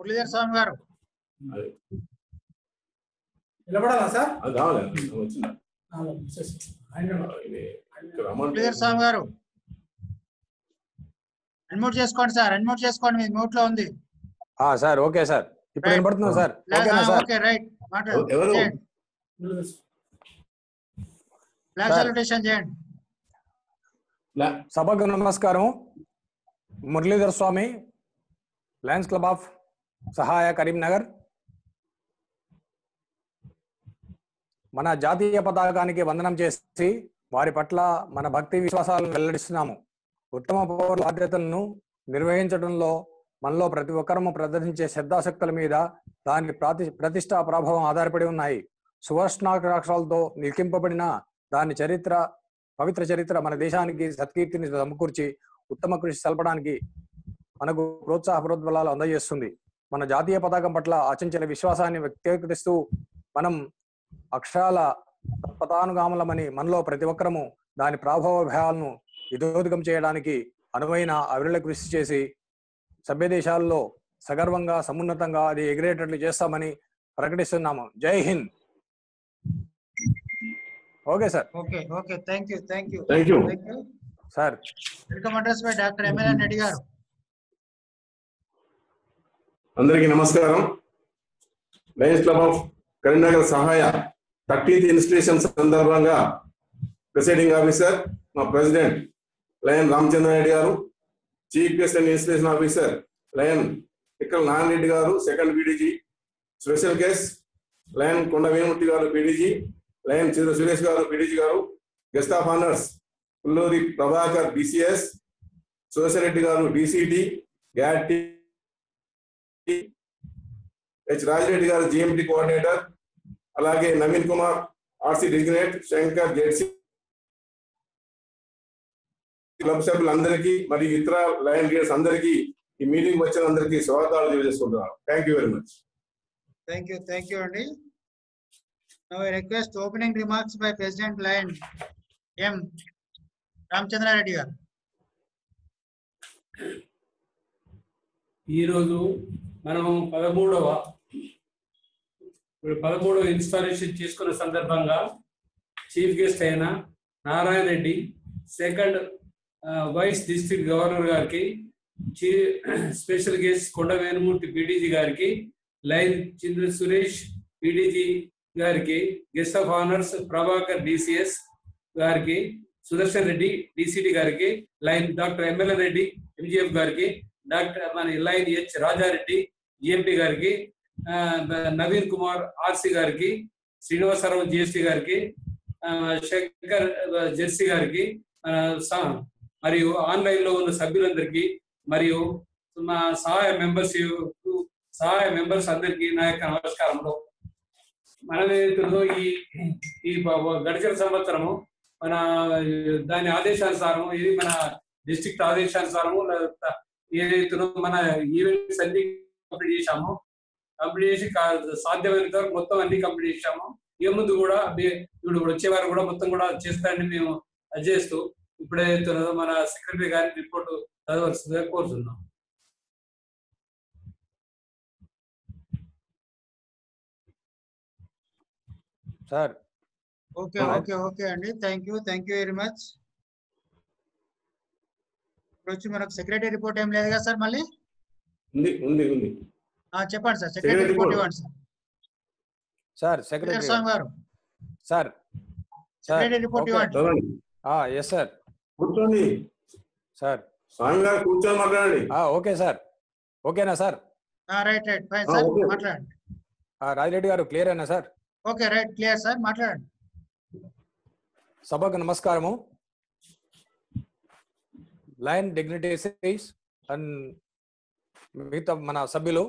మురళీధర్ స్వామి గారు నిలబడాలా సార్? మురళీధర్ స్వామి గారు అన్మ్యూట్ చేసుకోండి సార్, అన్మ్యూట్ చేసుకోండి, మీ మ్యూట్ లో ఉంది సార్. ఓకే సార్, ఇప్పుడు వినపడుతుంది సార్. ఓకేనా సార్? ఓకే రైట్, మాట్లాడండి. ఫ్లాగ్ సాల్యుటేషన్ చేయండి. సభకు నమస్కారం. మురళీధర్ స్వామి, లయన్స్ క్లబ్ ఆఫ్ సహాయ కరీంనగర్. మన జాతీయ పతాకానికి వందనం చేసి వారి పట్ల మన భక్తి విశ్వాసాలను వెల్లడిస్తున్నాము. ఉత్తమ పౌర బాధ్యతలను నిర్వహించడంలో మనలో ప్రతి ఒక్కరము ప్రదర్శించే శ్రద్ధాశక్తుల మీద దాని ప్రతిష్ట ప్రభావం ఆధారపడి ఉన్నాయి. సువర్ణాక్షరాలతో లిఖింపబడిన దాని పవిత్ర చరిత్ర మన దేశానికి సత్కీర్తిని సమకూర్చి ఉత్తమ కృషి సల్పడానికి మనకు ప్రోత్సాహ ప్రోద్బలాలు అందజేస్తుంది. మన జాతీయ పతాకం పట్ల అచంచల విశ్వాసాన్ని వ్యక్తీకరిస్తూ మనం అక్షరాల పతానుగాములమని మనలో ప్రతి ఒక్కరము దాని ప్రభావాలను ఇదోదికం చేయడానికి అనువైన అవిరళ కృషి చేసి సభ్య దేశాల్లో సగర్వంగా సమున్నతంగా అది ఎగిరేటట్లు చేస్తామని ప్రకటిస్తున్నాము. జై Hind. Okay sir. Okay thank you sir. Welcome address by doctor MLN Reddy గారు. అందరికీ నమస్కారం. లయన్స్ క్లబ్ ఆఫ్ కరీంనగర్ సహాయ 30th ఇన్స్టిట్యూషన్ సందర్భంగా ప్రిసైడింగ్ ఆఫీసర్ మా ప్రెసిడెంట్ లయన్ రామచంద్రారెడ్డి గారు, chief guest and institution officer lion ఇక్కడ నారాయణ రెడ్డి గారు, second PDG, special guest lion Konda Venumurthy గారు పీడీజీ, లయన్ చిత్ర సురేష్ గారు పీడీజీ గారు, guest of honours Pulluri Prabhakar BCS, Sosireddy గారు డీసీటీ, గ్యాట్ హెచ్ రాజిరెడ్డి గారు జిఎంటీ కోఆర్డినేటర్, అలాగే Naveen Kumar RC designate, Shankar ZC club సభ్యులందరికీ మరియు ఇతర లయన్ లీడర్స్ అందరికీ ఈ మీటింగ్ వచ్చిన అందరికీ స్వాగతాలు తెలియజేసుకుంటున్నాను. Thank you very much. Thank you అండి. Now I request opening remarks by President Lion M. Ramchandra Reddy garu. ఈరోజు మనము 13వ ఇన్స్టాలేషన్ చేసుకున్న సందర్భంగా చీఫ్ గెస్ట్ అయిన Narayana Reddy, second vice district governor గారికి, special guest Konda Venumurthy PDG గారికి, లైన్ చింద్ర సురేష్ పీడీజీ గారికి, guest of honours Prabhakar DCS గారికి, సుదర్శన్ రెడ్డి డిసిటి గారికి, lion doctor MLN Reddy MGF గారికి, డాక్టర్ మన లైన్ హెచ్ రాజారెడ్డి జిఎంపీ గారికి, నవీన్ కుమార్ ఆర్సి గారికి, శ్రీనివాసరావు జిఎస్టీ గారికి, శంకర్ జెర్సీ గారికి, మరియు ఆన్లైన్ లో ఉన్న సభ్యులందరికీ మరియు మా సహాయ మెంబర్స్ అందరికీ నా యొక్క నమస్కారంలో. మనమేదో ఈ గడిచిన సంవత్సరము మన దాని ఆదేశానుసారము, ఇది మన డిస్ట్రిక్ట్ ఆదేశానుసారము ఏదైతే మన ఈవెంట్స్ అన్ని కంప్లీట్ చేసి సాధ్యమైనంత వరకు మొత్తం అన్ని కంప్లీట్ చేశాము. ఏ ముందు కూడా ఇప్పుడు వచ్చేవారు కూడా మొత్తం కూడా చేస్తారని మేము చేస్తూ ఇప్పుడైతే మన సెక్రటరీ గారి రిపోర్ట్ చదవలసిందిగా కోరుతున్నాం. సార్. ఓకే అండి. Thank you very much. ఇప్పుడు వచ్చి మనకు సెక్రటరీ రిపోర్ట్ ఏం లేదు కదా సార్? మళ్ళీ ఉంది. చెప్పండి సార్, సెక్రటరీ రిపోర్ట్ ఇవ్వండి సార్. సెక్రటరీ స్వామి గారు సార్, సెక్రటరీ రిపోర్ట్ ఇవ్వండి. Yes sir. కూర్చోండి సార్. స్వామి గారు కూర్చొని మాట్లాడండి. Okay sir. ఓకేనా సార్? రైట్ ఫైన్ సార్, మాట్లాడండి. రాజిరెడ్డి గారు క్లియర్ అయినా sir? Okay right, clear sir, మాట్లాడండి. సభకు నమస్కారము. లయన్ డిగ్నిటరీస్ అండ్ మిగతా మన సభ్యులు,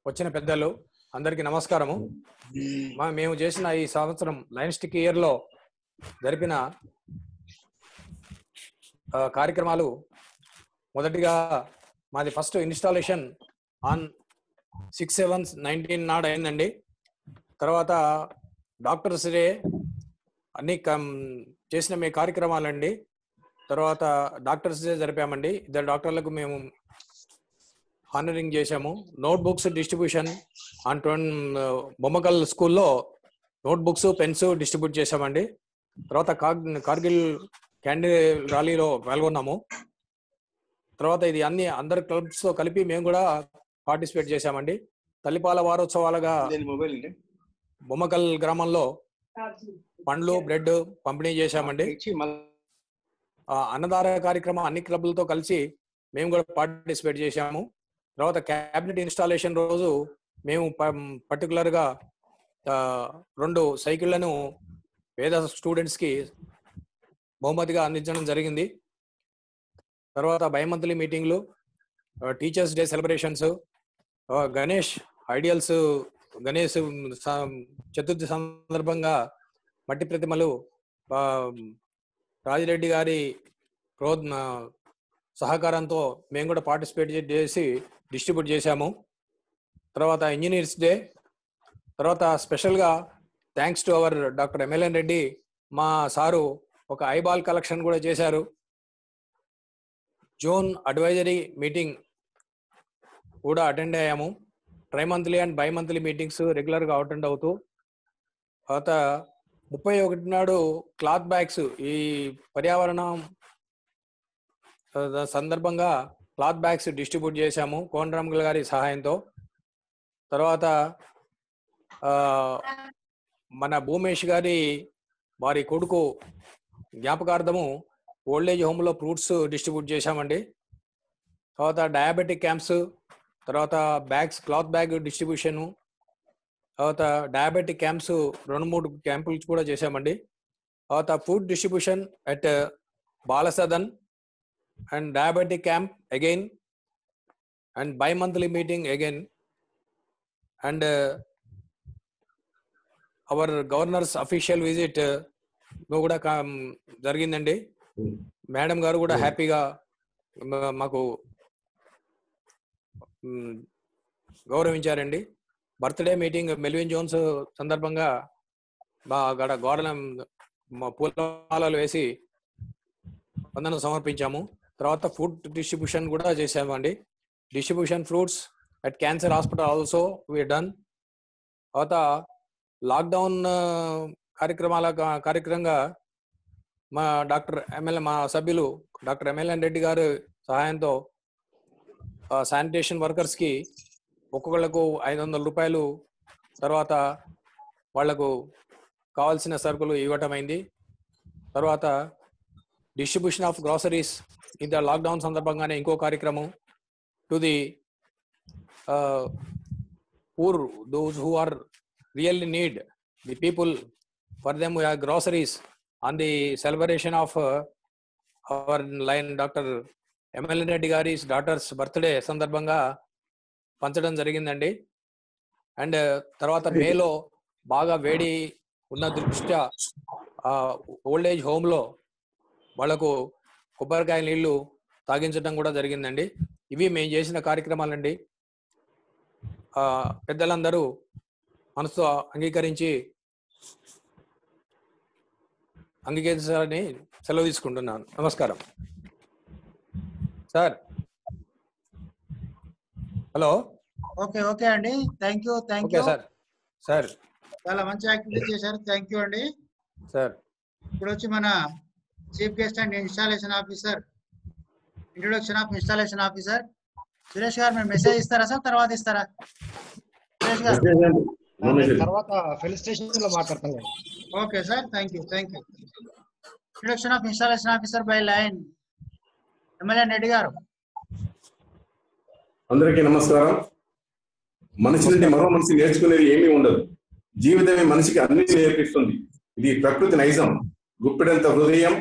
వచ్చిన పెద్దలు అందరికీ నమస్కారము. మేము చేసిన ఈ సంవత్సరం లయన్ స్టిక్ ఇయర్ లో జరిపిన కార్యక్రమాలు, మొదటిగా మాది ఫస్ట్ ఇన్స్టాలేషన్ ఆన్ 6/7/19 నాడు అయిందండి. తర్వాత డాక్టర్స్ డే అన్ని చేసిన మీ కార్యక్రమాలండి. తర్వాత డాక్టర్స్ డే జరిపామండి. ఇద్దరు డాక్టర్లకు మేము హానరింగ్ చేశాము. Note books distribution on Bommakal స్కూల్లో నోట్ బుక్స్ పెన్స్ డిస్ట్రిబ్యూట్ చేశామండి. తర్వాత కార్గిల్ క్యాండిల్ ర్యాలీలో పాల్గొన్నాము. తర్వాత ఇది అందరి క్లబ్స్ తో కలిపి మేము కూడా పార్టిసిపేట్ చేశామండి. తల్లిపాల వారోత్సవాలుగా బొమ్మకల్ గ్రామంలో పండ్లు బ్రెడ్ పంపిణీ చేశామండి. అన్నదాన కార్యక్రమం అన్ని క్లబ్లతో కలిసి మేము కూడా పార్టిసిపేట్ చేశాము. తర్వాత క్యాబినెట్ ఇన్స్టాలేషన్ రోజు మేము పర్టికులర్ గా 2 సైకిళ్లను పేద స్టూడెంట్స్ కి బహుమతిగా అందించడం జరిగింది. తర్వాత బైమంత్లీ మీటింగ్లు, teachers day celebrations, Ganesh ideals Ganesh Chaturthi సందర్భంగా మట్టి ప్రతిమలు రాజిరెడ్డి గారి సహకారంతో మేము కూడా పార్టిసిపేట్ చేసి డిస్ట్రిబ్యూట్ చేశాము. తర్వాత ఇంజనీర్స్ డే, తర్వాత స్పెషల్గా thanks to our doctor MLN Reddy మా సారు ఒక ఐబాల్ కలెక్షన్ కూడా చేశారు. జోన్ అడ్వైజరీ మీటింగ్ కూడా అటెండ్ అయ్యాము. ట్రైమంత్లీ అండ్ బైమంత్లీ మీటింగ్స్ రెగ్యులర్గా అటెండ్ అవుతూ, తర్వాత 31 నాడు క్లాత్ బ్యాగ్స్ ఈ పర్యావరణం సందర్భంగా క్లాత్ బ్యాగ్స్ డిస్ట్రిబ్యూట్ చేశాము కోనరామగల్ గారి సహాయంతో. తర్వాత మన భూమేష్ గారి వారి కొడుకు జ్ఞాపకార్థము ఓల్డేజ్ హోమ్లో ఫ్రూట్స్ డిస్ట్రిబ్యూట్ చేశామండి. తర్వాత డయాబెటిక్ క్యాంప్స్, తర్వాత బ్యాగ్స్ క్లాత్ బ్యాగ్ డిస్ట్రిబ్యూషను, తర్వాత డయాబెటిక్ క్యాంప్స్ 2-3 క్యాంపులు కూడా చేశామండి. తర్వాత food distribution at Balasadan and diabetic camp again and bimonthly meeting again and our governor's official visit కూడా జరిగిందండి. మేడం గారు కూడా హ్యాపీగా మాకు గౌరవించారండి. బర్త్డే మీటింగ్ మెల్విన్ జోన్స్ సందర్భంగా గోడల పూలమాలలు వేసి వందనం సమర్పించాము. తర్వాత ఫుడ్ డిస్ట్రిబ్యూషన్ కూడా చేసామండి. Distribution fruits at cancer hospital also we done. తర్వాత లాక్డౌన్ కార్యక్రమంగా మా సభ్యులు డాక్టర్ ఎంఎల్ఎన్ రెడ్డి గారు సహాయంతో శానిటేషన్ వర్కర్స్కి ఒక్కొక్కళ్ళకు 500 రూపాయలు తర్వాత వాళ్లకు కావాల్సిన సరుకులు ఇవ్వటం అయింది. తర్వాత డిస్ట్రిబ్యూషన్ ఆఫ్ గ్రాసరీస్ ఇంత లాక్డౌన్ సందర్భంగానే ఇంకో కార్యక్రమం to the poor, those who are really need, the people, for them we have groceries on the celebration of our line doctor MLN Reddy గారి డాటర్స్ బర్త్డే సందర్భంగా పంచడం జరిగిందండి. అండ్ తర్వాత మేలో బాగా వేడి ఉన్న దృష్ట్యా ఓల్డేజ్ హోమ్లో వాళ్లకు కొబ్బరికాయ నీళ్లు తాగించడం కూడా జరిగిందండి. ఇవి మేము చేసిన కార్యక్రమాలండి. పెద్దలందరూ మనసుతో అంగీకరించాలని సెలవు తీసుకుంటున్నాను. నమస్కారం సార్. హలో. ఓకే అండి. Thank you sir. చాలా మంచి యాక్టివిటీ చేశారు. థ్యాంక్ యూ అండి సార్. ఇప్పుడు వచ్చి మన chief guest and introduction of installation officer Suresh గారు, మీరు మెసేజ్ ఇస్తారా సార్? తర్వాత ఇస్తారా సురేష్ గారు? తర్వాత ఫెలిసిటేషన్ లో మాట్లాడతాను. Okay sir, thank you. Introduction of installation officer by line MLN Reddy గారు. అందరికీ నమస్కారం. మనిషి నుండి మరో మనిషి నేర్చుకునేది ఏమీ ఉండదు. జీవితమే మనిషికి అన్ని నేర్పిస్తుంది. ఇది ప్రకృతి నైజం. గుప్పెడంత హృదయం,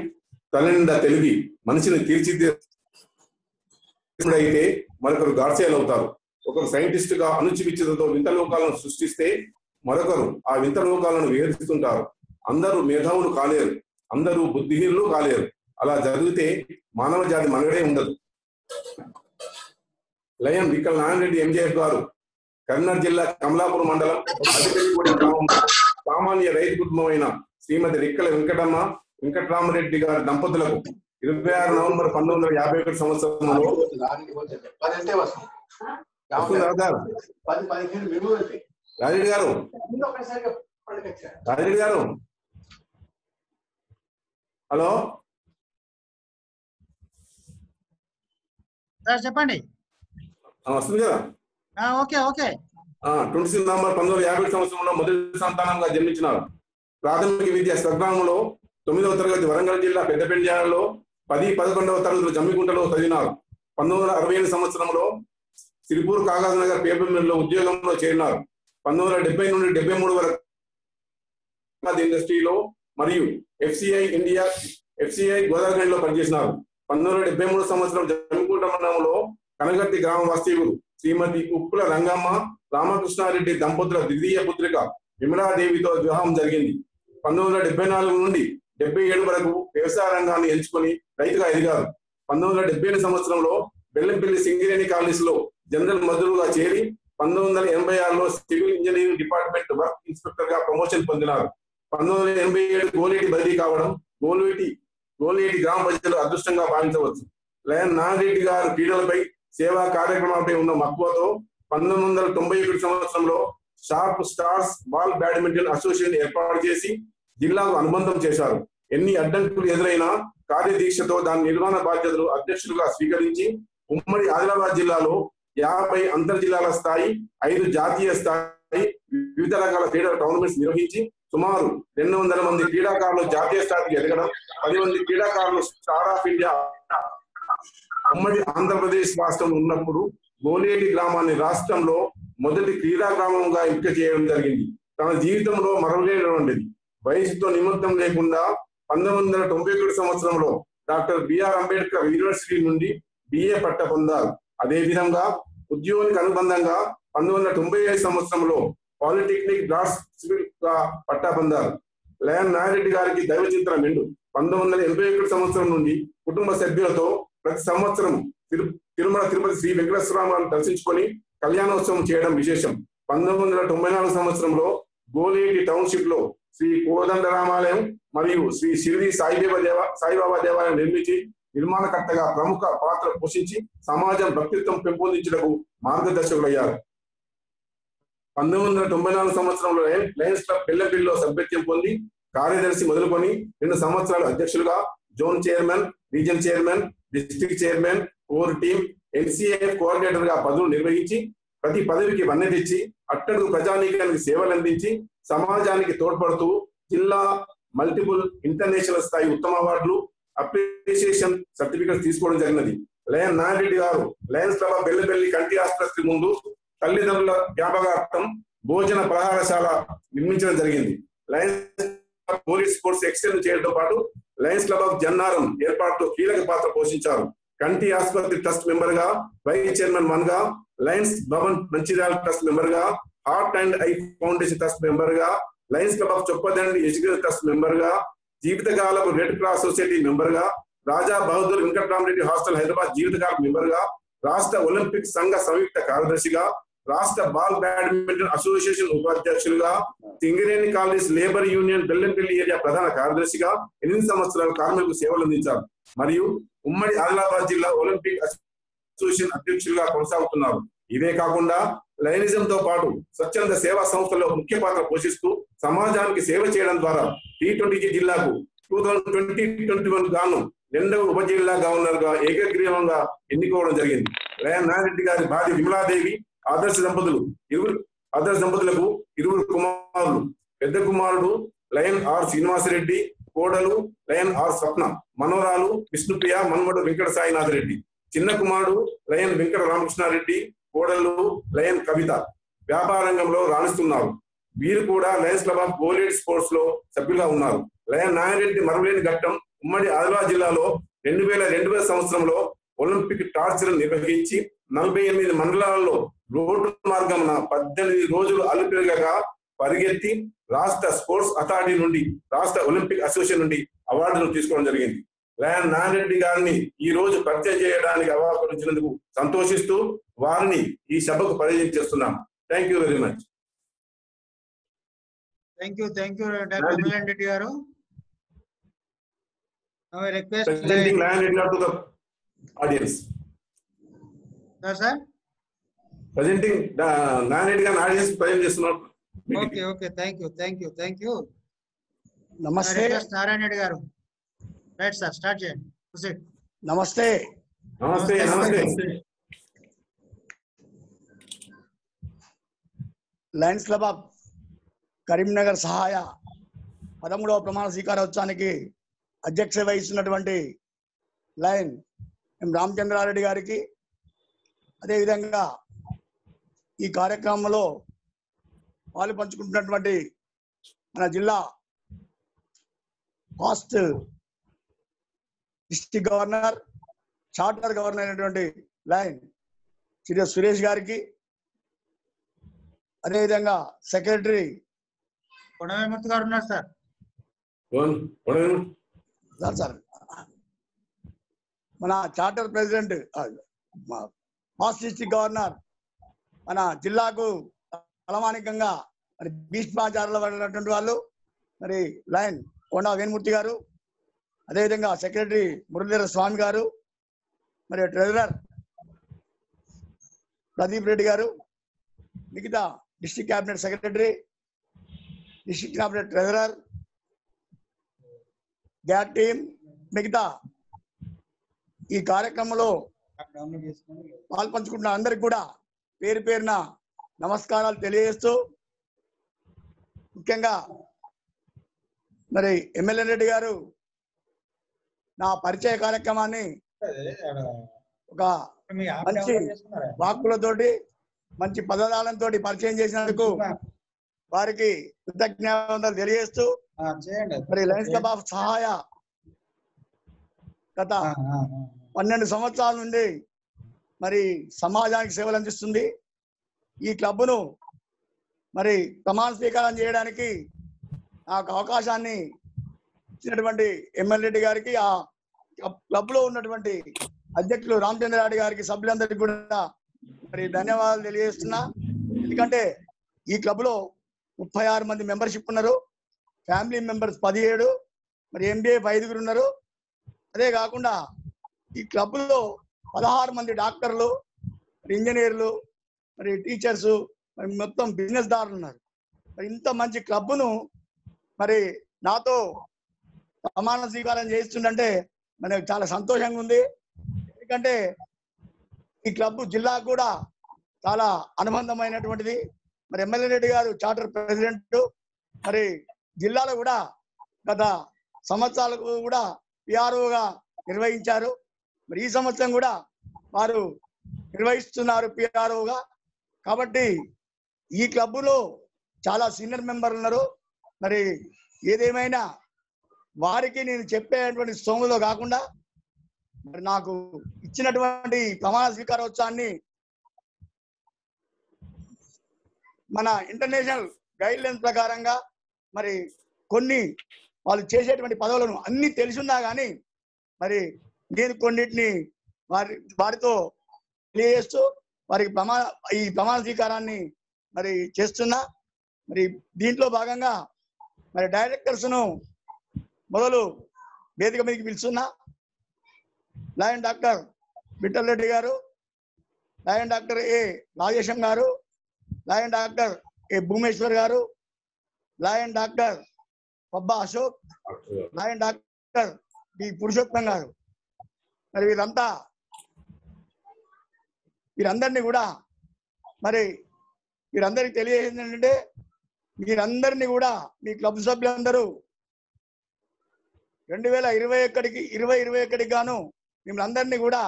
తలనిండా తెలివి మనిషిని తీర్చిదిద్దే మరొకరు గాడ్సేలు అవుతారు. ఒకరు సైంటిస్ట్ గా అనుచివిచ్చితో వింత లోకాలను సృష్టిస్తే మరొకరు ఆ వింత లోకాలను విహరిస్తుంటారు. అందరూ మేధావులు కాలేరు, అందరూ బుద్ధిహీనులు కాలేరు. అలా జరిగితే మానవ జాతి మనుగడే ఉండదు. లయన్ విక్కల్ నారాయణరెడ్డి ఎంజీఎఫ్ గారు కరీంనగర్ జిల్లా కమలాపురం మండలం సామాన్య రైతు కుటుంబమైన శ్రీమతి రిక్కల వెంకటరామరెడ్డి గారి దంపతులకు 26 నవంబర్ 1951 సంవత్సరంలో వస్తుందా సార్? రాజరెడ్డి గారు, రాజరెడ్డి గారు, హలో సార్ చెప్పండి. వస్తుంది కదా? Okay okay. 26 నవంబర్ 1950 సంవత్సరంలో మొదటి సంతానంగా జన్మించినారు. ప్రాథమిక విద్య స్వగ్రామంలో, 9వ తరగతి వరంగల్ జిల్లా పెద్దపెండ్యాలలో, 10, 11వ తరగతులు జమ్మికుంటలో చదివినారు. 1965 సంవత్సరంలో సిరిపూర్ కాగజ్ నగర్ పేపర్ మిల్లో ఉద్యోగంలో చేరినారు. 1970 నుండి 73 వరకు ఇండస్ట్రీలో మరియు FCI గోదావరిలో పనిచేసినారు. 1973 సంవత్సరం జమ్మికుంట మండలంలో కనగర్తి గ్రామ వాస్తవ్యులు శ్రీమతి ఉప్పుల రంగమ్మ రామకృష్ణారెడ్డి దంపతుల ద్వితీయ పుత్రిక విమలాదేవితో వివాహం జరిగింది. 1974 నుండి 77 వరకు వ్యవసాయ రంగాన్ని ఎంచుకొని రైతుగా ఎదిగారు. 1970 సంవత్సరంలో బెల్లంపల్లి సింగరేణి కాలేజ్ లో జనరల్ మజూరుగా చేరి 1986లో civil engineering department work inspector గా ప్రమోషన్ పొందినారు. 1987 గోలేటి బదిలీ కావడం గోలేటి గ్రామ ప్రజలు అదృష్టంగా భావించవచ్చు. లయన్ నాగిరెడ్డి గారు క్రీడలపై సేవా కార్యక్రమాలపై ఉన్న మక్కువతో 1991 సంవత్సరంలో sharp stars ball badminton association ఏర్పాటు చేసి జిల్లాకు అనుబంధం చేశారు. ఎన్ని అడ్డంకులు ఎదురైనా కార్యదీక్షతో దాని నిర్వహణ బాధ్యతలు అధ్యక్షులుగా స్వీకరించి ఉమ్మడి ఆదిలాబాద్ జిల్లాలో 50 అంతర్ జిల్లాల స్థాయి, 5 జాతీయ స్థాయి వివిధ రకాల క్రీడా టోర్నమెంట్స్ నిర్వహించి సుమారు 200 మంది క్రీడాకారులు జాతీయ స్థాయికి ఎదగడం, 10 మంది క్రీడాకారులు స్టార్ ఆఫ్ ఇండియా. ఉమ్మడి ఆంధ్రప్రదేశ్ రాష్ట్రం ఉన్నప్పుడు గోలేటి గ్రామాన్ని రాష్ట్రంలో మొదటి క్రీడా గ్రామంగా ఎంపిక చేయడం జరిగింది. తన జీవితంలో మరవలేనటువంటిది. వయసుతో నిమిత్తం లేకుండా 1991 సంవత్సరంలో డాక్టర్ బిఆర్ అంబేద్కర్ యూనివర్సిటీ నుండి BA పట్ట పొందారు. అదేవిధంగా ఉద్యోగానికి అనుబంధంగా 1995 సంవత్సరంలో పాలిటెక్నిక్ డాట్స్ సివిల్ గా పట్టా పొందారు. లయన్ నాగిరెడ్డి గారికి దైవ చింతన మెండు. 1981 సంవత్సరం నుండి కుటుంబ సభ్యులతో ప్రతి సంవత్సరం తిరుమల తిరుపతి శ్రీ వెంకటేశ్వరరావు దర్శించుకొని కళ్యాణోత్సవం చేయడం విశేషం. 1994 సంవత్సరంలో గోలేటి టౌన్షిప్ లో శ్రీ కోదండరామాలయం మరియు శ్రీ షిరిడి సాయిబాబా దేవాలయం నిర్మించి నిర్మాణకర్తగా ప్రముఖ పాత్ర పోషించి సమాజం భక్తిత్వం పెంపొందించడానికి మార్గదర్శకులయ్యారు. 1994 సంవత్సరంలో లయన్స్ క్లబ్ బెల్లంపల్లిలో సభ్యత్వం పొంది కార్యదర్శి మొదలుకొని 2 సంవత్సరాలు అధ్యక్షులుగా, zone chairman, reason chairman, district chairman, core team, NCAF coordinator గా పదవులు నిర్వహించి ప్రతి పదవికి వన్నె తెచ్చి అట్టడుగు ప్రజానీకానికి సేవలు అందించి సమాజానికి తోడ్పడుతూ జిల్లా మల్టిపుల్ ఇంటర్నేషనల్ స్థాయి ఉత్తమ అవార్డులు, అప్రిసియేషన్ సర్టిఫికెట్స్ తీసుకోవడం జరిగినది. లయన్ నాగిరెడ్డి గారు లయన్స్ క్లబ్ బెల్లంపల్లి కంటి ఆసుపత్రి ముందు తల్లిదండ్రుల జ్ఞాపకార్థం భోజన పలహారశాల నిర్మించడం జరిగింది. లయన్స్ పోలీస్ స్పోర్ట్స్ ఎక్స్టెండ్ చేయడంతో పాటు లయన్స్ క్లబ్ ఆఫ్ జన్నారం ఏర్పాటులో కీలక పాత్ర పోషించారు. కంటి ఆసుపత్రి ట్రస్ట్ మెంబర్ గా, వైస్ చైర్మన్ 1 గా, Lions Bhavan Mancherial trust member గా, heart and eye foundation trust member గా, Lions club of Choppadandi education trust member గా, జీవితకాలపు రెడ్ క్రాస్ సొసైటీ మెంబర్ గా, రాజా బహదూర్ వెంకటరామరెడ్డి హాస్టల్ హైదరాబాద్ జీవితకాల మెంబర్ గా, రాష్ట్ర ఒలింపిక్ సంఘ సంయుక్త కార్యదర్శిగా, రాష్ట్ర బాల్ బ్యాడ్మింటన్ అసోసియేషన్ ఉపాధ్యక్షులుగా, Singareni college labour union Bellampalli area ప్రధాన కార్యదర్శిగా 8 సంవత్సరాలు కార్మికులకు సేవలు అందించారు. మరియు ఉమ్మడి ఆదిలాబాద్ జిల్లా ఒలింపిక్ అసోసియేషన్ అధ్యక్షులుగా కొనసాగుతున్నారు. ఇవే కాకుండా లయనిజంతో పాటు స్వచ్ఛంద సేవా సంస్థల్లో ముఖ్య పాత్ర పోషిస్తూ సమాజానికి సేవ చేయడం ద్వారా T20 జిల్లాకు 2020-21 గాను 2వ ఉప జిల్లా గవర్నర్ గా ఏకగ్రీవంగా ఎన్నుకోవడం జరిగింది. లయన్ నాగిరెడ్డి గారి భార్య విమలాదేవి, ఆదర్శ దంపతులకు 2 కుమారులు. పెద్ద కుమారుడు లయన్ ఆర్ శ్రీనివాసరెడ్డి, కోడలు లయన్ ఆర్ స్వప్న, మనోరాలు విష్ణుప్రియ, మన్మడు వెంకట సాయినాథ్ రెడ్డి. చిన్న కుమారుడు లయన్ వెంకట రామకృష్ణారెడ్డి, కోడలు లయన్ కవిత వ్యాపార రంగంలో రాణిస్తున్నారు. వీరు కూడా Lions club of Goleti sports లో సభ్యులుగా ఉన్నారు. లయన్ నాగిరెడ్డి మరవలేని ఘట్టం ఉమ్మడి ఆదిలాబాద్ జిల్లాలో 2002 సంవత్సరంలో ఒలింపిక్ టార్చర్ నిర్వహించి 48 మండలాల్లో రోడ్డు మార్గంన 18 రోజులు అలుపెరగగా పరిగెత్తి రాష్ట్ర స్పోర్ట్స్ అథారిటీ నుండి, రాష్ట్ర ఒలింపిక్ అసోసియేషన్ నుండి అవార్డులు తీసుకోవడం జరిగింది. లయన్ నాగిరెడ్డి గారిని ఈ రోజు పరిచయం చేయడానికి అవకాశం ఇచ్చినందుకు సంతోషిస్తూ వారిని ఈ సభకు పరిచయం చేస్తున్నాం. Thank you very much. Thank you doctor melon Reddy గారు. Now I request Presenting Lion Reddy to the audience. Sir. Presenting Narayana గారిని ఆడియన్స్ ప్రజెంట్ చేస్తున్నారు. ఓకే ఓకే థ్యాంక్ యూ నమస్తే నారాయణ రెడ్డి గారు. రైట్ సార్, స్టార్ట్ చేయండి. ప్రొసీడ్. నమస్తే నమస్తే. లయన్స్ క్లబ్ ఆఫ్ కరీంనగర్ సహాయ 13వ ప్రమాణ స్వీకారోత్సవానికి అధ్యక్షత వహిస్తున్నటువంటి లయన్ ఎం రామచంద్రారెడ్డి గారికి, అదేవిధంగా ఈ కార్యక్రమంలో పాలు పంచుకుంటున్నటువంటి మన జిల్లా fast district governor, charter governor అయినటువంటి లయన్ శ్రీ సురేష్ గారికి, అదేవిధంగా సెక్రటరీ కొండవేమూర్తి గారు ఉన్నారు సార్. సార్ మన charter president fast district governor మన జిల్లాకు తలమానికంగా మరి భీష్మాచార్యులు పడినటువంటి వాళ్ళు మరి లయన్ కొండ వేణుమూర్తి గారు, అదేవిధంగా సెక్రటరీ మురళీధర స్వామి గారు, మరి ట్రెజరర్ ప్రదీప్ రెడ్డి గారు, మిగతా district cabinet secretary, district cabinet treasurer, GAT team, మిగతా ఈ కార్యక్రమంలో పాల్పంచుకుంటున్న అందరికి కూడా పేరు పేరున నమస్కారాలు తెలియజేస్తూ, ముఖ్యంగా మరి ఎమ్మెల్యే రెడ్డి గారు నా పరిచయ కార్యక్రమాన్ని ఒక మంచి వాక్కులతోటి మంచి పదజాలంతో పరిచయం చేసినందుకు వారికి కృతజ్ఞతలు తెలియజేస్తూ, మరి లయన్స్ క్లబ్ ఆఫ్ సహాయ గత 12 సంవత్సరాల నుండి మరి సమాజానికి సేవలు అందిస్తుంది. ఈ క్లబ్ను మరి ప్రమాణ స్వీకారం చేయడానికి నాకు అవకాశాన్ని ఇచ్చినటువంటి ఎమ్మెల్యే రెడ్డి గారికి, ఆ క్లబ్ లో ఉన్నటువంటి అధ్యక్షులు రామచంద్రారెడ్డి గారికి, సభ్యులందరికీ కూడా మరి ధన్యవాదాలు తెలియజేస్తున్నా. ఎందుకంటే ఈ క్లబ్ లో 36 మంది మెంబర్షిప్ ఉన్నారు, ఫ్యామిలీ మెంబర్స్ 17, మరి ఎంబీఏ 5 ఉన్నారు. అదే కాకుండా ఈ క్లబ్ లో 16 మంది డాక్టర్లు, ఇంజనీర్లు, మరి టీచర్స్, మరి మొత్తం బిజినెస్ దారులు ఉన్నారు. మరి ఇంత మంచి క్లబ్ను మరి నాతో ప్రమాణ స్వీకారం చేస్తుందంటే మనకు చాలా సంతోషంగా ఉంది. ఎందుకంటే ఈ క్లబ్ జిల్లాకు కూడా చాలా అనుబంధమైనటువంటిది. మరి ఎమ్మెల్యే రెడ్డి గారు చార్టర్ ప్రెసిడెంట్, మరి జిల్లాలో కూడా గత సంవత్సరాలకు కూడా పిఆర్ఓగా నిర్వహించారు. మరి ఈ సంవత్సరం కూడా వారు నిర్వహిస్తున్నారు పిఆర్ఓగా. కాబట్టి ఈ క్లబ్లో చాలా సీనియర్ మెంబర్లు ఉన్నారు. మరి ఏదేమైనా వారికి నేను చెప్పేటువంటి స్థోమలో కాకుండా మరి నాకు ఇచ్చినటువంటి ప్రమాణ స్వీకారోత్సవాన్ని మన ఇంటర్నేషనల్ గైడ్ లైన్స్ ప్రకారంగా మరి కొన్ని వాళ్ళు చేసేటువంటి పదవులను అన్ని తెలిసిన్నా కానీ మరి నేను కొన్నిటిని వారితో తెలియజేస్తూ వారికి ఈ ప్రమాణ స్వీకారాన్ని మరి చేస్తున్నా. మరి దీంట్లో భాగంగా మరి డైరెక్టర్స్ను మొదలు వేదిక మీదకి పిలుస్తున్నా. లయన్ డాక్టర్ విఠల్ రెడ్డి గారు, లయన్ డాక్టర్ ఏ రాజేశం గారు, లయన్ డాక్టర్ ఏ భూమేశ్వర్ గారు, lion doctor Pabba Ashok, lion doctor B Purushottam గారు. మరి వీరందరినీ కూడా మరి వీరందరికీ తెలియజేసింది ఏంటంటే, మీరందరినీ కూడా మీ క్లబ్ సభ్యులందరూ 2021కి గాను మిమ్మల్ని అందరినీ కూడా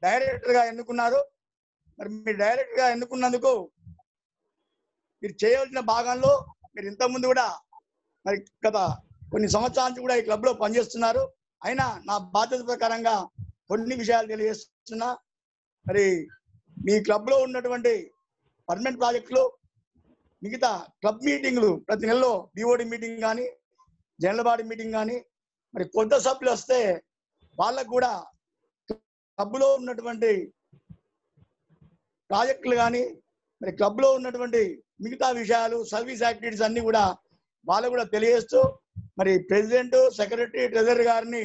డైరెక్టర్ గా ఎన్నుకున్నారు. మరి మీరు డైరెక్టర్ గా ఎన్నుకున్నందుకు మీరు చేయవలసిన భాగంలో మీరు ఇంతకుముందు కూడా మరి గత కొన్ని సంవత్సరాల నుంచి కూడా ఈ క్లబ్ లో పనిచేస్తున్నారు. అయినా నా బాధ్యత ప్రకారంగా కొన్ని విషయాలు తెలియజేస్తున్నా. మరి మీ క్లబ్ లో ఉన్నటువంటి పర్మనెంట్ ప్రాజెక్టులు, మిగతా క్లబ్ మీటింగ్లు ప్రతి నెలలో డిఓడి మీటింగ్ కానీ, జనరల్ బాడీ మీటింగ్ కానీ, మరి కొత్త సభ్యులు వస్తే వాళ్ళకు కూడా క్లబ్లో ఉన్నటువంటి ప్రాజెక్టులు కానీ, మరి క్లబ్లో ఉన్నటువంటి మిగతా విషయాలు, సర్వీస్ యాక్టివిటీస్ అన్ని కూడా వాళ్ళు కూడా తెలియజేస్తూ, మరి ప్రెసిడెంట్, సెక్రటరీ, ట్రెజరర్ గారిని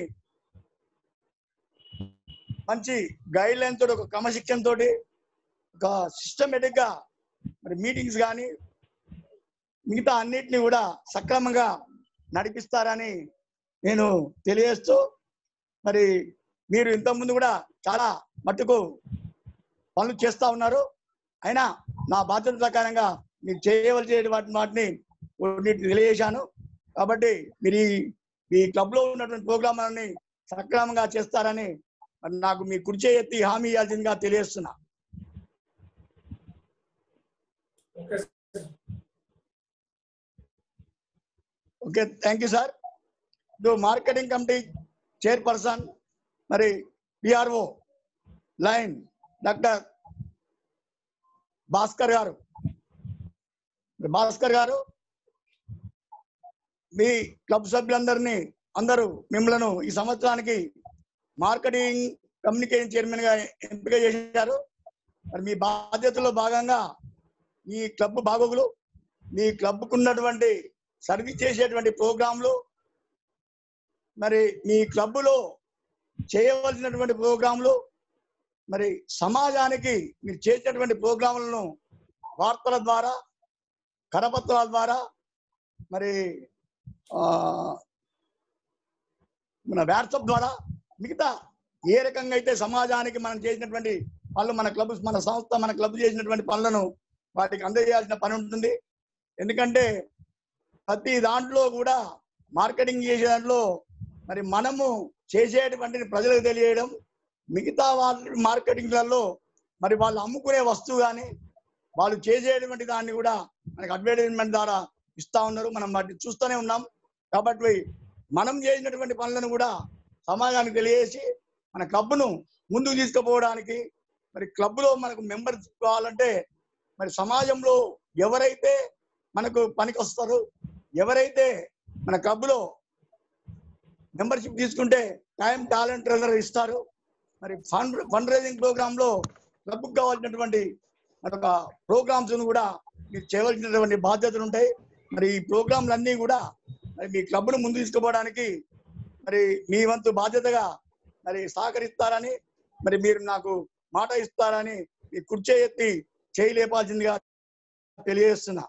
మంచి గైడ్ లైన్ తోటి, ఒక క్రమశిక్షణ తోటి, ఒక సిస్టమేటిక్ గా మరి మీటింగ్స్ కానీ మిగతా అన్నిటిని కూడా సక్రమంగా నడిపిస్తారని నేను తెలియజేస్తూ, మరి మీరు ఇంతకుముందు కూడా చాలా మట్టుకు పనులు చేస్తూ ఉన్నారు. అయినా నా బాధ్యత ప్రకారంగా మీరు చేయవలసిన వాటిని తెలియజేశాను. కాబట్టి మీరు ఈ క్లబ్ లో ఉన్నటువంటి ప్రోగ్రాంలని సక్రమంగా చేస్తారని మరి నాకు మీ కుర్చీ ఎత్తి హామీ ఇవ్వాల్సిందిగా తెలియజేస్తున్నా. Okay, thank you sir. Marketing committee chairperson మరి పిఆర్ఓ లైన్ డాక్టర్ భాస్కర్ గారు. మీ క్లబ్ సభ్యులందరినీ మిమ్మల్ని ఈ సంవత్సరానికి మార్కెటింగ్ కమ్యూనికేషన్ చైర్మన్ గా ఎంపిక చేశారు. మరి మీ బాధ్యతలో భాగంగా ఈ క్లబ్ బాగోగులు, మీ క్లబ్కు ఉన్నటువంటి సర్వీస్ చేసేటువంటి ప్రోగ్రాంలు, మరి మీ క్లబ్లో చేయవలసినటువంటి ప్రోగ్రాంలు, మరి సమాజానికి మీరు చేసేటువంటి ప్రోగ్రాంలను వార్తల ద్వారా, కరపత్రాల ద్వారా, మరి మన వాట్సాప్ ద్వారా, మిగతా ఏ రకంగా అయితే సమాజానికి మనం చేసినటువంటి పనులు, మన సంస్థ మన క్లబ్ చేసినటువంటి పనులను వాటికి అందజేయాల్సిన పని ఉంటుంది. ఎందుకంటే ప్రతి దాంట్లో కూడా మార్కెటింగ్ చేసే దాంట్లో మరి మనము చేసేటువంటి ప్రజలకు తెలియడం, మిగతా వాళ్ళ మార్కెటింగ్లలో మరి వాళ్ళు అమ్ముకునే వస్తువు కానీ వాళ్ళు చేసేటువంటి దాన్ని కూడా మనకి అడ్వర్టైజ్మెంట్ ద్వారా ఇస్తా ఉన్నారు. మనం వాటిని చూస్తూనే ఉన్నాం. కాబట్టి మనం చేసినటువంటి పనులను కూడా సమాజానికి తెలియజేసి మన క్లబ్ను ముందుకు తీసుకుపోవడానికి, మరి క్లబ్లో మనకు మెంబర్షిప్ కావాలంటే మరి సమాజంలో ఎవరైతే మనకు పనికి వస్తారు, ఎవరైతే మన క్లబ్లో మెంబర్షిప్ తీసుకుంటే టైం టాలెంట్ ట్రైనర్ ఇస్తారు. మరి ఫండ్ రైజింగ్ ప్రోగ్రామ్ లో క్లబ్కు కావాల్సినటువంటి మరొక ప్రోగ్రామ్స్ కూడా మీరు చేయవలసినటువంటి బాధ్యతలు ఉంటాయి. మరి ఈ ప్రోగ్రాంలన్నీ కూడా మరి మీ క్లబ్ను ముందు తీసుకుపోవడానికి మరి మీ వంతు బాధ్యతగా మరి సహకరిస్తారని, మరి మీరు నాకు మాట ఇస్తారని మీ కుర్చీ ఎత్తి చేయి లేపాల్సిందిగా తెలియజేస్తున్నా.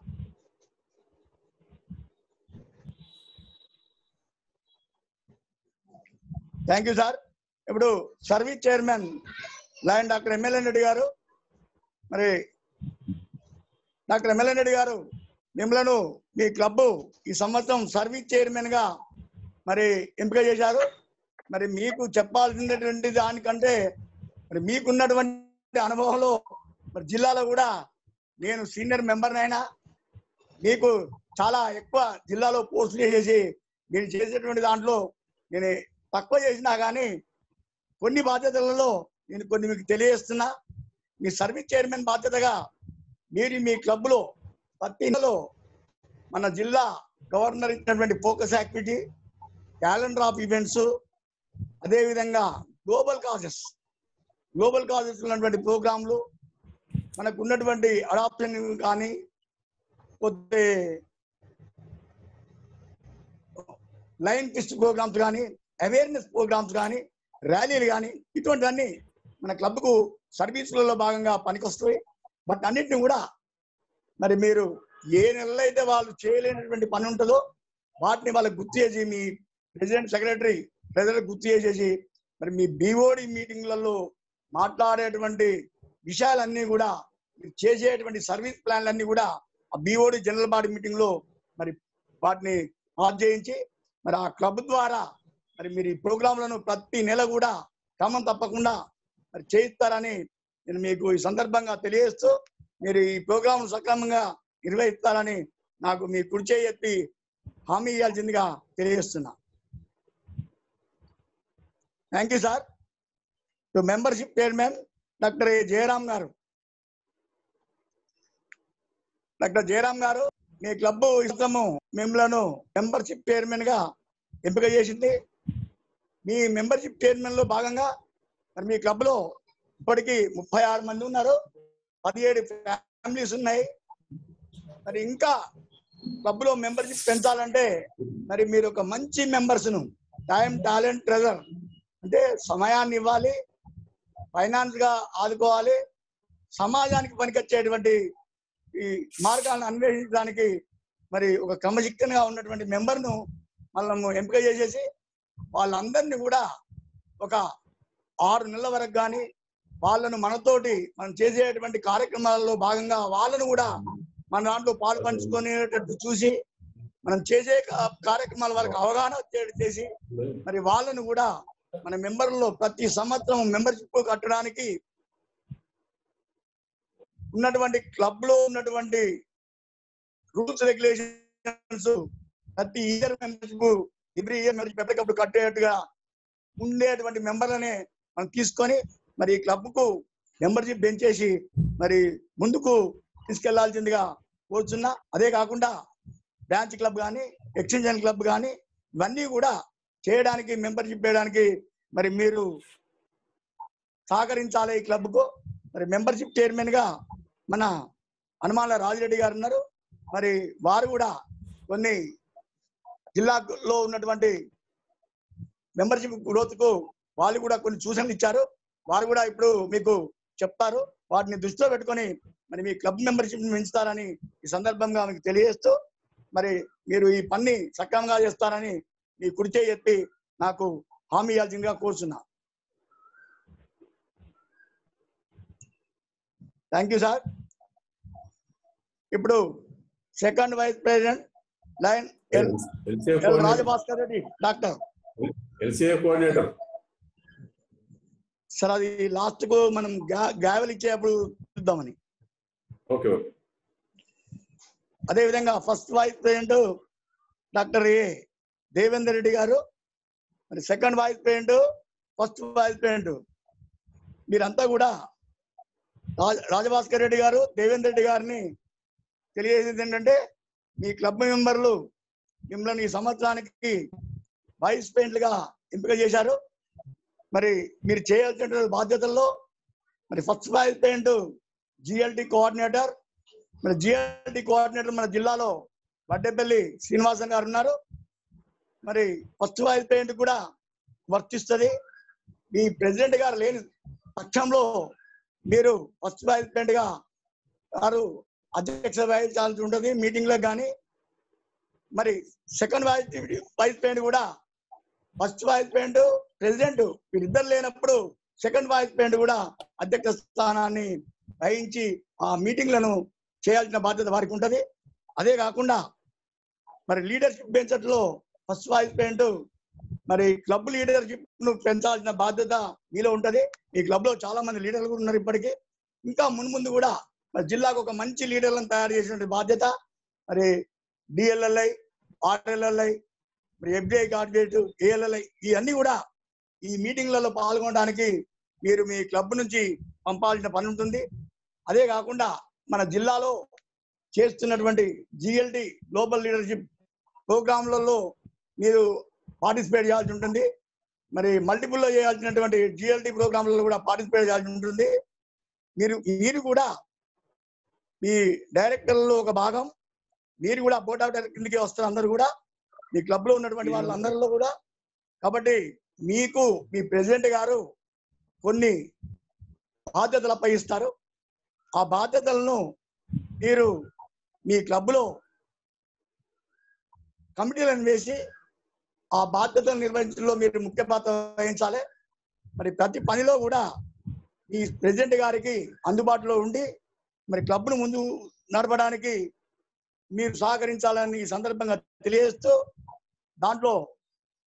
Thank you sir. ఇప్పుడు service chairman lion doctor MLA Reddy గారు. మరి డాక్టర్ ఎమ్మెల్యే రెడ్డి గారు, మిమ్మల్ని మీ క్లబ్ ఈ సంవత్సరం సర్వీస్ చైర్మన్ గా మరి ఎంపిక చేశారు. మరి మీకు చెప్పాల్సినటువంటి దానికంటే మరి మీకున్నటువంటి అనుభవంలో మరి జిల్లాలో కూడా నేను సీనియర్ మెంబర్నైనా, మీకు చాలా ఎక్కువ జిల్లాలో పోస్టులు చేసి మీరు చేసేటువంటి దాంట్లో నేను తక్కువ చేసినా కానీ కొన్ని బాధ్యతలలో నేను కొన్ని మీకు తెలియజేస్తున్నా. మీ సర్వీస్ చైర్మన్ బాధ్యతగా మీరు మీ క్లబ్లో ప్రతి నెలలో మన జిల్లా గవర్నర్ ఇచ్చినటువంటి focus activity, calendar of events, అదేవిధంగా గ్లోబల్ కాజెస్ ఉన్నటువంటి ప్రోగ్రాంలు, మనకు ఉన్నటువంటి అడాప్షన్ కానీ, పోతే లైన్ టెస్ట్ ప్రోగ్రామ్స్ కానీ, అవేర్నెస్ ప్రోగ్రామ్స్ కానీ, ర్యాలీలు కానీ, ఇటువంటివన్నీ మన క్లబ్కు సర్వీసులలో భాగంగా పనికొస్తాయి. బట్ అన్నింటినీ కూడా మరి మీరు ఏ నెలలో అయితే వాళ్ళు చేయలేనటువంటి పని ఉంటుందో వాటిని వాళ్ళకి గుర్తు చేసి, మీ ప్రెసిడెంట్ సెక్రటరీ ప్రజలకు గుర్తు చేసేసి, మరి మీ బీఓడి మీటింగ్లలో మాట్లాడేటువంటి విషయాలన్నీ కూడా, మీరు చేసేటువంటి సర్వీస్ ప్లాన్లన్నీ కూడా ఆ బీఓడి జనరల్ బాడీ మీటింగ్ లో మరి వాటిని పాస్ చేయించి, మరి ఆ క్లబ్ ద్వారా మరి మీరు ఈ ప్రోగ్రాంలను ప్రతి నెల కూడా క్రమం తప్పకుండా మరి చేయిస్తారని నేను మీకు ఈ సందర్భంగా తెలియజేస్తూ, మీరు ఈ ప్రోగ్రాం సక్రమంగా నిర్వహిస్తారని నాకు మీ కుర్చీ ఎత్తి హామీ ఇవ్వాల్సిందిగా తెలియజేస్తున్నా. Thank you sir. To membership chairman doctor Jayaram గారు. డాక్టర్ జయరాం గారు, మీ క్లబ్ ఇష్టము మిమ్మల్ని మెంబర్షిప్ చైర్మన్ గా ఎంపిక చేసింది. మీ మెంబర్షిప్ చైర్మన్ లో భాగంగా మరి మీ క్లబ్ లో ఇప్పటికీ 36 మంది ఉన్నారు, 17 ఫ్యామిలీస్ ఉన్నాయి. మరి ఇంకా క్లబ్ లో మెంబర్షిప్ పెంచాలంటే మరి మీరు ఒక మంచి మెంబర్స్ ను, టైం టాలెంట్ ట్రెజర్ అంటే సమయాన్ని ఇవ్వాలి, ఫైనాన్స్ గా ఆదుకోవాలి, సమాజానికి పనికొచ్చేటువంటి ఈ మార్గాలను అన్వేషించడానికి మరి ఒక క్రమశిక్షణగా ఉన్నటువంటి మెంబర్ను మనము ఎంపిక చేసేసి వాళ్ళందరినీ కూడా ఒక 6 నెలల వరకు కానీ వాళ్ళను మనతోటి మనం చేసేటువంటి కార్యక్రమాలలో భాగంగా వాళ్ళను కూడా మన దాంట్లో పాలు పంచుకునేటట్టు చూసి మనం చేసే కార్యక్రమాల వాళ్ళకి అవగాహన చేసి మరి వాళ్ళను కూడా మన మెంబర్లో ప్రతి సంవత్సరం మెంబర్షిప్ కట్టడానికి ఉన్నటువంటి క్లబ్ లో ఉన్నటువంటి రూల్స్ రెగ్యులేషన్స్ ప్రతి year membership every year membership ఎప్పటికప్పుడు కట్టేట్టుగా ఉండేటువంటి మెంబర్లనే మనం తీసుకొని మరి ఈ క్లబ్ కు మెంబర్షిప్ పెంచేసి మరి ముందుకు తీసుకెళ్లాల్సిందిగా కోరుచున్నా. అదే కాకుండా బ్రాంచ్ క్లబ్ కానీ ఎక్స్టెన్షన్ క్లబ్ కానీ ఇవన్నీ కూడా చేయడానికి మెంబర్షిప్ చేయడానికి మరి మీరు సహకరించాలి. ఈ క్లబ్ కు మరి మెంబర్షిప్ చైర్మన్ గా మన హనుమాన్ల రాజిరెడ్డి గారు ఉన్నారు. మరి వారు కూడా కొన్ని జిల్లాలో ఉన్నటువంటి మెంబర్షిప్ గ్రోత్ కు వాళ్ళు కూడా కొన్ని సూచనలు ఇచ్చారు. వారు కూడా ఇప్పుడు మీకు చెప్తారు. వాటిని దృష్టిలో పెట్టుకొని మరి మీ క్లబ్ మెంబర్షిప్ పెంచుతారని ఈ సందర్భంగా మీకు తెలియజేస్తూ మరి మీరు ఈ పని సక్రమంగా చేస్తారని మీ కుడి చేయి చెప్పి నాకు హామీ ఇవ్వాల్సిందిగా కోరుచున్నా. Thank you sir. ఇప్పుడు second vice president lion L Rajabhaskar Reddy doctor LCA coordinator. Sir అది లాస్ట్ కు మనం గ్యావెల్ ఇచ్చేటప్పుడు చూద్దామని. Okay okay. అదేవిధంగా first vice president doctor A Devender Reddy గారు, మరి second vice president first vice president మీరంతా కూడా రాజభాస్కర్ రెడ్డి గారు దేవేందర్ రెడ్డి గారిని తెలియజేసేది ఏంటంటే మీ క్లబ్ మెంబర్లు మిమ్మల్ని ఈ సంవత్సరానికి వైస్ ప్రెసిడెంట్లుగా ఎంపిక చేశారు. మరి మీరు చేయాల్సిన బాధ్యతల్లో మరి first vice president GLT coordinator. మరి జిఎల్టీ కోఆర్డినేటర్ మన జిల్లాలో వడ్డేపల్లి శ్రీనివాసన్ గారు ఉన్నారు. మరి ఫస్ట్ వైస్ ప్రెసిడెంట్ కూడా వర్తిస్తుంది. మీ ప్రెసిడెంట్ గారు లేని పక్షంలో మీరు ఫస్ట్ వైస్ ప్రెసిడెంట్ గా వారు అధ్యక్ష వహించాల్సి ఉంటుంది మీటింగ్ లో కానీ. మరి సెకండ్ వైస్ ప్రెసిడెంట్ కూడా ఫస్ట్ వైస్ ప్రెసిడెంట్ ప్రెసిడెంట్ వీరిద్దరు లేనప్పుడు సెకండ్ వైస్ ప్రెసిడెంట్ కూడా అధ్యక్ష స్థానాన్ని వహించి ఆ మీటింగ్లను చేయాల్సిన బాధ్యత వారికి ఉంటుంది. అదే కాకుండా మరి లీడర్షిప్ బెంచర్లో ఫస్ట్ వైస్ ప్రెసిడెంట్ మరి క్లబ్ లీడర్షిప్ ను పెంచాల్సిన బాధ్యత మీలో ఉంటది. ఈ క్లబ్ లో చాలా మంది లీడర్లు కూడా ఉన్నారు ఇప్పటికీ. ఇంకా మున్ముందు కూడా మరి జిల్లాకు ఒక మంచి లీడర్లను తయారు చేసిన బాధ్యత మరి డిఎల్ఎల్ఐ, ఆర్ఎల్ఎల్ఐ, మరి ఎఫ్డిఐ కార్పొరేట్, ఏఎల్ఎల్ఐ ఇవన్నీ కూడా ఈ మీటింగ్లలో పాల్గొనడానికి మీరు మీ క్లబ్ నుంచి పంపాల్సిన పని ఉంటుంది. అదే కాకుండా మన జిల్లాలో చేస్తున్నటువంటి జిఎల్టీ గ్లోబల్ లీడర్షిప్ ప్రోగ్రాంలలో మీరు పార్టిసిపేట్ చేయాల్సి ఉంటుంది. మరి మల్టిపుల్లో చేయాల్సినటువంటి జిఎల్టీ ప్రోగ్రాంలలో కూడా పార్టిసిపేట్ చేయాల్సి ఉంటుంది. మీరు కూడా మీ డైరెక్టర్లలో ఒక భాగం, మీరు కూడా బోర్డ్ ఆఫ్ డైరెక్టర్ కిందకి వస్తారు అందరూ కూడా మీ క్లబ్ లో ఉన్నటువంటి వాళ్ళందరిలో కూడా. కాబట్టి మీకు మీ ప్రెసిడెంట్ గారు కొన్ని బాధ్యతలు అప్పగిస్తారు. ఆ బాధ్యతలను మీరు మీ క్లబ్ లో కమిటీలను వేసి ఆ బాధ్యతలు నిర్వహించడంలో మీరు ముఖ్య పాత్ర వహించాలి. మరి ప్రతి పనిలో కూడా ఈ ప్రెసిడెంట్ గారికి అందుబాటులో ఉండి మరి క్లబ్ను ముందు నడపడానికి మీరు సహకరించాలని ఈ సందర్భంగా తెలియజేస్తూ దాంట్లో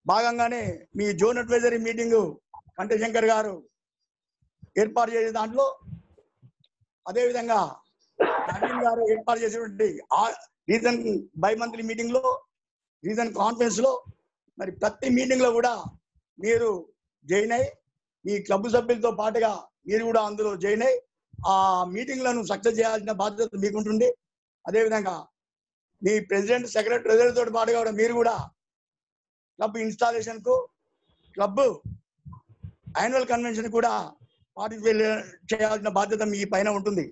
భాగంగానే మీ జోన్ అడ్వైజరీ మీటింగ్ కంటే శంకర్ గారు ఏర్పాటు చేసే దాంట్లో, అదేవిధంగా నవీన్ గారు ఏర్పాటు చేసేటువంటి రీజన్ బై మంత్లీ మీటింగ్ లో, రీజన్ కాన్ఫరెన్స్ లో మరి ప్రతి మీటింగ్ లో కూడా మీరు జాయిన్ అయ్యి మీ క్లబ్ సభ్యులతో పాటుగా మీరు కూడా అందులో జాయిన్ అయ్యి ఆ మీటింగ్లను సక్సెస్ చేయాల్సిన బాధ్యత మీకుంటుంది. అదేవిధంగా మీ ప్రెసిడెంట్, సెక్రటరీ, ట్రెజరర్ తోటి పాటుగా కూడా మీరు కూడా క్లబ్ ఇన్స్టాలేషన్ కు, క్లబ్ యాన్యువల్ కన్వెన్షన్ కూడా పార్టిసిపేట్ చేయాల్సిన బాధ్యత మీ పైన ఉంటుంది.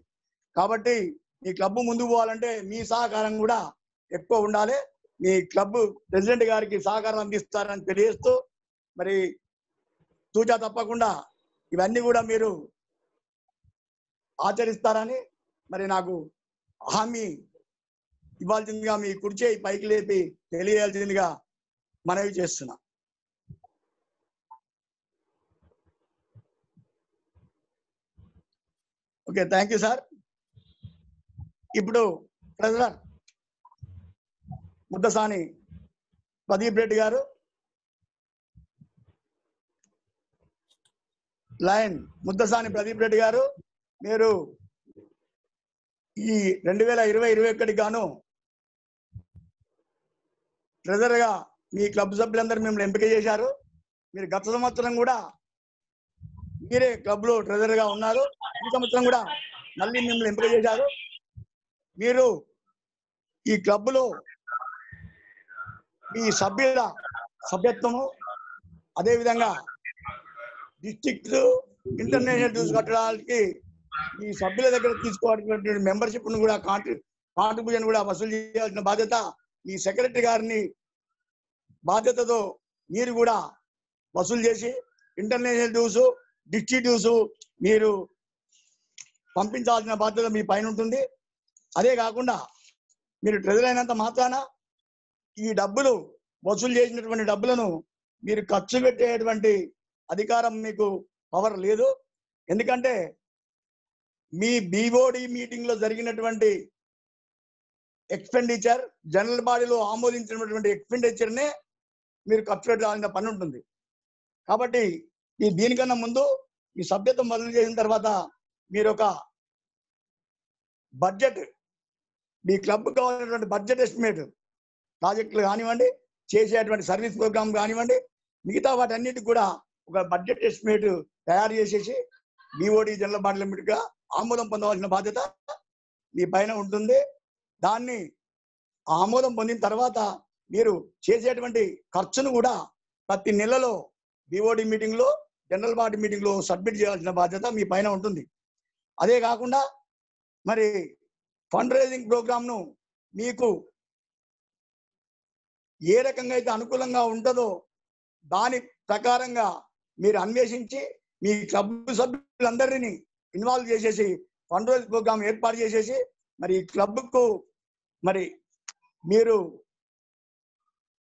కాబట్టి మీ క్లబ్ ముందుకు పోవాలంటే మీ సహకారం కూడా ఎక్కువ ఉండాలి. మీ క్లబ్ ప్రెసిడెంట్ గారికి సహకారం అందిస్తారని తెలియజేస్తూ మరి తూచా తప్పకుండా ఇవన్నీ కూడా మీరు ఆచరిస్తారని మరి నాకు హామీ ఇవ్వాల్సిందిగా మీ కుర్చీ పైకి లేపి తెలియాల్సిందిగా మనవి చేస్తున్నా. Okay, thank you sir. ఇప్పుడు ట్రెజరర్ ముద్దసాని ప్రదీప్ రెడ్డి గారు, లయన్ ముద్దసాని ప్రదీప్ రెడ్డి గారు, మీరు ఈ 2020-21 గాను ట్రెజరర్ గా మీ క్లబ్ సభ్యులందరూ మిమ్మల్ని ఎంపిక చేశారు. మీరు గత సంవత్సరం కూడా మీరే క్లబ్ లో ట్రెజరర్ గా ఉన్నారు. ఈ సంవత్సరం కూడా మళ్ళీ మిమ్మల్ని ఎంపిక చేశారు. మీరు ఈ క్లబ్ లో మీ సభ్యుల సభ్యత్వము, అదేవిధంగా డిస్ట్రిక్ట్ ఇంటర్నేషనల్ డ్యూస్ కట్టడానికి ఈ సభ్యుల దగ్గర తీసుకోవాల్సినటువంటి మెంబర్షిప్ ను కూడా కాంట్రిబ్యూషన్ కూడా వసూలు చేయాల్సిన బాధ్యత ఈ సెక్రటరీ గారిని బాధ్యతతో మీరు కూడా వసూలు చేసి ఇంటర్నేషనల్ డ్యూస్, డిస్ట్రిక్ట్ డ్యూస్ మీరు పంపించాల్సిన బాధ్యత మీ పైన ఉంటుంది. అదే కాకుండా మీరు ట్రెజర్ అయినంత మాత్రాన ఈ డబ్బులు వసూలు చేసినటువంటి డబ్బులను మీరు ఖర్చు పెట్టేటువంటి అధికారం మీకు పవర్ లేదు. ఎందుకంటే మీ బీఓడి మీటింగ్ లో జరిగినటువంటి ఎక్స్పెండిచర్, జనరల్ బాడీలో ఆమోదించినటువంటి ఎక్స్పెండిచర్ నే మీరు ఖర్చు పెట్టాల్సిన పని ఉంటుంది. కాబట్టి దీనికన్నా ముందు ఈ సభ్యత్వం బదిలీ చేసిన తర్వాత మీరు ఒక బడ్జెట్, మీ క్లబ్ కావాల్సినటువంటి బడ్జెట్ ఎస్టిమేట్, ప్రాజెక్టులు కానివ్వండి, చేసేటువంటి సర్వీస్ ప్రోగ్రామ్ కానివ్వండి, మిగతా వాటన్నిటికి కూడా ఒక బడ్జెట్ ఎస్టిమేట్ తయారు చేసేసి బీఓడి జనరల్ బాడీ లిమిట్ గా ఆమోదం పొందవలసిన బాధ్యత మీ పైన ఉంటుంది. దాన్ని ఆమోదం పొందిన తర్వాత మీరు చేసేటువంటి ఖర్చును కూడా ప్రతి నెలలో బీఓడి మీటింగ్ లో, జనరల్ బాడీ మీటింగ్ లో సబ్మిట్ చేయాల్సిన బాధ్యత మీ పైన ఉంటుంది. అదే కాకుండా మరి ఫండ్ రైజింగ్ ప్రోగ్రామ్ ను మీకు ఏ రకంగా అయితే అనుకూలంగా ఉంటుందో దాని ప్రకారంగా మీరు అన్వేషించి మీ క్లబ్ సభ్యులందరినీ ఇన్వాల్వ్ చేసేసి ఫండ్ రైజింగ్ ప్రోగ్రామ్ ఏర్పాటు చేసేసి మరి ఈ క్లబ్కు మరి మీరు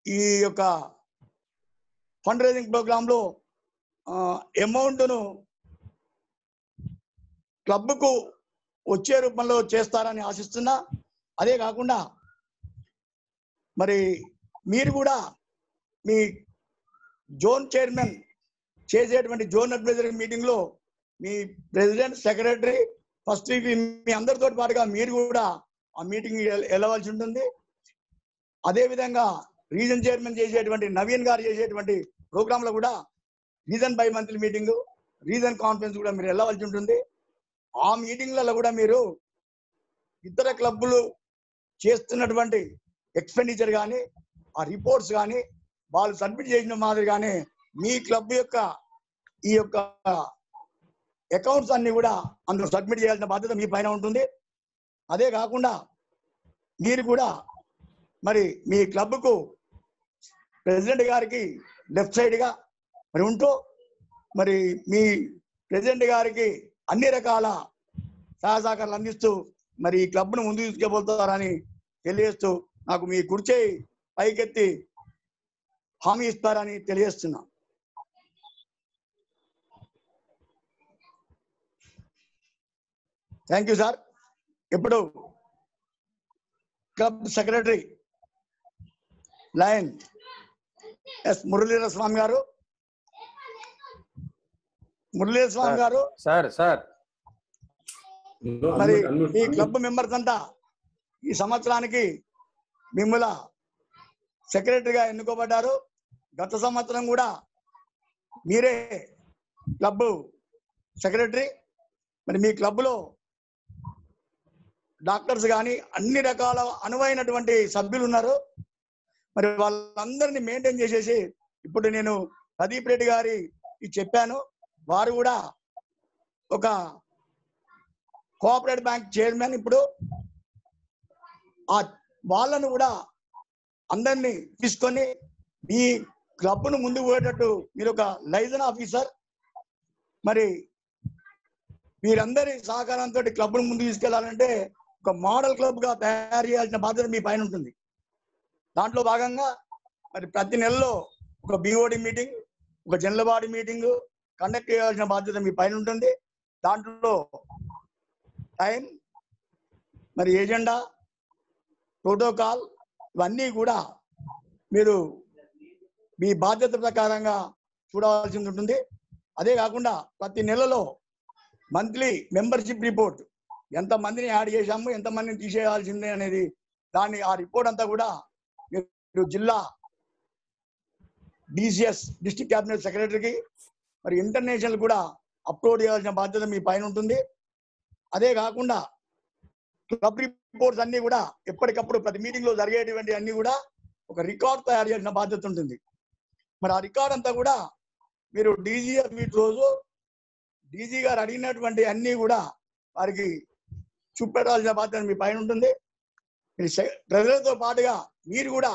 ఈ యొక్క ఫండ్ రైజింగ్ ప్రోగ్రామ్ లో అమౌంట్ను క్లబ్కు వచ్చే రూపంలో చేస్తారని ఆశిస్తున్నా. అదే కాకుండా మరి మీరు కూడా మీ జోన్ చైర్మన్ చేసేటువంటి జోన్ అడ్వైజరీ మీటింగ్ లో మీ ప్రెసిడెంట్, సెక్రటరీ, ఫస్ట్ మీ అందరితో పాటుగా మీరు కూడా ఆ మీటింగ్ వెళ్ళవలసి ఉంటుంది. అదే విధంగా రీజన్ చైర్మన్ చేసేటువంటి నవీన్ గారు చేసేటువంటి ప్రోగ్రామ్ లో కూడా reason by monthly meeting, reason conference కూడా మీరు వెళ్ళవలసి ఉంటుంది. ఆ మీటింగ్లలో కూడా మీరు ఇతర క్లబ్బులు చేస్తున్నటువంటి ఎక్స్పెండిచర్ కానీ, ఆ రిపోర్ట్స్ కానీ, వాళ్ళు సబ్మిట్ చేసిన మాదిరిగానే మీ క్లబ్ యొక్క ఈ యొక్క అకౌంట్స్ అన్ని కూడా అందులో సబ్మిట్ చేయాల్సిన బాధ్యత మీ పైన ఉంటుంది. అదే కాకుండా మీరు కూడా మరి మీ క్లబ్కు ప్రెసిడెంట్ గారికి లెఫ్ట్ సైడ్ గా మరి ఉంటూ మరి మీ ప్రెసిడెంట్ గారికి అన్ని రకాల సహాయ సహకారాలు అందిస్తూ మరి ఈ క్లబ్ను ముందుకు తీసుకుపోతారని తెలియజేస్తూ నాకు మీ కుర్చీ పైకెత్తి హామీ ఇస్తారని తెలియజేస్తున్నా. Thank you sir. ఇప్పుడు club secretary lion S Muralidhara Swamy గారు. మురళీధర స్వామి గారు సార్ మరి మీ క్లబ్ మెంబర్స్ అంతా ఈ సంవత్సరానికి మిమ్మల్ని సెక్రటరీగా ఎన్నుకోబడ్డారు. గత సంవత్సరం కూడా మీరే క్లబ్ సెక్రటరీ. మరి మీ క్లబ్ లో డాక్టర్స్ కానీ అన్ని రకాల అనువైనటువంటి సభ్యులు ఉన్నారు. మరి వాళ్ళందరినీ మెయింటైన్ చేసేసి ఇప్పుడు నేను ప్రదీప్ రెడ్డి గారి చెప్పాను, వారు కూడా ఒక కోఆపరేటివ్ బ్యాంక్ చైర్మన్. ఇప్పుడు ఆ వాళ్ళను కూడా అందరినీ తీసుకొని ఈ క్లబ్ను ముందుకు పోయేటట్టు మీరు ఒక లైజన్ ఆఫీసర్, మరి వీరందరి సహకారంతో క్లబ్ను ముందుకు తీసుకెళ్లాలంటే ఒక మోడల్ క్లబ్ గా తయారు చేయాల్సిన బాధ్యత మీ పైన ఉంటుంది. దాంట్లో భాగంగా మరి ప్రతి నెలలో ఒక బిఓడి మీటింగ్, ఒక జనరల్ బాడీ మీటింగ్ కండక్ట్ చేయాల్సిన బాధ్యత మీ పైన ఉంటుంది. దాంట్లో టైం, మరి ఏజెండా, ప్రోటోకాల్ ఇవన్నీ కూడా మీరు మీ బాధ్యత ప్రకారంగా చూడాల్సి ఉంటుంది. అదే కాకుండా ప్రతి నెలలో మంత్లీ మెంబర్షిప్ రిపోర్ట్, ఎంతమందిని యాడ్ చేశాము, ఎంతమందిని తీసేయాల్సిందే అనేది ఆ రిపోర్ట్ అంతా కూడా మీరు జిల్లా డిసిఎస్ డిస్ట్రిక్ట్ క్యాబినెట్ సెక్రటరీకి మరి ఇంటర్నేషనల్ కూడా అప్లోడ్ చేయాల్సిన బాధ్యత మీ పైన ఉంటుంది. అదే కాకుండా క్లబ్ రిపోర్ట్స్ అన్ని కూడా ఎప్పటికప్పుడు ప్రతి మీటింగ్ లో జరిగేటువంటి అన్ని కూడా ఒక రికార్డ్ తయారు చేయాల్సిన బాధ్యత ఉంటుంది. మరి ఆ రికార్డ్ అంతా కూడా మీరు డీజీఎఫ్ మీట్ రోజు డీజీ గారు అడిగినటువంటి అన్ని కూడా వారికి చూపెట్టాల్సిన బాధ్యత మీ పైన ఉంటుంది. ప్రజలతో పాటుగా మీరు కూడా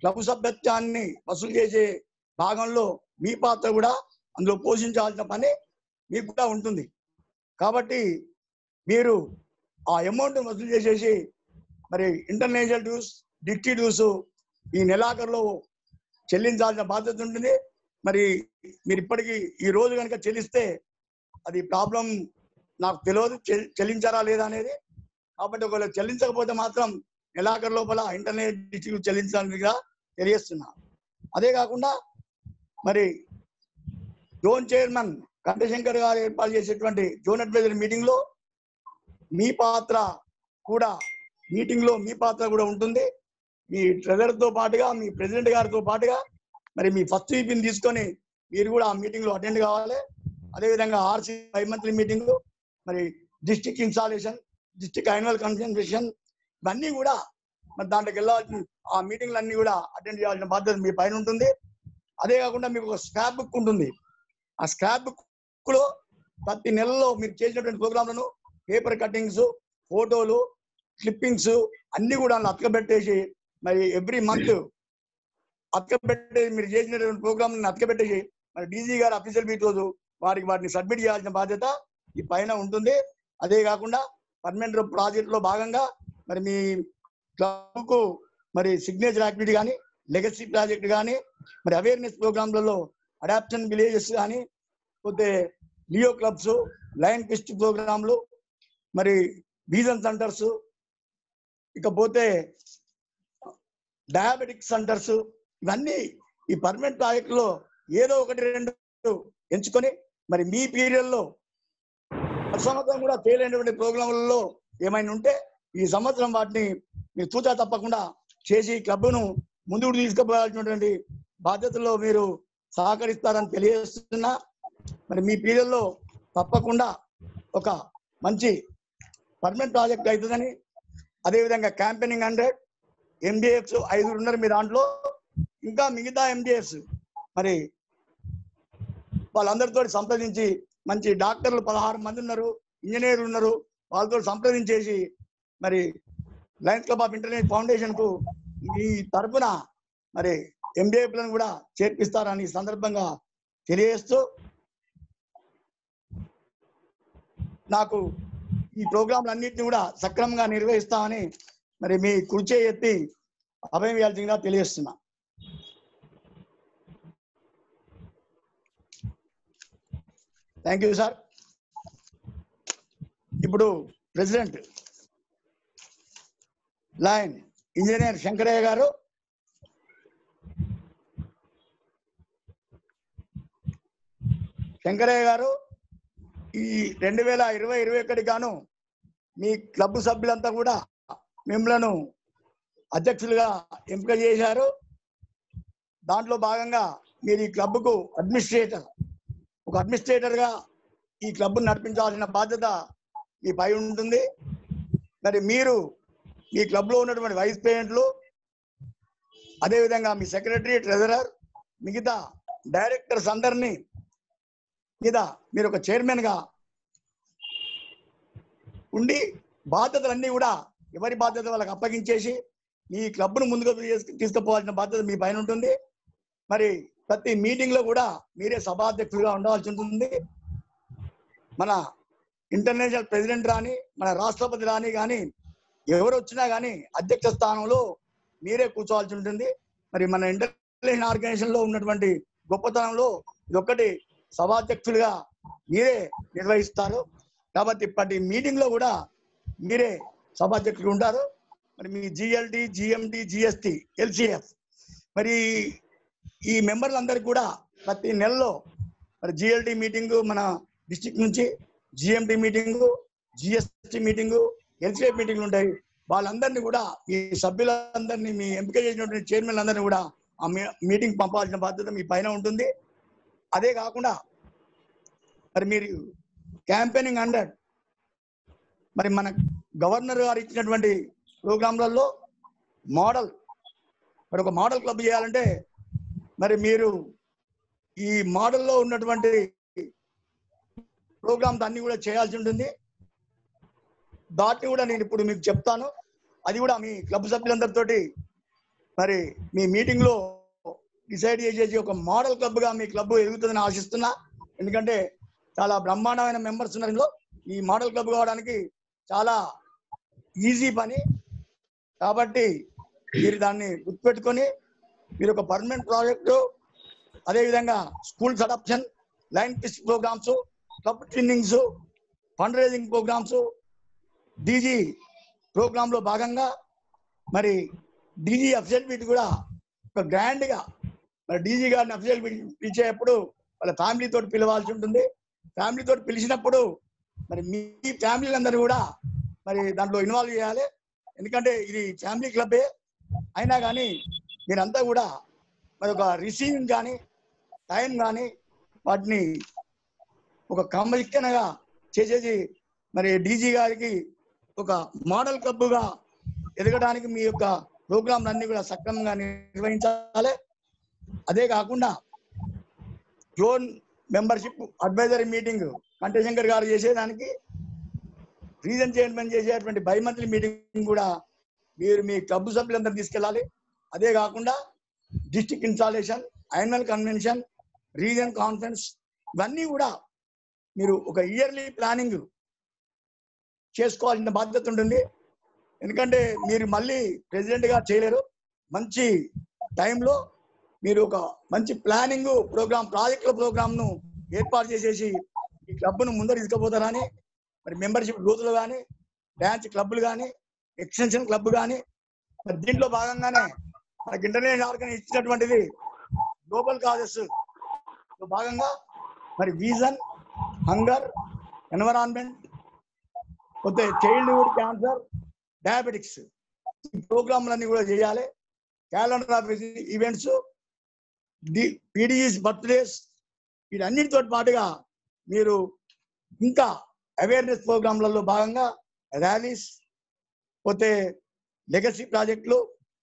క్లబ్ సభ్యత్వాన్ని వసూలు చేసే భాగంలో మీ పాత్ర కూడా అందులో పోషించాల్సిన పని మీకు కూడా ఉంటుంది. కాబట్టి మీరు ఆ అమౌంట్ వసూలు చేసేసి మరి ఇంటర్నేషనల్ డ్యూస్, డిస్ట్రిక్ట్ డ్యూస్ ఈ నెలాఖరులో చెల్లించాల్సిన బాధ్యత ఉంటుంది. మరి మీరు ఇప్పటికీ ఈ రోజు కనుక చెల్లిస్తే అది ప్రాబ్లం నాకు తెలియదు, చెల్లించారా లేదా అనేది. కాబట్టి ఒకవేళ చెల్లించకపోతే మాత్రం నెలాఖరు లోపల ఇంటర్నేషనల్ డిస్ట్రిక్ట్ చెల్లించాలని తెలియజేస్తున్నా. అదే కాకుండా మరి జోన్ చైర్మన్ కంఠశంకర్ గారు ఏర్పాటు చేసేటువంటి జోన్ అడ్వైజరీ మీటింగ్ లో మీ పాత్ర కూడా ఉంటుంది. మీ ట్రెజరర్ తో పాటుగా, మీ ప్రెసిడెంట్ గారితో పాటుగా మరి మీ ఫస్ట్ వీపీని తీసుకొని మీరు కూడా ఆ మీటింగ్ లో అటెండ్ కావాలి. అదేవిధంగా ఆర్సీ 5 మంత్లీ మీటింగ్, మరి district installation, district annual convention ఇవన్నీ కూడా మరి దాంట్లోకి వెళ్ళాల్సిన ఆ మీటింగ్లు అన్ని కూడా అటెండ్ చేయాల్సిన బాధ్యత మీ పైన ఉంటుంది. అదే కాకుండా మీకు ఒక స్క్రాప్ బుక్ ఉంటుంది. ఆ స్క్రాప్ బుక్ లో ప్రతి నెలలో మీరు చేసినటువంటి ప్రోగ్రాంలను పేపర్ కటింగ్స్, ఫోటోలు, క్లిప్పింగ్స్ అన్ని కూడా అతకబెట్టేసి మరి ఎవ్రీ మంత్ అతకబెట్టేసి మీరు చేసినటువంటి ప్రోగ్రామ్ అతకబెట్టేసి మరి డీజీ గారు అఫీషియల్ మీట్ రోజు వాటిని సబ్మిట్ చేయాల్సిన బాధ్యత ఈ పైన ఉంటుంది. అదే కాకుండా పర్మనెంట్ ప్రాజెక్ట్ లో భాగంగా మరి మీ క్లబ్ కు మరి సిగ్నేచర్ యాక్టివిటీ కానీ, లెగసీ ప్రాజెక్ట్ కానీ, మరి అవేర్నెస్ ప్రోగ్రాంలలో అడాప్షన్ విలేజెస్ కానీ, పోతే లియో క్లబ్స్, లయన్ క్విస్ట్ ప్రోగ్రాంలు, మరి విజన్ సెంటర్స్, ఇకపోతే డయాబెటిక్ సెంటర్స్ ఇవన్నీ ఈ పర్మనెంట్ ప్రాజెక్ట్ లో ఏదో 1-2 ఎంచుకొని మరి మీ పీరియడ్ లో సంవత్సరం కూడా చేయలేనటువంటి ప్రోగ్రాంలలో ఏమైనా ఉంటే ఈ సంవత్సరం వాటిని మీరు తూచా తప్పకుండా చేసి క్లబ్ను ముందుకు తీసుకుపోవాల్సినటువంటి బాధ్యతల్లో మీరు సహకరిస్తారని తెలియజేస్తున్నా. మరి మీ పీరియడ్ లో తప్పకుండా ఒక మంచి పర్మనెంట్ ప్రాజెక్ట్ అవుతుందని, అదేవిధంగా క్యాంపెయినింగ్ 100 MDFs 5 ఉన్నారు మీ దాంట్లో, ఇంకా మిగతా MDFs మరి వాళ్ళందరితో సంప్రదించి మంచి డాక్టర్లు 16 మంది ఉన్నారు, ఇంజనీర్లు ఉన్నారు, వాళ్ళతో సంప్రదించేసి మరి Lions club of international foundation కు మీ తరఫున మరి MDFలను కూడా చేర్పిస్తారని ఈ సందర్భంగా తెలియజేస్తూ, నాకు ఈ ప్రోగ్రాంలన్నింటినీ కూడా సక్రమంగా నిర్వహిస్తామని మరి మీ కుర్చీ ఎత్తి అభయం ఇవ్వాల్సిందిగా తెలియజేస్తున్నా. Thank you sir. ఇప్పుడు ప్రెసిడెంట్ లయన్ ఇంజనీర్ శంకరయ్య గారు ఈ 2020-21 గాను మీ క్లబ్ సభ్యులంతా కూడా మిమ్మల్ని అధ్యక్షులుగా ఎంపిక చేశారు. దాంట్లో భాగంగా మీరు ఈ క్లబ్కు అడ్మినిస్ట్రేటర్ గా ఈ క్లబ్ నడిపించాల్సిన బాధ్యత మీ పై ఉంటుంది. మరి మీరు మీ క్లబ్ లో ఉన్నటువంటి వైస్ ప్రెసిడెంట్లు, అదేవిధంగా మీ సెక్రటరీ, ట్రెజరర్, మిగతా డైరెక్టర్స్ అందరినీ మీద మీరు ఒక చైర్మన్ గా ఉండి బాధ్యతలన్నీ కూడా ఎవరి బాధ్యత వాళ్ళకి అప్పగించేసి ఈ క్లబ్ను ముందుకు తీసుకుపోవాల్సిన బాధ్యత మీ పైన ఉంటుంది. మరి ప్రతి మీటింగ్ లో కూడా మీరే సభాధ్యక్షులుగా ఉండవలసి ఉంటుంది. మన ఇంటర్నేషనల్ ప్రెసిడెంట్ రాని, మన రాష్ట్రపతి రాని కానీ ఎవరు వచ్చినా కానీ అధ్యక్ష స్థానంలో మీరే కూర్చోవాల్సి ఉంటుంది. మరి మన ఇంటర్నేషనల్ ఆర్గనైజేషన్ లో ఉన్నటువంటి గొప్పతనంలో ఇదొక్కటి సభాధ్యక్షులుగా మీరే నిర్వహిస్తారు. కాబట్టి ఇప్పటి మీటింగ్ లో కూడా మీరే సభాధ్యక్షులు ఉంటారు. మరి మీ జిఎల్డి, జిఎండి, జిఎస్టి, ఎల్సిఎఫ్ మరి ఈ మెంబర్లందరికీ కూడా ప్రతి నెలలో మరి జిఎల్డి మీటింగు మన డిస్ట్రిక్ట్ నుంచి, GMD meeting, GST meeting, LCF మీటింగ్లు ఉంటాయి. వాళ్ళందరినీ కూడా ఈ సభ్యులందరినీ, మీ ఎంపిక చేసినటువంటి చైర్మన్ అందరినీ కూడా ఆ మీటింగ్ పంపాల్సిన బాధ్యత మీ పైన ఉంటుంది. అదే కాకుండా మరి మీరు క్యాంపెయినింగ్ 100 మరి మన గవర్నర్ గారు ఇచ్చినటువంటి ప్రోగ్రాంలలో మోడల్, మరి ఒక మోడల్ క్లబ్ చేయాలంటే మరి మీరు ఈ మోడల్లో ఉన్నటువంటి ప్రోగ్రామ్స్ అన్ని కూడా చేయాల్సి ఉంటుంది. దాన్ని కూడా నేను ఇప్పుడు మీకు చెప్తాను. అది కూడా మీ క్లబ్ సభ్యులందరితోటి మరి మీ మీటింగ్ లో డిసైడ్ చేసేసి ఒక మోడల్ క్లబ్ గా మీ క్లబ్ ఎదుగుతుందని ఆశిస్తున్నా. ఎందుకంటే చాలా బ్రహ్మాండమైన మెంబర్స్ ఉన్నారు ఇందులో. ఈ మోడల్ క్లబ్ కావడానికి చాలా ఈజీ పని. కాబట్టి మీరు దాన్ని గుర్తుపెట్టుకొని మీరు ఒక పర్మనెంట్ ప్రాజెక్టు, అదేవిధంగా schools adoption, lion pitch programmes, club trainings, fund raising programmes, DG programme లో భాగంగా మరి డీజీ అఫీషియల్ మీట్ కూడా ఒక గ్రాండ్ గా మరి డీజీ గారిని అఫీషియల్ మీట్ పిలిచేటప్పుడు వాళ్ళ ఫ్యామిలీ తోటి పిలవాల్సి ఉంటుంది. ఫ్యామిలీ తోటి పిలిచినప్పుడు మరి మీ ఫ్యామిలీలందరూ కూడా మరి దాంట్లో ఇన్వాల్వ్ చేయాలి. ఎందుకంటే ఇది ఫ్యామిలీ క్లబ్బే అయినా కానీ మీరంతా కూడా మరి ఒక రిసీవింగ్ కానీ టైం కానీ వాటిని ఒక క్రమశిక్షణగా చేసేసి మరి డీజీ గారికి ఒక మోడల్ క్లబ్గా ఎదగడానికి మీ యొక్క ప్రోగ్రాంలు అన్ని కూడా సక్రమంగా నిర్వహించాలి. అదే కాకుండా జోన్ మెంబర్షిప్ అడ్వైజరీ మీటింగ్ కంఠశంకర్ గారు చేసేదానికి, రీజన్ చైర్మన్ చేసేటువంటి బైమంత్లీ మీటింగ్ కూడా మీరు మీ క్లబ్ సభ్యులందరూ తీసుకెళ్ళాలి. అదే కాకుండా district installation, annual convention, reason conference ఇవన్నీ కూడా మీరు ఒక ఇయర్లీ ప్లానింగ్ చేసుకోవాల్సిన బాధ్యత ఉంటుంది. ఎందుకంటే మీరు మళ్ళీ ప్రెసిడెంట్ గా చేయలేరు. మంచి టైంలో మీరు ఒక మంచి ప్లానింగ్ ప్రోగ్రామ్, ప్రాజెక్టుల ప్రోగ్రామ్ ను ఏర్పాటు చేసేసి ఈ క్లబ్ను ముందర తీసుకుపోతారని, మరి మెంబర్షిప్ గ్రోత్లు కానీ, బ్రాంచ్ క్లబ్లు కానీ, ఎక్స్టెన్షన్ క్లబ్ కానీ, మరి దీంట్లో భాగంగానే మనకి ఇంటర్నేషనల్ ఆర్గనైజేషన్ ఇచ్చినటువంటిది గ్లోబల్ కాజెస్ భాగంగా మరి విజన్, హంగర్, ఎన్విరాన్మెంట్, పోతే చైల్డ్హుడ్ క్యాన్సర్, డయాబెటిక్స్ ఈ ప్రోగ్రాంలన్నీ కూడా చేయాలి. క్యాలెండర్ ఆఫ్ ఈవెంట్స్, పీడీఈస్ బర్త్డేస్ వీటన్నిటితో పాటుగా మీరు ఇంకా అవేర్నెస్ ప్రోగ్రాంలలో భాగంగా ర్యాలీస్, పోతే లెగసీ ప్రాజెక్టులు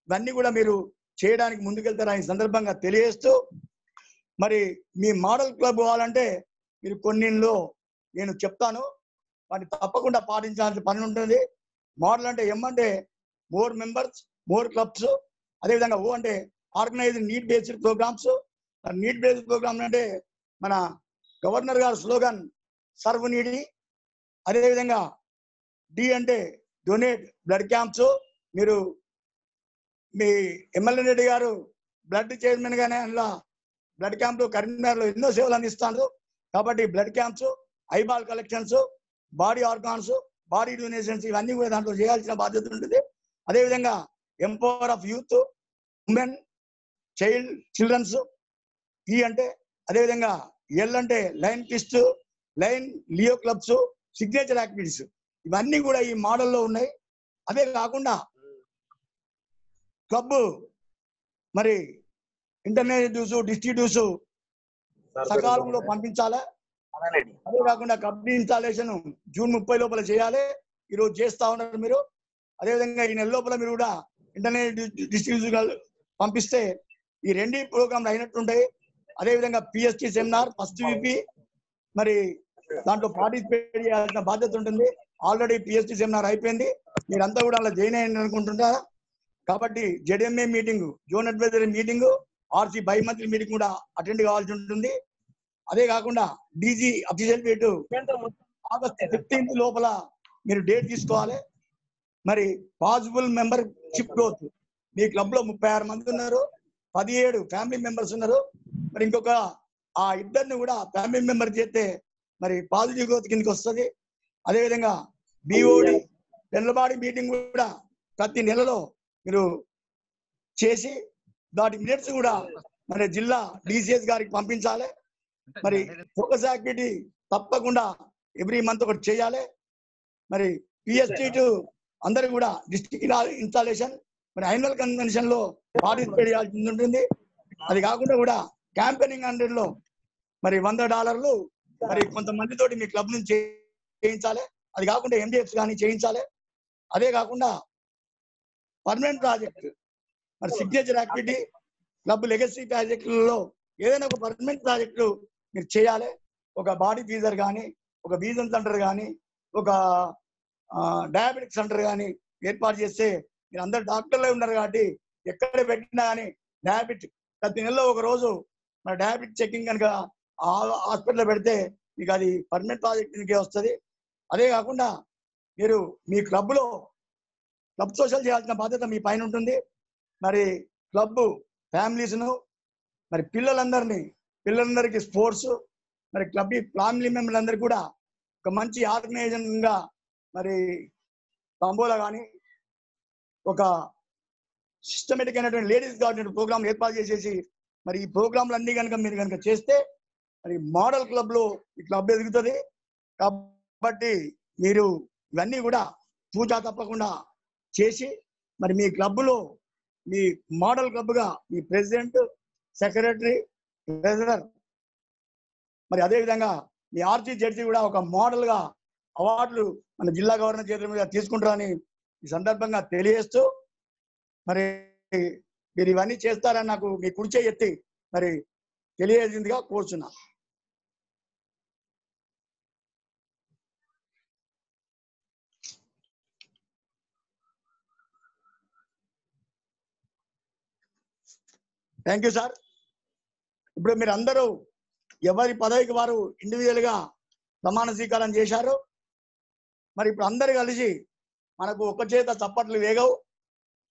ఇవన్నీ కూడా మీరు చేయడానికి ముందుకెళ్తారని ఈ సందర్భంగా తెలియజేస్తూ, మరి మీ మోడల్ క్లబ్ కావాలంటే మీరు కొన్నిలో నేను చెప్తాను, వాటిని తప్పకుండా పాటించాల్సిన పని ఉంటుంది. మోడల్ అంటే ఎం అంటే మోర్ మెంబర్స్, మోర్ క్లబ్స్, అదేవిధంగా ఓ అంటే organise need based programmes. Need based programme అంటే మన గవర్నర్ గారు స్లోగన్ సర్వ్ నీడి. అదేవిధంగా డి అంటే డొనేట్ బ్లడ్ క్యాంప్స్. మీరు మీ ఎమ్మెల్యే రెడ్డి గారు బ్లడ్ చైర్మన్ గానే అందులో బ్లడ్ క్యాంప్ కరీంనగర్లో ఎన్నో సేవలు అందిస్తారు. కాబట్టి blood camps, eyeball collections, body organs, body donations ఇవన్నీ కూడా దాంట్లో చేయాల్సిన బాధ్యత ఉంటుంది. అదేవిధంగా empower of youth, women, children's. ఈ అంటే అదేవిధంగా ఎల్ అంటే లైన్ పిస్ట్, lion Leo clubs, signature activities ఇవన్నీ కూడా ఈ మోడల్లో ఉన్నాయి. అదే కాకుండా క్లబ్ మరి ఇంటర్నేషనల్ డ్యూస్, డిస్ట్రిక్ట్ డ్యూస్ సకాలంలో పంపించాలి. అదే కాకుండా క్లబ్ ఇన్స్టాలేషన్ జూన్ 30 లోపల చేయాలి. ఈరోజు చేస్తా ఉన్నారు మీరు. అదేవిధంగా ఈ నెల లోపల మీరు కూడా ఇంటర్నేషనల్ డిస్ట్రిక్ట్ పంపిస్తే ఈ రెండు ప్రోగ్రాంలు అయినట్టుంటాయి. అదేవిధంగా పిఎస్టి సెమినార్ ఫస్ట్ విపి మరి దాంట్లో పార్టిసిపేట్ చేయాల్సిన బాధ్యత ఉంటుంది. ఆల్రెడీ పిఎస్టి సెమినార్ అయిపోయింది. మీరంతా కూడా అలా జాయిన్ అయ్యండి అనుకుంటుంటారా. కాబట్టి ZMA meeting, zone advisory meeting, RC bimonthly meeting కూడా అటెండ్ కావాల్సి ఉంటుంది. అదే కాకుండా DG official meet August 15th లోపల మీరు డేట్ తీసుకోవాలి. మరి పాసిబుల్ మెంబర్షిప్ గ్రోత్ మీ క్లబ్ లో 36 మంది ఉన్నారు, 17 ఫ్యామిలీ మెంబర్స్ ఉన్నారు. మరి ఇంకొక ఆ ఇద్దరిని కూడా ఫ్యామిలీ మెంబర్ చేస్తే మరి పాజిటివ్ గ్రోత్ కిందకి వస్తుంది. అదేవిధంగా బిఓడి పెండ్లబాడి మీటింగ్ కూడా ప్రతి నెలలో మీరు చేసి దాటి మినిట్స్ కూడా మరి జిల్లా డిసిఎస్ గారికి పంపించాలి. మరి ఫోకస్ యాక్టివిటీ తప్పకుండా ఎవ్రీ మంత్ ఒకటి చేయాలి. మరి పిఎస్టీ టు అందరు కూడా డిస్ట్రిక్ట్ ఇన్స్టాలేషన్ మరి యాన్యువల్ కన్వెన్షన్ లో పార్టిసిపేట్ చేయాల్సి ఉంటుంది. అది కాకుండా కూడా క్యాంపెయినింగ్ 100 లో మరి $100 మరి కొంతమందితోటి మీ క్లబ్ నుంచి చేయించాలి. అది కాకుండా ఎండిఎఫ్స్ కానీ చేయించాలి. అదే కాకుండా పర్మనెంట్ ప్రాజెక్ట్ మరి సిగ్నేచర్ యాక్టివిటీ క్లబ్ లెగసీ ప్రాజెక్టులలో ఏదైనా ఒక పర్మనెంట్ ప్రాజెక్టు మీరు చేయాలి. ఒక బాడీ ఫీజర్ కానీ, ఒక విజన్ సెంటర్ కానీ, ఒక డయాబెటిక్ సెంటర్ కానీ ఏర్పాటు చేస్తే మీరు అందరు డాక్టర్లే ఉన్నారు కాబట్టి ఎక్కడ పెట్టినా కానీ డయాబెటిక్ ప్రతి నెలలో ఒక రోజు మన డయాబెటిక్ చెకింగ్ కనుక హాస్పిటల్లో పెడితే మీకు అది పర్మనెంట్ ప్రాజెక్ట్కే వస్తుంది. అదే కాకుండా మీరు మీ క్లబ్ సోషల్ చేయాల్సిన బాధ్యత మీ పైన ఉంటుంది. మరి క్లబ్ ఫ్యామిలీస్ను మరి పిల్లలందరికీ స్పోర్ట్స్ మరి క్లబ్ ఫ్యామిలీ మెంబర్లందరికీ కూడా ఒక మంచి ఆర్గనైజేషన్గా మరి తంబోలా కానీ ఒక సిస్టమేటిక్ అయినటువంటి లేడీస్ గార్డెన్ ప్రోగ్రామ్ ఏర్పాటు చేసేసి మరి ఈ ప్రోగ్రాంలు అన్ని కనుక మీరు కనుక చేస్తే మరి మోడల్ క్లబ్ లో ఈ క్లబ్ ఎదుగుతుంది. కాబట్టి మీరు ఇవన్నీ కూడా పూజా తప్పకుండా చేసి మరి మీ క్లబ్ లో మీ మోడల్ క్లబ్ గా మీ ప్రెసిడెంట్, సెక్రటరీ, ట్రెజరర్ మరి అదే విధంగా మీ ఆర్టీ జడ్జి కూడా ఒక మోడల్ గా అవార్డులు మన జిల్లా గవర్నర్ చేతుల మీద తీసుకుంటారని ఈ సందర్భంగా తెలియజేస్తూ మరి మీరు ఇవన్నీ చేస్తారని నాకు మీ కుర్చీ ఎత్తి మరి తెలియజేసిందిగా కోరుచున్నా. Thank you sir. ఇప్పుడు మీరు అందరూ ఎవరి పదవికి వారు ఇండివిజువల్ గా ప్రమాణ స్వీకారం చేశారు. మరి ఇప్పుడు అందరు కలిసి మనకు ఒక చేత చప్పట్లు వేగవు,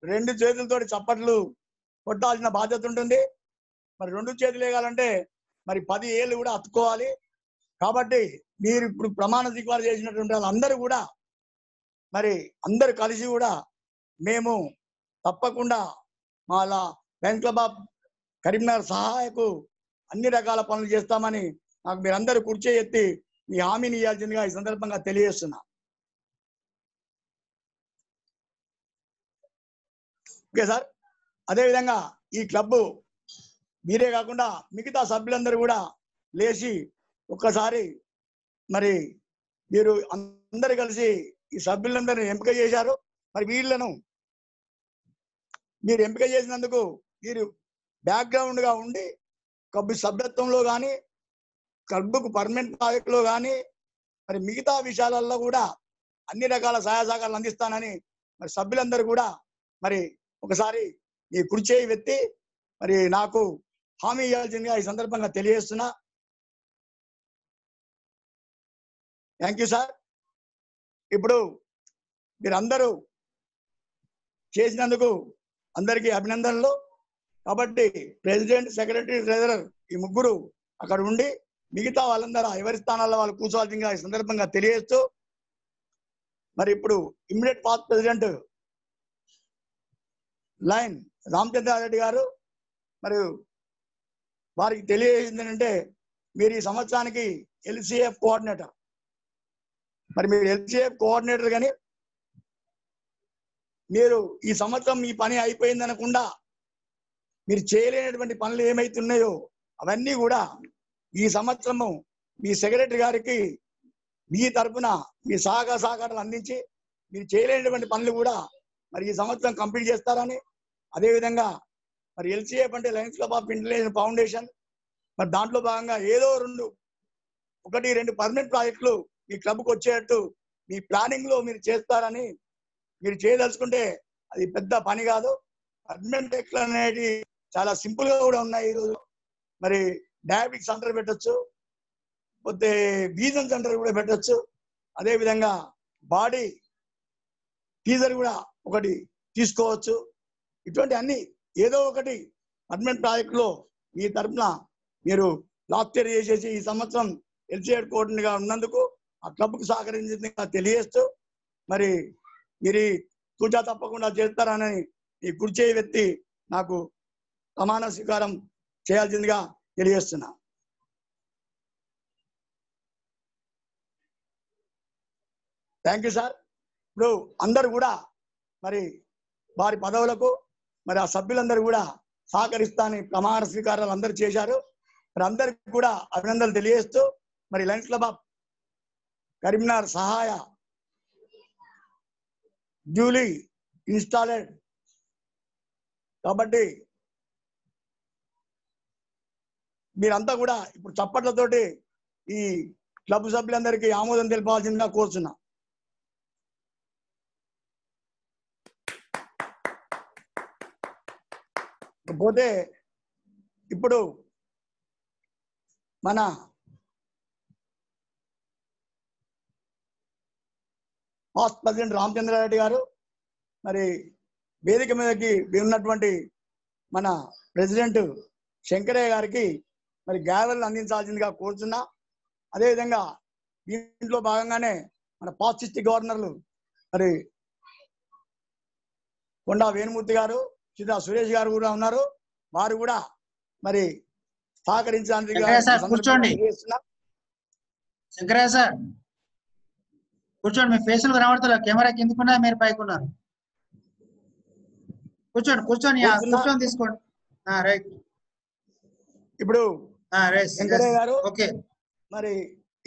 2 చేతులతోటి చప్పట్లు కొట్టాల్సిన బాధ్యత ఉంటుంది. మరి 2 చేతులు వేగాలంటే మరి 10 ఏళ్ళు కూడా అతుక్కోవాలి. కాబట్టి మీరు ఇప్పుడు ప్రమాణ స్వీకారం చేసినటువంటి వాళ్ళందరూ కూడా మరి అందరు కలిసి కూడా మేము తప్పకుండా మా లయన్స్ క్లబ్ ఆఫ్ కరీంనగర్ సహాయకు అన్ని రకాల పనులు చేస్తామని నాకు మీరందరూ కుర్చీ ఎత్తి మీ హామీని ఇవ్వాల్సిందిగా ఈ సందర్భంగా తెలియజేస్తున్నా. Okay sir. అదేవిధంగా ఈ క్లబ్ మీరే కాకుండా మిగతా సభ్యులందరూ కూడా లేచి ఒక్కసారి మరి మీరు అందరు కలిసి ఈ సభ్యులందరినీ ఎంపిక చేశారు. మరి వీళ్ళను మీరు ఎంపిక చేసినందుకు మీరు బ్యాక్గ్రౌండ్ గా ఉండి క్లబ్ సభ్యత్వంలో కానీ, క్లబ్కు పర్మనెంట్ ప్రాజెక్టులో కానీ మరి మిగతా విషయాలలో కూడా అన్ని రకాల సహాయ సహకారాలు అందిస్తానని మరి సభ్యులందరూ కూడా మరి ఒకసారి ఈ కుర్చీ వెత్తి మరి నాకు హామీ ఇవ్వాల్సిందిగా ఈ సందర్భంగా తెలియజేస్తున్నా. Thank you sir. ఇప్పుడు మీరందరూ చేసినందుకు అందరికీ అభినందనలు. కాబట్టి ప్రెసిడెంట్, సెక్రటరీ, ట్రెజరర్ ఈ ముగ్గురు అక్కడ ఉండి మిగతా వాళ్ళందరూ ఎవరి స్థానాల్లో వాళ్ళు కూర్చోవాల్సిందిగా ఈ సందర్భంగా తెలియజేస్తూ మరి ఇప్పుడు immediate past president lion Ramachandrareddy గారు మరి వారికి తెలియజేసింది ఏంటంటే మీరు ఈ సంవత్సరానికి ఎల్సిఎఫ్ కోఆర్డినేటర్. మరి మీరు ఎల్సిఎఫ్ కోఆర్డినేటర్ కానీ మీరు ఈ సంవత్సరం మీ పని అయిపోయింది అనకుండా మీరు చేయలేనటువంటి పనులు ఏమైతున్నాయో అవన్నీ కూడా ఈ సంవత్సరము మీ సెక్రటరీ గారికి మీ తరఫున మీ సహకారాలు అందించి మీరు చేయలేనటువంటి పనులు కూడా మరి ఈ సంవత్సరం కంప్లీట్ చేస్తారని, అదేవిధంగా మరి ఎల్సిఎఫ్ అంటే Lions club of intelligence foundation మరి దాంట్లో భాగంగా ఏదో 1-2 పర్మనెంట్ ప్రాజెక్టులు మీ క్లబ్కి వచ్చేటట్టు మీ ప్లానింగ్ లో మీరు చేస్తారని, మీరు చేయదలుచుకుంటే అది పెద్ద పని కాదు. పర్మనెంట్ అనేవి చాలా సింపుల్ గా కూడా ఉన్నాయి. ఈరోజు మరి డయాబెటిక్ సెంటర్ పెట్టచ్చు, పోతే విజన్ సెంటర్ కూడా పెట్టచ్చు. అదే విధంగా బాడీ టీజర్ కూడా ఒకటి తీసుకోవచ్చు. ఇటువంటి అన్ని ఏదో ఒకటి పర్మనెంట్ ప్రాజెక్టులో మీ తరఫున మీరు లాస్ట్ ఇయర్ చేసేసి ఈ సంవత్సరం ఎల్సీఎడ్ కోఆర్డినేటర్గా ఉన్నందుకు ఆ క్లబ్కు సహకరించిందిగా తెలియజేస్తూ మరి మీరు తూచా తప్పకుండా చేస్తారని ఈ కుర్చీ వ్యక్తి నాకు ప్రమాణ స్వీకారం చేయాల్సిందిగా తెలియజేస్తున్నా. Thank you sir. ఇప్పుడు అందరు కూడా మరి వారి పదవులకు మరి ఆ సభ్యులందరూ కూడా సహకరిస్తానని ప్రమాణ స్వీకారాలు అందరూ చేశారు. మరి అందరికి కూడా అభినందనలు తెలియజేస్తూ మరి లయన్స్ క్లబ్ ఆఫ్ కరీంనగర్ సహాయ డ్యూలీ ఇన్స్టాలెడ్ కాబట్టి మీరంతా కూడా ఇప్పుడు చప్పట్లతోటి ఈ క్లబ్ సభ్యులందరికీ ఆమోదం తెలపాల్సిందిగా కోరుచున్నా. పోతే ఇప్పుడు మన పాస్ట్ ప్రెసిడెంట్ రామచంద్రారెడ్డి గారు మరి వేదిక మీదకి ఉన్నటువంటి మన ప్రెసిడెంట్ శంకరయ్య గారికి మరి గ్యావెల్ అందించాల్సిందిగా కోరుచున్నా. అదేవిధంగా దీంట్లో భాగంగానే మన పాస్ట్ డిస్ట్రిక్ట్ గవర్నర్లు మరి కొండా వేణుమూర్తి గారు, చిత్రా సురేష్ గారు కూడా ఉన్నారు. వారు కూడా మరి సహకరించడానికి కూర్చోండి. శంకరయ్య సార్ కూర్చోండి. మీ ఫేసులు కనబడతలే, కెమెరా కిందకున్నా మీరు పైకి ఉన్నారు. కూర్చోండి కూర్చొని తీసుకోండి. రైట్. ఇప్పుడు శంకరయ్య గారు ఓకే మరి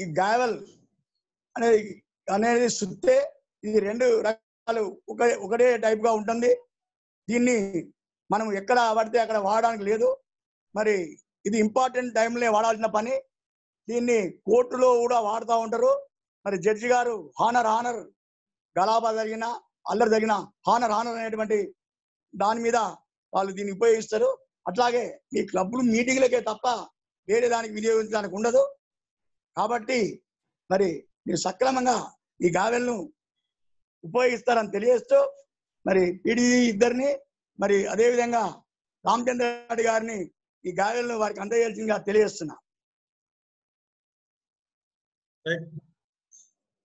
ఈ గావెల్ అనేది సుత్తే ఇది రెండు రకాలు ఒకటే టైప్ గా ఉంటుంది. దీన్ని మనం ఎక్కడ పడితే అక్కడ వాడడానికి లేదు. మరి ఇది ఇంపార్టెంట్ టైంలో వాడాల్సిన పని. దీన్ని కోర్టులో కూడా వాడుతూ ఉంటారు. మరి జడ్జి గారు హానర్ గలాబా జరిగిన అల్లరి జరిగిన హానర్ అనేటువంటి దాని మీద వాళ్ళు దీన్ని ఉపయోగిస్తారు. అట్లాగే ఈ క్లబ్లు మీటింగ్లకే తప్ప వేరే దానికి వినియోగించడానికి ఉండదు. కాబట్టి మరి మీరు సక్రమంగా ఈ గావెల్ను ఉపయోగిస్తారని తెలియజేస్తూ మరి పీడీ ఇద్దరిని మరి అదేవిధంగా రామచంద్రారెడ్డి గారిని ఈ గావెల్ను వారికి అందజేయాల్సిందిగా తెలియజేస్తున్నా.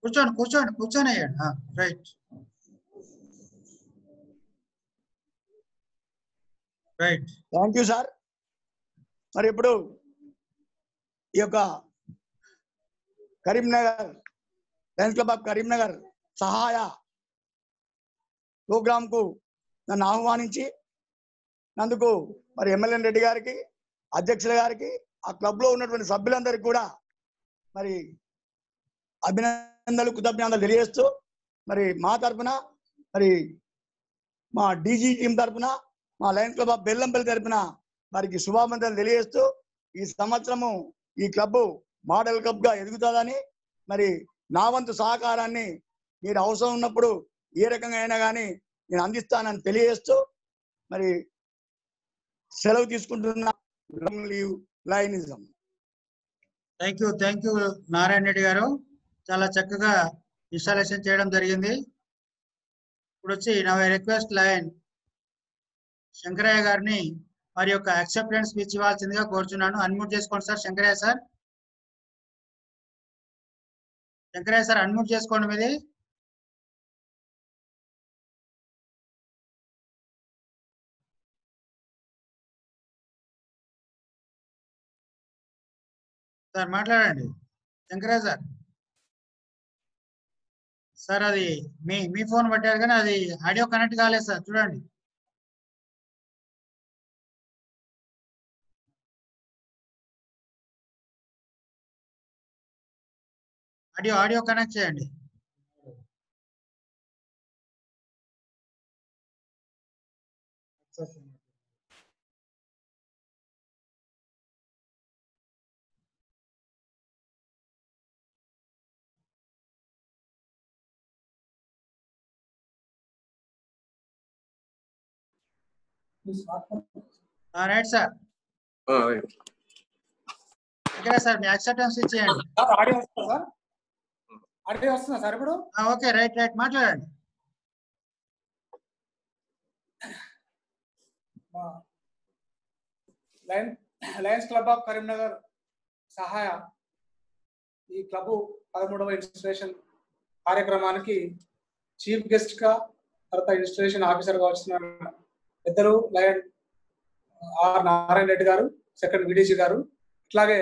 కూర్చొని right right. Thank you sir. మరి ఇప్పుడు ఈ యొక్క Karimnagar Lions club of Karimnagar సహాయ ప్రోగ్రామ్ కు నన్ను ఆహ్వానించి నందుకు మరి ఎమ్మెల్యే రెడ్డి గారికి, అధ్యక్షుల గారికి, ఆ క్లబ్ లో ఉన్నటువంటి సభ్యులందరికీ కూడా మరి అభినందనలు కృతజ్ఞతలు తెలియజేస్తూ మరి మా తరఫున మరి మా డీజీ టీం తరఫున మా లయన్స్ క్లబ్ ఆఫ్ బెల్లంపల్లి తరఫున వారికి శుభాకాంక్షలు తెలియజేస్తూ ఈ సంవత్సరము ఈ క్లబ్ మోడల్ క్లబ్ గా ఎదుగుతుందని మరి నా వంతు సహకారాన్ని మీరు అవసరం ఉన్నప్పుడు ఏ రకంగా అయినా కానీ నేను అందిస్తానని తెలియజేస్తూ మరి సెలవు తీసుకుంటున్నా. లయనిజం. థ్యాంక్ యూ నారాయణ రెడ్డి గారు. చాలా చక్కగా ఇన్స్టాలేషన్ చేయడం జరిగింది. ఇప్పుడు వచ్చి నా రిక్వెస్ట్ లయన్ శంకరయ్య గారిని వారి యొక్క యాక్సెప్టెన్స్ స్పీచ్ ఇవ్వాల్సిందిగా కోరుచున్నాను. అన్మ్యూట్ చేసుకోండి సార్. శంకరయ్య సార్ అన్మ్యూట్ చేసుకోండి మీది. సార్ మాట్లాడండి శంకరయ్య సార్. అది మీ ఫోన్ పట్టారు కానీ అది ఆడియో కనెక్ట్ కాలేదు సార్, చూడండి. ఆడియో కనెక్ట్ చేయండి. Right sir. ఓకే సార్, మీ యాక్సెప్టెన్స్ ఇచ్చేయండి. అడిగే వస్తుందా సార్ ఇప్పుడు? ఓకే, రైట్ రైట్, మాట్లాడండి. లయన్స్ క్లబ్ ఆఫ్ కరీంనగర్ సహాయ ఈ క్లబ్ 13వ ఇన్స్టిట్యూషన్ కార్యక్రమానికి చీఫ్ గెస్ట్ గా తర్వాత ఇన్స్టిట్యూషన్ ఆఫీసర్ గా వచ్చిన పెద్దలు లయన్ ఆర్ నారాయణ రెడ్డి గారు, సెకండ్ విడిజీ గారు, అట్లాగే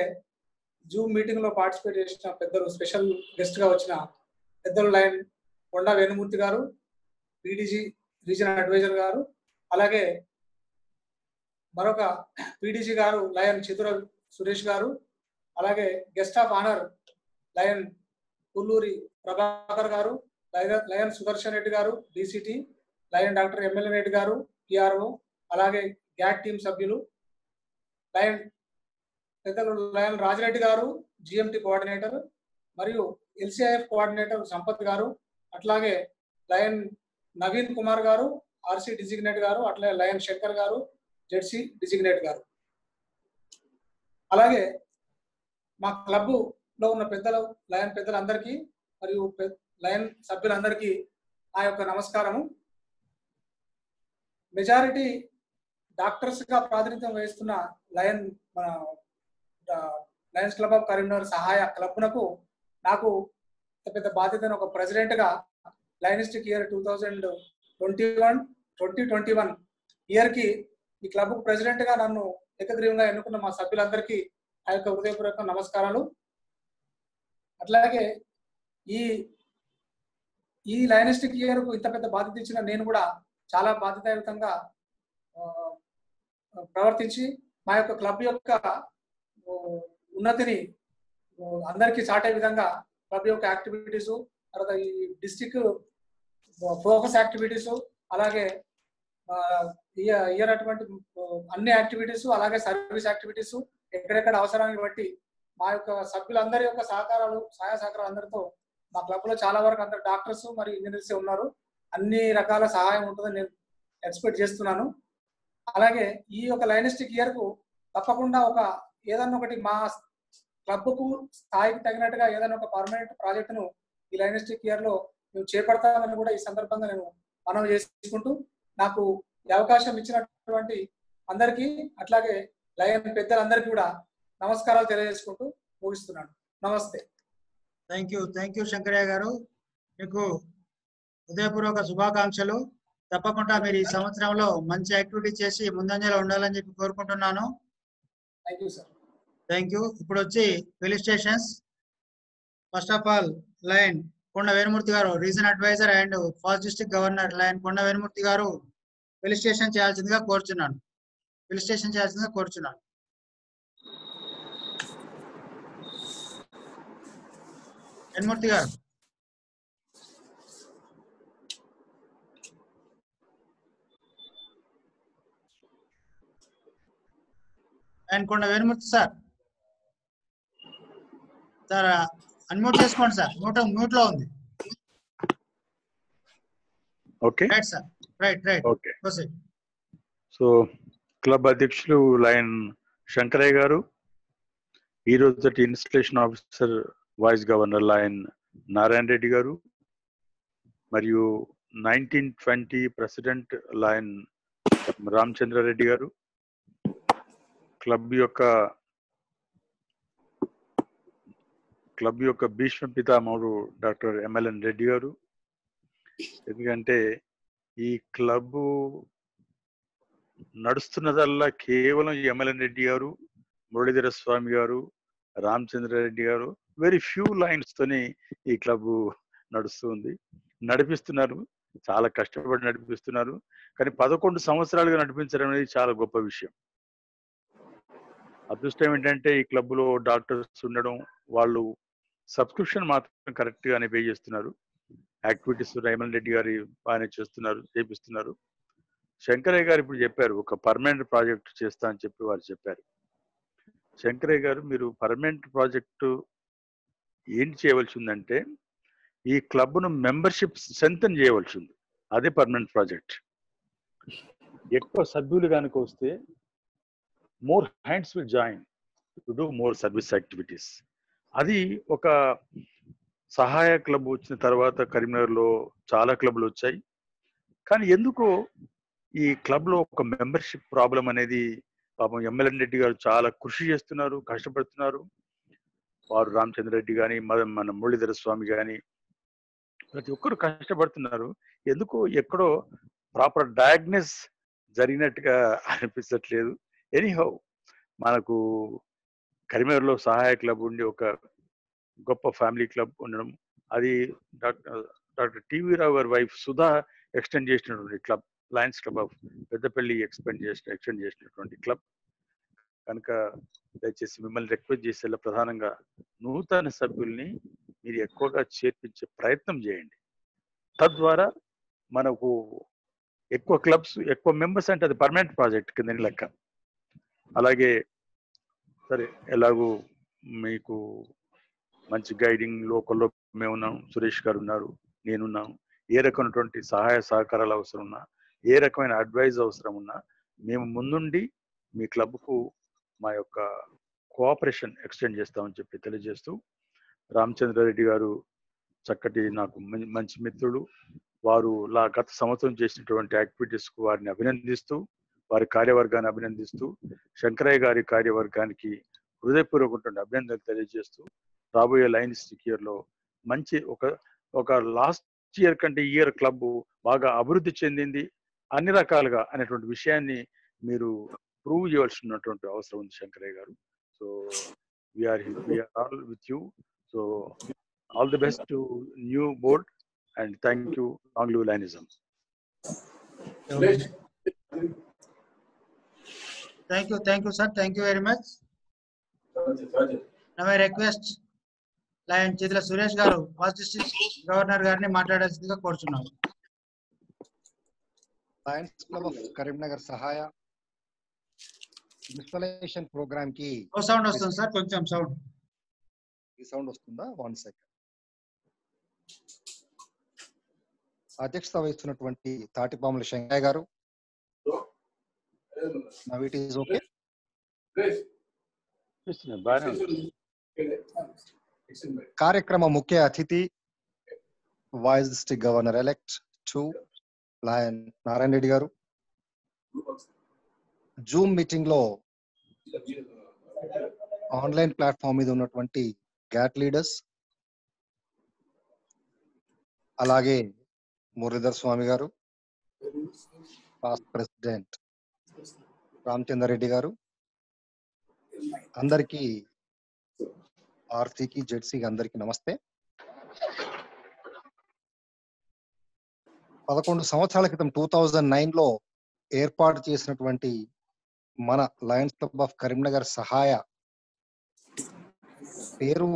జూమ్ మీటింగ్ లో పార్టిసిపేట్ చేసిన పెద్దలు స్పెషల్ గెస్ట్ గా వచ్చిన పెద్దలు లయన్ కొండా వేణుమూర్తి గారు, పీడీజీ రీజనల్ అడ్వైజర్ గారు, అలాగే మరొక పీడీజీ గారు లయన్ చిదుర సురేష్ గారు, అలాగే guest of honour lion Pulluri Prabhakar గారు, లయన్ సుదర్శన్ రెడ్డి గారు DCT, lion doctor MLA Reddy గారు పిఆర్ఓ, అలాగే గ్యాట్ టీం సభ్యులు, లయన్ పెద్దలు లయన్ రాజిరెడ్డి గారు జిఎంటి కోఆర్డినేటర్, మరియు ఎల్సిఐఎఫ్ కోఆర్డినేటర్ సంపత్ గారు, అట్లాగే లయన్ నవీన్ కుమార్ గారు ఆర్సి డిజిగ్నేట్ గారు, అట్లాగే లయన్ శంకర్ గారు జెడ్సి డిజిగ్నేట్ గారు, అలాగే మా క్లబ్ లో ఉన్న పెద్దలు లయన్ పెద్దలందరికీ మరియు లయన్ సభ్యులందరికీ ఆ యొక్క నమస్కారము. మెజారిటీ డాక్టర్స్ గా ప్రాతినిధ్యం వహిస్తున్న లయన్ మన లయన్స్ క్లబ్ ఆఫ్ కరీంనగర్ సహాయ క్లబ్నకు నాకు పెద్ద బాధ్యతను ఒక ప్రెసిడెంట్ గా లయనిస్టిక్ ఇయర్ 2021 ఇయర్ కి ఈ క్లబ్ ప్రెసిడెంట్ గా నన్ను ఏకగ్రీవంగా ఎన్నుకున్న మా సభ్యులందరికీ ఆ యొక్క హృదయపూర్వక నమస్కారాలు. అట్లాగే ఈ లయనిస్టిక్ ఇయర్ కు ఇంత పెద్ద బాధ్యత ఇచ్చిన నేను కూడా చాలా బాధ్యతాయుతంగా ప్రవర్తించి మా యొక్క క్లబ్ యొక్క ఉన్నతిని అందరికీ చాటే విధంగా క్లబ్ యొక్క యాక్టివిటీస్, తర్వాత ఈ డిస్టిక్ ఫోకస్ యాక్టివిటీస్, అలాగే ఇయర్ అటువంటి అన్ని యాక్టివిటీస్, అలాగే సర్వీస్ యాక్టివిటీస్ ఎక్కడెక్కడ అవసరాన్ని బట్టి మా యొక్క సభ్యులందరి యొక్క సహకారాలు సహాయ సహకారాలు అందరితో మా క్లబ్ లో చాలా వరకు అందరు డాక్టర్స్ మరియు ఇంజనీర్స్ ఉన్నారు. అన్ని రకాల సహాయం ఉంటుందని నేను ఎక్స్పెక్ట్ చేస్తున్నాను. అలాగే ఈ యొక్క లయనిస్టిక్ ఇయర్ కు తప్పకుండా ఏదన్నా ఒకటి మా క్లబ్ కు స్థాయికి తగినట్టుగా ఏదైనా ఒక పర్మనెంట్ ప్రాజెక్టును ఈ లయనిస్టిక్ ఇయర్ లో మేము చేపడతామని కూడా ఈ సందర్భంగా నేను మనవి చేసుకుంటూ, నాకు ఈ అవకాశం ఇచ్చినటువంటి అందరికీ అట్లాగే లయన్ పెద్దలందరికీ కూడా నమస్కారాలు తెలియజేసుకుంటూ ముగిస్తున్నాను. నమస్తే. థ్యాంక్ యూ శంకరయ్య గారు, మీకు హృదయపూర్వక శుభాకాంక్షలు. తప్పకుండా మీరు ఈ సంవత్సరంలో మంచి యాక్టివిటీ చేసి ముందంజలో ఉండాలని చెప్పి కోరుకుంటున్నాను. Thank you sir. Thank you. ఇప్పుడు వచ్చి felicitations. First of all lion Konda Venumurthy గారు, region adviser and first district governor lion Konda Venumurthy గారు ఫెలిసిటేషన్ చేయాల్సిందిగా కోరుచున్నాను. వేణుమూర్తి గారు. Lion Konda Venumurthy sir unmute చేసుకోండి సార్, మ్యూట్ లో ఉంది. Okay right sir, right okay. So club అధ్యక్షులు లయన్ శంకరయ్య గారు, ఈ రోజు institution officer vice governor lion Narayana Reddy గారు, మరియు 1920 ప్రెసిడెంట్ లయన్ రామచంద్రారెడ్డి గారు, క్లబ్ యొక్క భీష్మ పితామహుడు డాక్టర్ ఎంఎల్ఎన్ రెడ్డి గారు. ఎందుకంటే ఈ క్లబ్ నడుస్తున్నదల్లా కేవలం ఎంఎల్ఎన్ రెడ్డి గారు, మురళీధర స్వామి గారు, రామచంద్రారెడ్డి గారు, వెరీ ఫ్యూ లైన్స్ తోని ఈ క్లబ్ నడుస్తుంది, నడిపిస్తున్నారు. చాలా కష్టపడి నడిపిస్తున్నారు. కానీ 11 సంవత్సరాలుగా నడిపించడం అనేది చాలా గొప్ప విషయం. అదృష్టం ఏంటంటే ఈ క్లబ్ లో డాక్టర్స్ ఉండడం, వాళ్ళు సబ్స్క్రిప్షన్ మాత్రం కరెక్ట్ గానే పే చేస్తున్నారు. యాక్టివిటీస్ రైమన్ రెడ్డి గారి బాగానే చేపిస్తున్నారు. శంకరయ్య గారు ఇప్పుడు చెప్పారు ఒక పర్మనెంట్ ప్రాజెక్ట్ చేస్తా అని చెప్పి వారు చెప్పారు. శంకరయ్య గారు, మీరు పర్మనెంట్ ప్రాజెక్టు ఏంటి చేయవలసి ఉందంటే ఈ క్లబ్ను మెంబర్షిప్ స్ట్రెంథెన్ చేయవలసి ఉంది. అదే పర్మనెంట్ ప్రాజెక్ట్. ఎక్కువ సభ్యులు కనుక వస్తే more hands will join to do more service activities. అది ఒక సహాయ క్లబ్ వచ్చిన తర్వాత కరీంనగర్లో చాలా క్లబ్లు వచ్చాయి. కానీ ఎందుకో ఈ క్లబ్లో ఒక మెంబర్షిప్ ప్రాబ్లం అనేది పాపం ఎమ్మెల్యే రెడ్డి గారు చాలా కృషి చేస్తున్నారు, కష్టపడుతున్నారు. వారు రామచంద్ర రెడ్డి కానీ మన మురళీధర స్వామి కానీ ప్రతి ఒక్కరు కష్టపడుతున్నారు. ఎందుకో ఎక్కడో ప్రాపర్ డయాగ్నోస్ జరిగినట్టుగా అనిపించట్లేదు. ఎనీహౌ మనకు కరీంనగర్లో సహాయ క్లబ్ ఉండి ఒక గొప్ప ఫ్యామిలీ క్లబ్ ఉండడం, అది డాక్టర్ టీవీ రావు గారి వైఫ్ సుధా ఎక్స్టెండ్ చేసినటువంటి club, Lions club of Peddapalli extend చేసినటువంటి క్లబ్ కనుక దయచేసి మిమ్మల్ని రిక్వెస్ట్ చేసేలా ప్రధానంగా నూతన సభ్యుల్ని మీరు ఎక్కువగా చేర్పించే ప్రయత్నం చేయండి. తద్వారా మనకు ఎక్కువ క్లబ్స్, ఎక్కువ మెంబర్స్ అంటే అది పర్మనెంట్ ప్రాజెక్ట్ కింద లెక్క. అలాగే సరే, ఎలాగూ మీకు మంచి గైడింగ్ లోకల్లో మేమున్నాం, సురేష్ గారు ఉన్నారు, నేనున్నాను. ఏ రకమైనటువంటి సహాయ సహకారాలు అవసరం ఉన్నా, ఏ రకమైన అడ్వైజ్ అవసరం ఉన్నా మేము ముందుండి మీ క్లబ్కు మా యొక్క కోఆపరేషన్ ఎక్స్టెండ్ చేస్తామని చెప్పి తెలియజేస్తూ, రామచంద్రారెడ్డి గారు చక్కటి నాకు మంచి మిత్రుడు. వారు గత సంవత్సరం చేసినటువంటి యాక్టివిటీస్కు వారిని అభినందిస్తూ, వారి కార్యవర్గాన్ని అభినందిస్తూ, శంకరయ్య గారి కార్యవర్గానికి హృదయపూర్వకటువంటి అభినందనలు తెలియజేస్తూ, రాబోయే లయన్స్ ఇయర్లో మంచి ఒక లాస్ట్ ఇయర్ కంటే ఈ ఇయర్ క్లబ్ బాగా అభివృద్ధి చెందింది అన్ని రకాలుగా అనేటువంటి విషయాన్ని మీరు ప్రూవ్ చేయాల్సినటువంటి అవసరం ఉంది శంకరయ్య గారు. So we are all with you. So all the best to new board and thank you. Long live Lionism. Thank you, sir. Thank you very much. Now I request lion Chitra Suresh గారు ఫస్ట్ డిస్ట్రిక్ట్ గవర్నర్ గారిని మాట్లాడాల్సిందిగా కోరుచున్నాను. Lions club of Karimnagar సహాయ installation programme కి sound వస్తుంది sir, కొంచెం sound. ఈ sound వస్తుందా? 1 సెకండ్. అధ్యక్షత వహిస్తున్నటువంటి తాటిపాముల శంకరయ్య గారు. Now it is okay. కార్యక్రమ ముఖ్య అతిథి vice district governor elect 2 lion Narayana Reddy గారు. జూమ్ మీటింగ్ లో ఆన్లైన్ ప్లాట్ఫామ్ మీద ఉన్నటువంటి గ్యాట్ లీడర్స్, అలాగే మురళీధర్ స్వామి గారు, పాస్ట్ ప్రెసిడెంట్ రామచంద్ర రెడ్డి గారు, అందరికీ ఆర్సీకి జెడ్సీకి అందరికీ నమస్తే. 11 సంవత్సరాల క్రితం 2009 లో ఏర్పాటు చేసినటువంటి మన లయన్స్ క్లబ్ ఆఫ్ కరీంనగర్ సహాయ పేరు,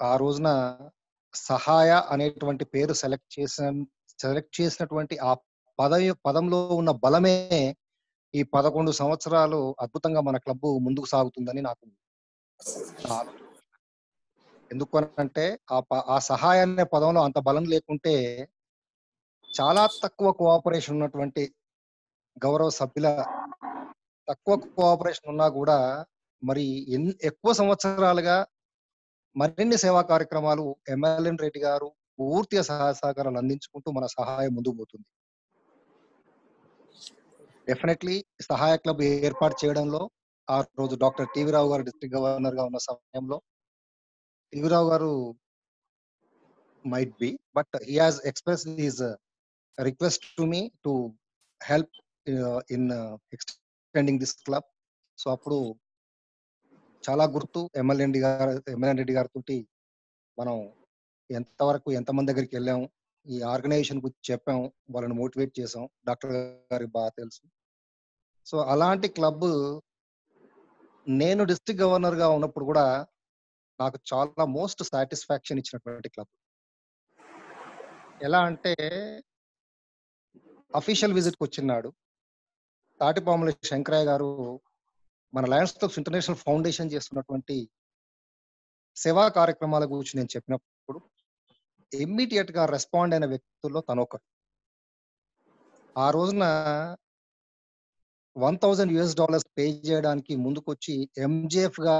ఆ రోజున సహాయ అనేటువంటి పేరు సెలెక్ట్ చేసినటువంటి ఆ పదంలో ఉన్న బలమే ఈ 11 సంవత్సరాలు అద్భుతంగా మన క్లబ్ ముందుకు సాగుతుందని నాకు ఆలోచన. ఎందుకు అంటే ఆ సహాయ అనే పదంలో అంత బలం లేకుంటే చాలా తక్కువ కోఆపరేషన్ ఉన్నటువంటి గౌరవ సభ్యుల తక్కువ కోఆపరేషన్ ఉన్నా కూడా మరి ఎక్కువ సంవత్సరాలుగా మరిన్ని సేవా కార్యక్రమాలు ఎమ్మెల్యే రెడ్డి గారు పూర్తిగా సహాయ సహకారాలు అందించుకుంటూ మన సహాయం ముందుకు పోతుంది. డెఫినెట్లీ సహాయ క్లబ్ ఏర్పాటు చేయడంలో ఆ రోజు డాక్టర్ టీవీ రావు గారు డిస్ట్రిక్ట్ గవర్నర్ గా ఉన్న సమయంలో టీవీ రావు గారు might be, but he has expressed his request to me to help in extending this club. So అప్పుడు చాలా గుర్తు ఎమ్మెల్యే రెడ్డి గారితో మనం ఎంతమంది దగ్గరికి వెళ్ళాము, ఈ ఆర్గనైజేషన్ గురించి చెప్పాము, వాళ్ళని మోటివేట్ చేసాం, డాక్టర్ గారికి బాగా తెలుసు. సో అలాంటి క్లబ్ నేను డిస్ట్రిక్ట్ గవర్నర్ గా ఉన్నప్పుడు కూడా నాకు చాలా మోస్ట్ సాటిస్ఫాక్షన్ ఇచ్చినటువంటి క్లబ్. ఎలా అంటే అఫీషియల్ విజిట్ కి వచ్చినాడు తాటిపాముల శంకరయ్య గారు మన లయన్స్ క్లబ్స్ ఇంటర్నేషనల్ ఫౌండేషన్ చేస్తున్నటువంటి సేవా కార్యక్రమాల గురించి నేను చెప్పినప్పుడు ఇమ్మీడియట్ గా రెస్పాండ్ అయిన వ్యక్తుల్లో తనొకరు. ఆ రోజున $1,000 పే చేయడానికి ముందుకొచ్చి ఎంజేఎఫ్ గా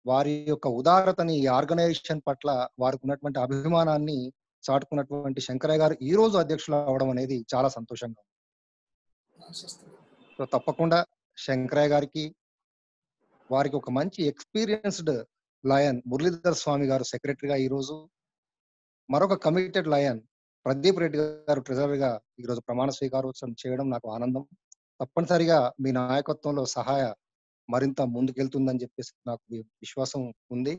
వారి యొక్క ఉదారతని, ఈ ఆర్గనైజేషన్ పట్ల వారికి ఉన్నటువంటి అభిమానాన్ని చాటుకున్నటువంటి శంకరయ్య గారు ఈ రోజు అధ్యక్షులు అవడం అనేది చాలా సంతోషంగా ఉంది. సో తప్పకుండా శంకరయ్య గారికి, వారికి ఒక మంచి ఎక్స్పీరియన్స్డ్ లయన్ మురళీధర్ స్వామి గారు సెక్రటరీగా ఈరోజు, మరొక కమిటెడ్ లయన్ ప్రదీప్ రెడ్డి గారు ట్రెజరర్గా ఈరోజు ప్రమాణ స్వీకారోత్సవం చేయడం నాకు ఆనందం. తప్పనిసరిగా మీ నాయకత్వంలో సహాయ మరింత ముందుకెళ్తుందని చెప్పేసి నాకు విశ్వాసం ఉంది.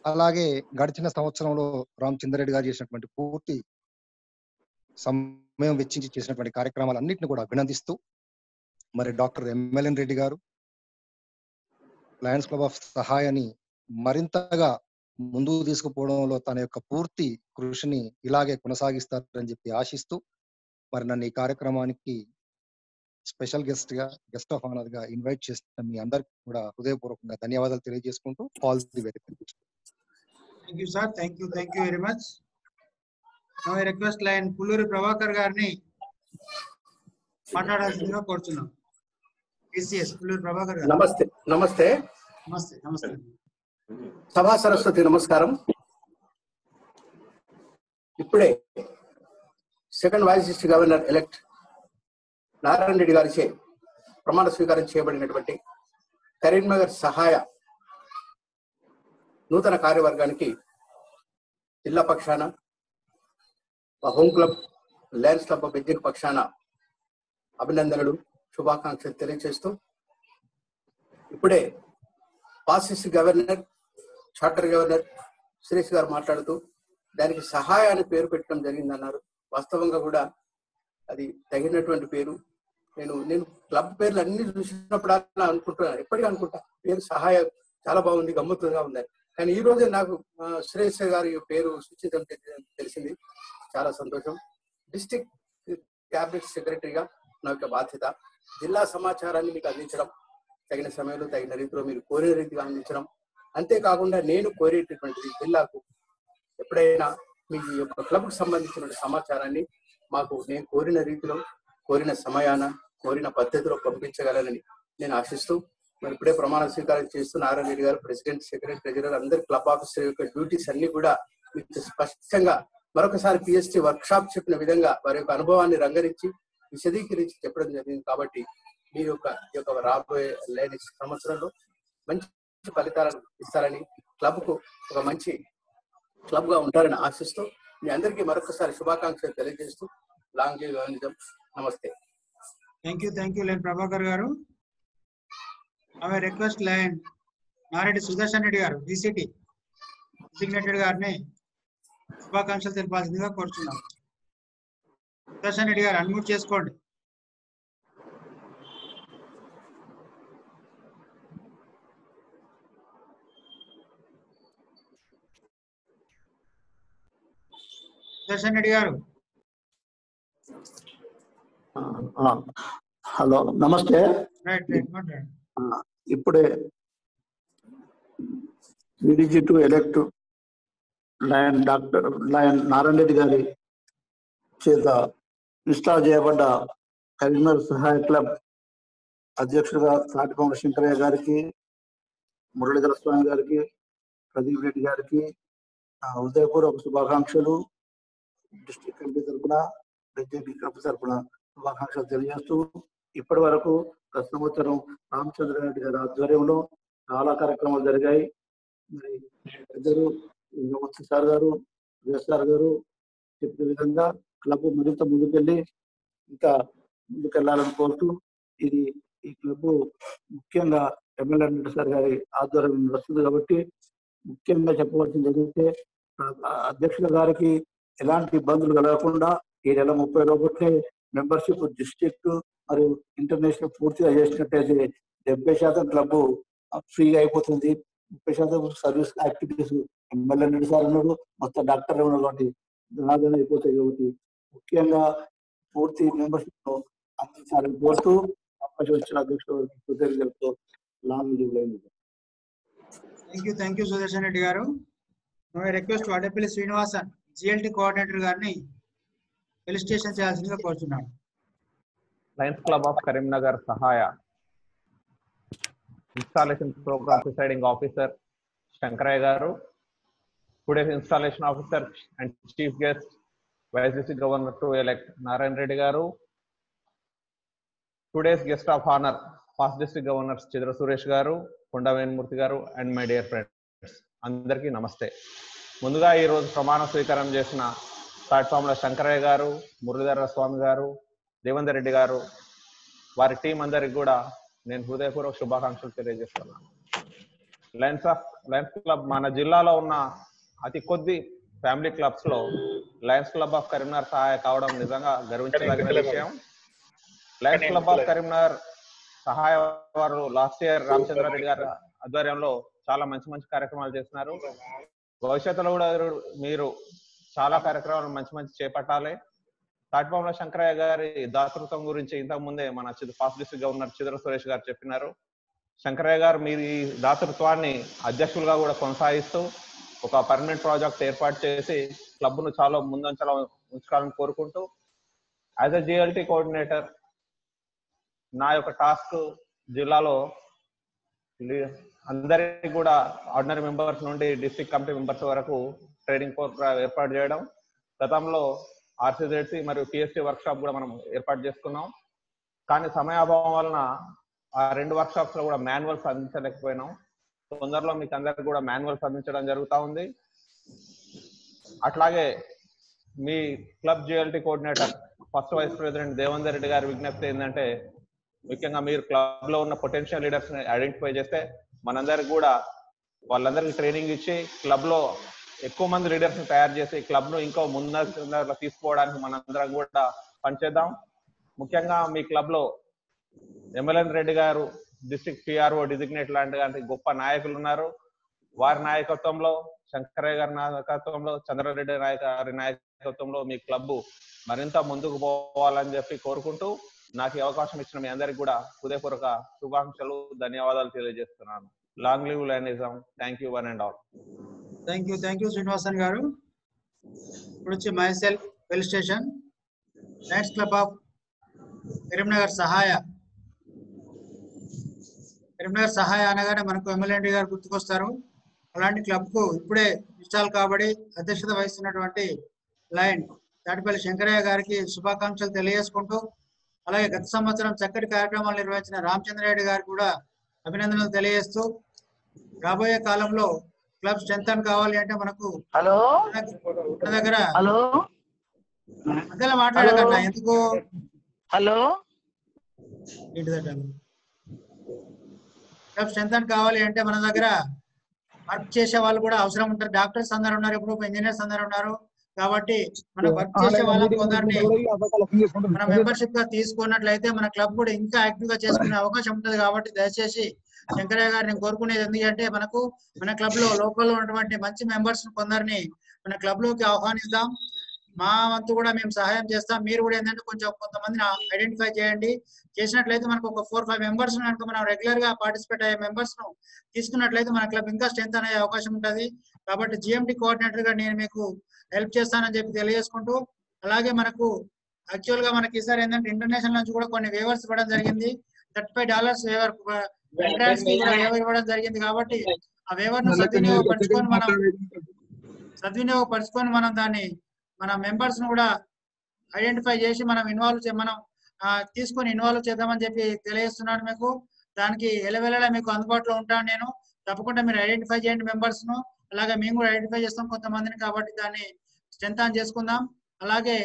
అలాగే గడిచిన సంవత్సరంలో రామచంద్రరెడ్డి గారు చేసినటువంటి పూర్తి సమయం వెచ్చించి చేసినటువంటి కార్యక్రమాలన్నింటినీ కూడా అభినందిస్తూ, మరి డాక్టర్ ఎంఎల్ఎన్ రెడ్డి గారు లయన్స్ క్లబ్ ఆఫ్ సహాయాన్ని మరింతగా ముందుకు తీసుకుపోవడంలో తన యొక్క పూర్తి కృషిని ఇలాగే కొనసాగిస్తారని చెప్పి ఆశిస్తూ, మరి నన్ను ఈ కార్యక్రమానికి స్పెషల్ గెస్ట్ ఆఫ్ ఆనర్ గా ఇన్వైట్ చేసిన మీ అందరికి కూడా హృదయపూర్వకంగా ధన్యవాదాలు తెలియజేసుకుంటూ all the very best. Thank you sir, thank you very much. Now I request line Pulluri Prabhakar గారిని మాట్లాడాల్సిందిగా కోరుతున్నాం. PCS పుల్లూరి ప్రభాకర్ గారు. నమస్తే. నమస్తే. సభా సరస్వతి నమస్కారం. ఇప్పుడే second vice district governor elect Narayana Reddy గారిచే ప్రమాణ స్వీకారం చేయబడినటువంటి కరీంనగర్ సహాయ నూతన కార్యవర్గానికి జిల్లా పక్షాన, home club, Lions club of బెజ్జింగ్ పక్షాన అభినందనలు, శుభాకాంక్షలు తెలియజేస్తూ, ఇప్పుడే past governor, charter governor Suresh గారు మాట్లాడుతూ దానికి సహాయ అని పేరు పెట్టడం జరిగిందన్నారు. వాస్తవంగా కూడా అది తగినటువంటి పేరు. నేను క్లబ్ పేర్లు అన్ని చూసినప్పుడు అనుకుంటున్నాను, ఎప్పటికీ అనుకుంటా పేరు సహాయ చాలా బాగుంది, గమ్మత్తుగా ఉంది. కానీ ఈ రోజే నాకు సురేష్ గారి పేరు సూచించడం తెలిసింది. చాలా సంతోషం. డిస్ట్రిక్ట్ క్యాబినెట్ సెక్రటరీగా నా యొక్క బాధ్యత జిల్లా సమాచారాన్ని మీకు అందించడం, తగిన సమయంలో తగిన రీతిలో మీరు కోరిన రీతిగా అందించడం. అంతేకాకుండా నేను కోరేటటువంటిది జిల్లాకు ఎప్పుడైనా మీ యొక్క క్లబ్కు సంబంధించిన సమాచారాన్ని మాకు నేను కోరిన రీతిలో, కోరిన సమయాన, కోరిన పద్ధతిలో పంపించగలనని నేను ఆశిస్తూ, మరి ఇప్పుడే ప్రమాణ స్వీకారం చేస్తూ నారాయణ రెడ్డి గారు ప్రెసిడెంట్, సెక్రటరీ, ట్రెజరర్ అందరి క్లబ్ ఆఫీసర్ యొక్క డ్యూటీస్ అన్ని కూడా మీకు స్పష్టంగా మరొకసారి PST వర్క్షాప్ చెప్పిన విధంగా వారి యొక్క అనుభవాన్ని రంగరించి విశదీకరించి చెప్పడం జరిగింది. కాబట్టి మీ యొక్క రాబోయే లేని సంవత్సరంలో మంచి ఫలితాలను ఇస్తారని, క్లబ్కు ఒక మంచి క్లబ్ గా ఉంటారని ఆశిస్తూ మీ అందరికీ మరొకసారి శుభాకాంక్షలు తెలియజేస్తూ లాంగ్ లీవ్ జర్నలిజం. నమస్తే. థ్యాంక్ యూ లైన్ ప్రభాకర్ గారు. I request line Nareddy Sudarshan Reddy గారు, DCT డిజిగ్నేటెడ్ గారిని శుభాకాంక్షలు తెలిపాల్సిందిగా కోరుతున్నాం. సుదర్శన్ రెడ్డి గారు అన్మ్యూట్ చేసుకోండి. సుదర్శన్ రెడ్డి గారు. హలో, నమస్తే. ఇప్పుడే CDG2 elect lion Narayana Reddy గారి చేత ఇన్స్టాల్ చేయబడ్డ కరీంనగర్ సహాయ క్లబ్ అధ్యక్షుడిగా తాటికొండ శంకరయ్య గారికి, మురళీధర స్వామి గారికి, ప్రదీప్ రెడ్డి గారికి హృదయపూర్వక శుభాకాంక్షలు. డిస్ట్రిక్ట్ కమిటీ తరఫున, బెజ్జింగ్ కమిటీ తరఫున శుభాకాంక్షలు తెలియజేస్తూ, ఇప్పటి వరకు గత సంవత్సరం రామచంద్రారెడ్డి గారి ఆధ్వర్యంలో చాలా కార్యక్రమాలు జరిగాయి. మరి ఇద్దరు సార్ గారు, సార్ గారు చెప్పిన విధంగా క్లబ్ మరింత ముందుకెళ్ళి ఇంకా ముందుకెళ్లాలని కోరుతూ, ఈ క్లబ్ ముఖ్యంగా ఎంఎల్ఎన్ రెడ్డి సార్ గారి ఆధ్వర్యంలో వస్తుంది కాబట్టి ముఖ్యంగా చెప్పవలసింది ఏంటంటే, అధ్యక్షుల గారికి ఎలాంటి ఇబ్బందులు కలగకుండా ఈ నెల 30 లోపట్లే మెంబర్షిప్ డిస్ట్రిక్ట్ మరియు ఇంటర్నేషనల్ పూర్తిగా చేసినట్టయితే 70% క్లబ్ ఫ్రీగా అయిపోతుంది. 30% service activities MLN Reddy sir ఉన్నాడు, మొత్తం డాక్టర్ ఉన్నటువంటి జనాదరణ అయిపోతాయి. కాబట్టి ముఖ్యంగా పూర్తి మెంబర్షిప్ అందించాలని కోరుతూ అవకాశం ఇచ్చిన అధ్యక్షుడు కృతజ్ఞతలతో long live lion. Thank you Sudarshan Reddy గారు. Request Vadapalli Srinivasan GLT coordinator గారిని ఫెలిసిటేషన్ చేయాల్సిందిగా కోరుతున్నాను. లయన్స్ క్లబ్ ఆఫ్ కరీంనగర్ సహాయ Installation Program Presiding Officer Shankaraya Garu, today's Installation Officer and Chief Guest Vice District Governor to elect Narayan Reddy Garu, today's Guest of Honor Past District Governors Chidra Suresh Garu, Konda Venmurthy Garu, and my dear friends, Andarki Namaste. ముందుగా ఈ రోజు ప్రమాణ స్వీకారం చేసిన platform లో శంకరయ్య గారు, మురళీధర స్వామి గారు, దేవేందర్ రెడ్డి గారు, వారి టీం అందరికి కూడా నేను హృదయపూర్వక శుభాకాంక్షలు తెలియజేస్తున్నాను. లయన్స్ క్లబ్ మన జిల్లాలో ఉన్న అతి కొద్ది ఫ్యామిలీ క్లబ్స్ లో లయన్స్ క్లబ్ ఆఫ్ కరీంనగర్ సహాయ కావడం నిజంగా గర్వించదగిన విషయం. లయన్స్ క్లబ్ ఆఫ్ కరీంనగర్ సహాయ వారు లాస్ట్ ఇయర్ రామచంద్రారెడ్డి గారి ఆధ్వర్యంలో చాలా మంచి మంచి కార్యక్రమాలు చేస్తున్నారు. భవిష్యత్తులో కూడా మీరు చాలా కార్యక్రమాలు మంచి చేపట్టాలి. ప్లాట్ఫామ్ లో శంకరయ్య గారి దాతృత్వం గురించి ఇంతకు ముందే మన ఫాస్ట్ డిస్ట్రిక్ట్ గవర్నర్ చిద్ర సురేష్ గారు చెప్పినారు. శంకరయ్య గారు మీరు ఈ దాతృత్వాన్ని అధ్యక్షులుగా కూడా కొనసాగిస్తూ ఒక పర్మనెంట్ ప్రాజెక్ట్ ఏర్పాటు చేసి క్లబ్ ను చాలా ముందంచలో ఉంచుకోవాలని కోరుకుంటూ, యాజ్ ఎ జిఎల్టీ కోఆర్డినేటర్ నా యొక్క టాస్క్ జిల్లాలో అందరికి కూడా ఆర్డినరీ మెంబర్స్ నుండి డిస్ట్రిక్ట్ కమిటీ మెంబర్స్ వరకు ట్రైనింగ్ ప్రోగ్రామ్ ఏర్పాటు చేయడం. గతంలో ఆర్సిజెడ్సి మరియు పిఎస్టీ వర్క్ షాప్ కూడా మనం ఏర్పాటు చేసుకున్నాం. కానీ సమయాభావం వలన ఆ 2 వర్క్ షాప్స్ లో కూడా మాన్యువల్స్ అందించలేకపోయినాం. తొందరలో మీకు అందరికి కూడా మాన్యువల్స్ అందించడం జరుగుతూ ఉంది. అట్లాగే మీ club GLT coordinator first vice president Devender Reddy గారి విజ్ఞప్తి ఏంటంటే, ముఖ్యంగా మీరు క్లబ్ లో ఉన్న పొటెన్షియల్ లీడర్స్ ని ఐడెంటిఫై చేస్తే మనందరికి కూడా వాళ్ళందరికీ ట్రైనింగ్ ఇచ్చి క్లబ్ లో ఎక్కువ మంది లీడర్స్ ని తయారు చేసి క్లబ్ ను ఇంకో ముందర తీసుకోవడానికి మనందరం కూడా పనిచేద్దాం. ముఖ్యంగా మీ క్లబ్ లో ఎమ్మెల్యన్ రెడ్డి గారు డిస్ట్రిక్ట్ పిఆర్ఓ డిజిగ్నేట్ లాంటి గొప్ప నాయకులు ఉన్నారు. వారి నాయకత్వంలో, శంకరయ్య గారి నాయకత్వంలో, చంద్రారెడ్డి గారి నాయకత్వంలో మీ క్లబ్ మరింత ముందుకు పోవాలని చెప్పి కోరుకుంటూ, నాకు ఈ అవకాశం ఇచ్చిన మీ అందరికి కూడా హృదయపూర్వక శుభాకాంక్షలు, ధన్యవాదాలు తెలియజేస్తున్నాను. Long live లయనిజం. Thank you one and all. Thank you Srinivasan గారు. ఇప్పుడు వచ్చి మైసెల్ well station Lions club of Karimnagar సహాయ అనగానే మనకు ఎమ్మెల్యే గారు గుర్తుకొస్తారు. అలాంటి క్లబ్ కు ఇప్పుడే ఇన్స్టాల్ కాబడి అధ్యక్షత వహిస్తున్నటువంటి లయన్ తాటిపల్లి శంకరయ్య గారికి శుభాకాంక్షలు తెలియజేసుకుంటూ, అలాగే గత సంవత్సరం చక్కటి కార్యక్రమాలు నిర్వహించిన రామచంద్రారెడ్డి గారికి కూడా అభినందనలు తెలియజేస్తూ, రాబోయే కాలంలో క్లబ్ స్ట్రెంథన్ కావాలి అంటే మనకు మన దగ్గర మధ్యలో మాట్లాడకన్నా ఎందుకు క్లబ్ స్ట్రెంథన్ కావాలి అంటే మన దగ్గర వర్క్ చేసే వాళ్ళు కూడా అవసరం ఉంటారు. డాక్టర్స్ అందరు ఉన్నారు, ఇప్పుడు ఇంజనీర్స్ అందరు ఉన్నారు. కాబట్టి మన వర్క్ చేసే వాళ్ళ కొందరిని మన మెంబర్షిప్ గా తీసుకున్నట్లయితే మన క్లబ్ కూడా ఇంకా యాక్టివ్ గా చేసుకునే అవకాశం ఉంటుంది. కాబట్టి దయచేసి శంకరయ్య గారు నేను కోరుకునేది ఎందుకంటే, మన క్లబ్ లో లోకల్ లో ఉన్నటువంటి మంచి మెంబర్స్ కొందరిని మన క్లబ్ లోకి ఆహ్వానిస్తాం. మా వంతు కూడా మేము సహాయం చేస్తాం. మీరు కూడా ఏంటంటే కొంతమందిని ఐడెంటిఫై చేయండి. చేసినట్లయితే మనకు ఒక 4-5 మెంబర్స్ కనుక మనం రెగ్యులర్ గా పార్టిసిపేట్ అయ్యే మెంబర్స్ ను తీసుకున్నట్లయితే మన క్లబ్ ఇంకా స్ట్రెంత్ అయ్యే అవకాశం ఉంటుంది. కాబట్టి జిఎండి కోఆర్డినేటర్ గా నేను మీకు హెల్ప్ చేస్తానని చెప్పి తెలియజేసుకుంటూ, అలాగే మనకు యాక్చువల్ గా మనకి ఈసారి ఏంటంటే ఇంటర్నేషనల్ నుంచి కూడా కొన్ని వేవర్స్ ఇవ్వడం జరిగింది. $35 వేవర్ ఎంట్రన్స్ కి కూడా వేవర్ ఇవ్వడం జరిగింది. కాబట్టి ఆ వేవర్ ను సద్వినియోగపరుచుకొని మనం దాన్ని మన మెంబర్స్ ను కూడా ఐడెంటిఫై చేసి మనం తీసుకొని ఇన్వాల్వ్ చేద్దామని చెప్పి తెలియజేస్తున్నాను మీకు. దానికి ఎలవెలలా మీకు అందుబాటులో ఉంటాను నేను. తప్పకుండా మీరు ఐడెంటిఫై చేయండి మెంబర్స్ ను. అలాగే మేము కూడా ఐడెంటిఫై చేస్తాం కొంతమందిని. కాబట్టి దాన్ని స్ట్రెంథన్ చేసుకుందాం. అలాగే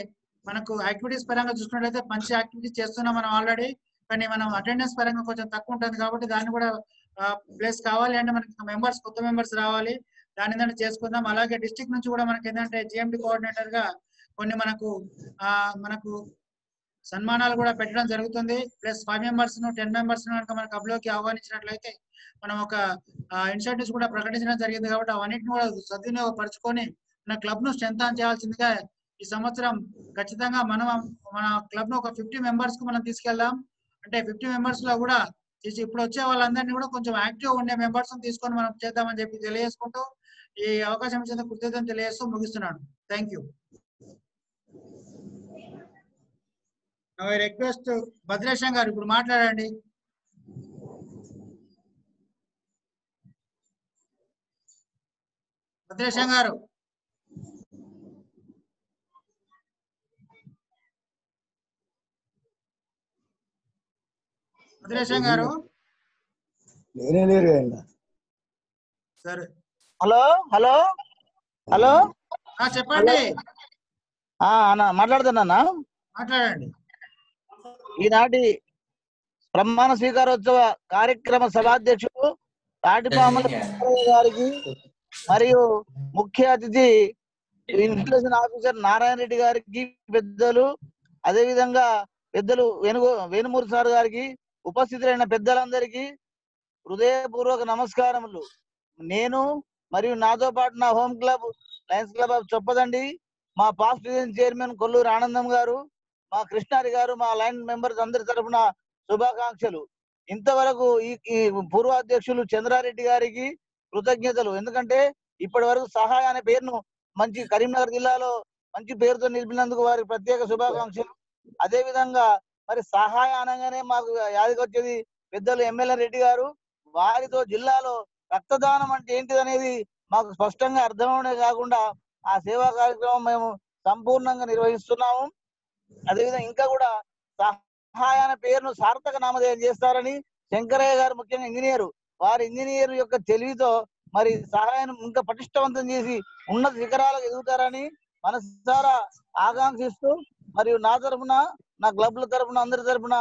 మనకు యాక్టివిటీస్ పరంగా చూసుకున్నట్లయితే మంచి యాక్టివిటీస్ చేస్తున్నాం మనం ఆల్రెడీ. కానీ మనం అటెండెన్స్ పరంగా కొంచెం తక్కువ ఉంటుంది. కాబట్టి దాన్ని కూడా ప్లేస్ కావాలి అంటే మనకి కొత్త మెంబర్స్ రావాలి. దాని ఏంటంటే చేసుకుందాం. అలాగే డిస్ట్రిక్ట్ నుంచి కూడా మనకి ఏంటంటే జిఎండి కోఆర్డినేటర్ గా కొన్ని మనకు సన్మానాలు కూడా పెట్టడం జరుగుతుంది. ప్లస్ 5 మెంబర్స్ 10 మెంబర్స్ కనుక మన క్లబ్ లోకి ఆహ్వానించినట్లయితే మనం ఒక ఇన్సెంటివ్స్ కూడా ప్రకటించడం జరిగింది. కాబట్టి అవన్నిటిని కూడా సద్వినియోగపరుచుకొని మన క్లబ్ ను స్ట్రెంథన్ చేయాల్సిందిగా ఈ సంవత్సరం ఖచ్చితంగా మన క్లబ్ ను ఒక 50 మెంబర్స్ కు మనం తీసుకెళ్దాం. అంటే 50 మెంబర్స్ లో కూడా ఇప్పుడు వచ్చే వాళ్ళందరినీ కూడా కొంచెం యాక్టివ్ ఉండే మెంబర్స్ తీసుకొని మనం చేద్దామని చెప్పి తెలియజేసుకుంటూ ఈ అవకాశం ఇచ్చిన కృతజ్ఞతలు తెలియజేస్తూ ముగిస్తున్నాను. Thank you. రిక్వెస్ట్ భద్రేశం గారు ఇప్పుడు మాట్లాడండి. భద్రేశం గారు భద్రేశం గారు నేనే లేరు ఆయన. సరే హలో హలో హలో చెప్పండి. అన్న మాట్లాడుతున్నా. మాట్లాడండి. ఈనాటి ప్రమాణ స్వీకారోత్సవ కార్యక్రమ సభాధ్యక్షుడు తాటిపాముల గారికి మరియు ముఖ్య అతిథి ఇన్స్టిట్యూషన్ ఆఫీసర్ నారాయణ రెడ్డి గారికి, పెద్దలు అదేవిధంగా పెద్దలు వేణుమూర్తి సార్ గారికి, ఉపస్థితులైన పెద్దలందరికీ హృదయపూర్వక నమస్కారములు. నేను మరియు నాతో పాటు నా home club Lions club of Choppadandi, మా పాస్ట్ చైర్మన్ కొల్లూరు ఆనందం గారు, మా కృష్ణారి గారు, మా లైన్ మెంబర్స్ అందరి తరఫున శుభాకాంక్షలు. ఇంతవరకు ఈ పూర్వాధ్యక్షులు చంద్రారెడ్డి గారికి కృతజ్ఞతలు. ఎందుకంటే ఇప్పటి వరకు సహాయ అనే పేరును మంచి కరీంనగర్ జిల్లాలో మంచి పేరుతో నిలిపినందుకు వారికి ప్రత్యేక శుభాకాంక్షలు. అదే విధంగా మరి సహాయ అనగానే మాకు యాదికి వచ్చేది పెద్దలు ఎమ్మెల్యే రెడ్డి గారు. వారితో జిల్లాలో రక్తదానం అంటే ఏంటిది అనేది మాకు స్పష్టంగా అర్థమవడే కాకుండా ఆ సేవా కార్యక్రమం మేము సంపూర్ణంగా నిర్వహిస్తున్నాము. అదేవిధంగా ఇంకా కూడా సహాయ అనే పేరును సార్థక నామధేయం చేస్తారని శంకరయ్య గారు ముఖ్యంగా ఇంజనీరు, వారి ఇంజనీర్ యొక్క తెలివితో మరి సహాయాన్ని ఇంకా పటిష్టవంతం చేసి ఉన్నత శిఖరాలకు ఎదుగుతారని మనసారా ఆకాంక్షిస్తూ మరియు నా తరఫున, నా క్లబ్ల తరఫున, అందరి తరఫున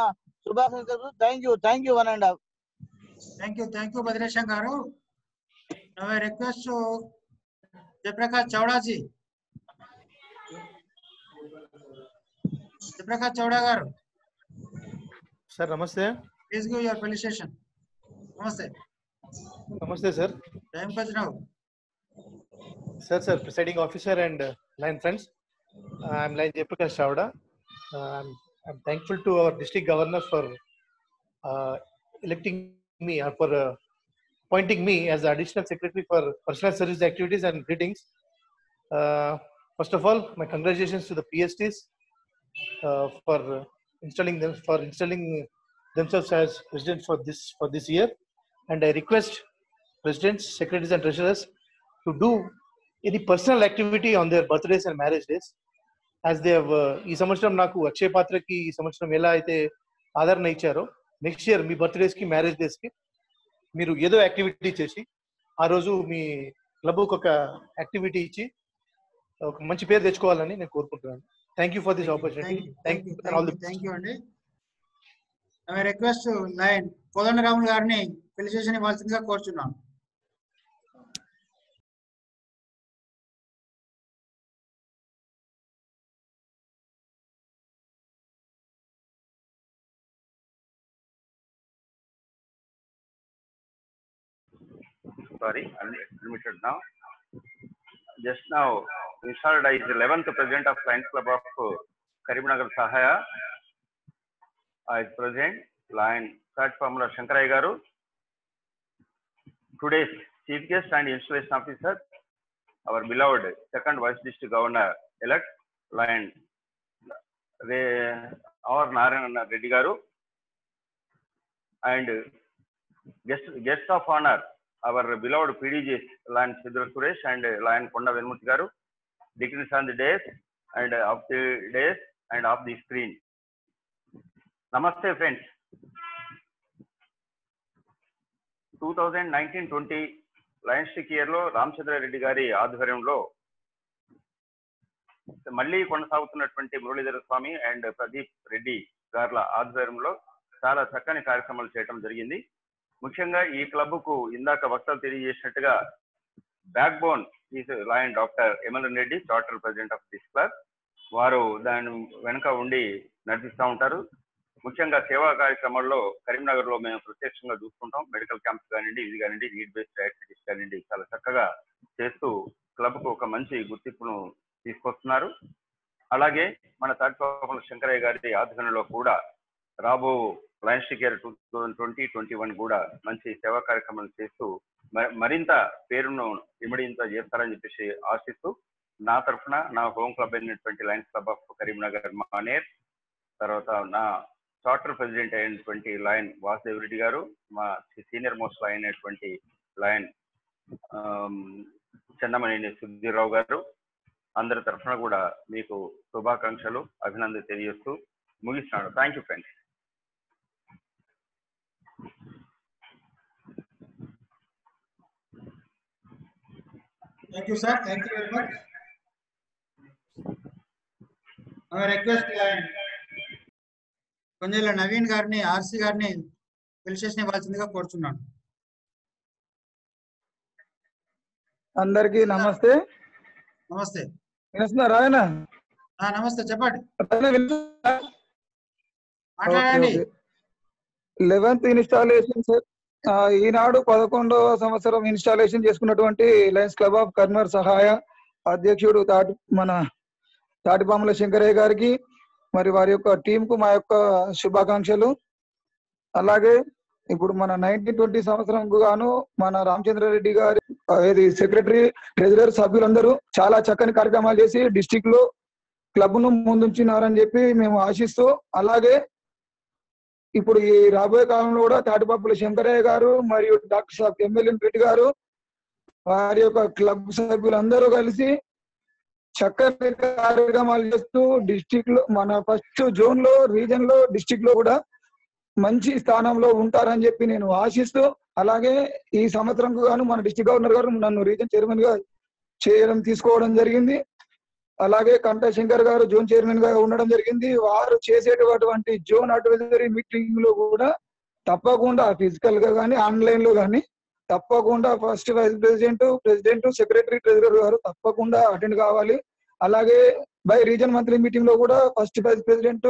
శుభాకాంక్షలు. Thank you one and half. Thank you Bhadresham గారు. రిక్వెస్ట్ జయప్రకాష్ చౌడా జీ. జయప్రకాష్ చౌడా గారు సార్ నమస్తే. Please give your felicitation. నమస్తే సార్. టైం వచ్చినావు sir, presiding officer and line friends. I'm Line Jayprakash Chavda. I'm thankful to our district governor for electing me or for appointing me as the additional secretary for personal service activities and greetings. First of all, my congratulations to the PSTs for installing themselves as presidents for this year. And I request presidents, secretaries, and treasurers to do any personal activity on their birthdays and marriage days, as they have ఈ సంవత్సరం నాకు అక్షయ పాత్రకి ఈ సంవత్సరం ఎలా అయితే ఆదరణ ఇచ్చారో, నెక్స్ట్ ఇయర్ మీ బర్త్డేస్ కి, మ్యారేజ్ డేస్ కి మీరు ఏదో యాక్టివిటీ చేసి ఆ రోజు మీ క్లబ్ ఒక యాక్టివిటీ ఇచ్చి ఒక మంచి పేరు తెచ్చుకోవాలని నేను కోరుకుంటున్నాను. Thank you for this opportunity. Thank you అండి. రిక్వెస్ట్ లైన్ కోదండరాములు గారిని ఫెలిసిటేషన్ ఇవ్వాల్సిందిగా కోరుచున్నాను. Sorry, unmuted now. Just now installed is 11th president of Lions Club of Karimnagar Sahaya. As president, Lion platform Shankaraya Garu. Today's chief guest and installation officer, our beloved second vice district governor elect, Lion our Narayana Reddy Garu. And guest of honor, our beloved PDGs, Lion Sidhar Suresh and Lion Konda Venmurthy Garu, dignitaries on the days and off the days and off the screen. Namaste friends. 2019-20 Lions Stick year lo Ramchandra Reddy Gari ఆధ్వర్యంలో మళ్ళీ కొనసాగుతున్నటువంటి మురళీధర స్వామి and Pradeep Reddy గార్ల ఆధ్వర్యంలో చాలా చక్కని కార్యక్రమాలు చేయడం జరిగింది. ముఖ్యంగా ఈ క్లబ్ కు ఇందాక వక్తలు తెలియజేసినట్టుగా backbone is lion doctor MLA Reddy, charter president of this club. వారు దాని వెనుక ఉండి నడిపిస్తూ ఉంటారు. ముఖ్యంగా సేవా కార్యక్రమాల్లో కరీంనగర్ లో మేము ప్రత్యక్షంగా చూసుకుంటాం. మెడికల్ క్యాంప్స్ కానివ్వండి, ఇది కానివ్వండి, నీడ్ బేస్డ్ యాక్టివిటీస్ కానివ్వండి, చాలా చక్కగా చేస్తూ క్లబ్ కు ఒక మంచి గుర్తింపును తీసుకొస్తున్నారు. అలాగే మన తాటిపాముల శంకరయ్య గారి ఆధ్వర్యంలో కూడా రాబో లయన్స్ స్టిక్ ఇయర్ 2020-21 కూడా మంచి సేవా కార్యక్రమాలు చేస్తూ మరింత పేరును ఇమిడింత చేస్తారని చెప్పేసి ఆశిస్తూ, నా తరఫున నా హోమ్ క్లబ్ అయినటువంటి Lions club of Karimnagar Maner, తర్వాత నా చార్టర్ ప్రెసిడెంట్ అయినటువంటి లయన్ వాసుదేవ్ రెడ్డి గారు, మా సీనియర్ మోస్ట్ లయన్ అయినటువంటి లయన్ చెన్నమనేని సుధీర్రావు గారు, అందరి తరఫున కూడా మీకు శుభాకాంక్షలు, అభినందన తెలియజేస్తూ ముగిస్తున్నాను. Thank you friends. Thank you, sir. Thank you very much. I request కొంచెం నవీన్ గారిని, ఆర్సి గారిని పిలిచేసిన ఇవ్వాల్సిందిగా కోరుచున్నాను. అందరికీ నమస్తే. నమస్తే. వినిస్తున్నారా ఆయన? నమస్తే, చెప్పండి. మాట్లాడండి. 11th installation sir. ఈనాడు 11వ సంవత్సరం ఇన్స్టాలేషన్ చేసుకున్నటువంటి లయన్స్ క్లబ్ ఆఫ్ కరీంనగర్ సహాయ అధ్యక్షుడు మన తాటిపాముల శంకరయ్య గారికి మరి వారి యొక్క టీం కు మా యొక్క శుభాకాంక్షలు. అలాగే ఇప్పుడు మన 1920 సంవత్సరం గాను మన రామచంద్రారెడ్డి గారి సెక్రటరీ, ట్రెజరర్ సభ్యులందరూ చాలా చక్కని కార్యక్రమాలు చేసి డిస్టిక్ లో క్లబ్ ను ముందుంచినారని చెప్పి మేము ఆశిస్తూ, అలాగే ఇప్పుడు ఈ రాబోయే కాలంలో కూడా తాటిపాపుల శంకరయ్య గారు మరియు డాక్టర్ సాబ్ ఎమ్మెల్యే రెడ్డి గారు వారి యొక్క క్లబ్ సభ్యులందరూ కలిసి చక్కని కార్యక్రమాలు చేస్తూ డిస్టిక్ లో మన ఫస్ట్ జోన్ లో, రీజన్ లో, డిస్టిక్ లో కూడా మంచి స్థానంలో ఉంటారని చెప్పి నేను ఆశిస్తూ, అలాగే ఈ సంవత్సరం గాను మన డిస్టిక్ గవర్నర్ గారు నన్ను రీజన్ చైర్మన్ గా తీసుకోవడం జరిగింది. అలాగే కంటా శంకర్ గారు జోన్ చైర్మన్ గా ఉండడం జరిగింది. వారు చేసేటటువంటి జోన్ అడ్వైజరీ మీటింగ్ లో కూడా తప్పకుండా ఫిజికల్ గా కానీ ఆన్లైన్ లో కానీ తప్పకుండా first vice president, secretary, treasurer గారు తప్పకుండా అటెండ్ కావాలి. అలాగే బై రీజన్ మంత్లీ మీటింగ్ లో కూడా first vice president,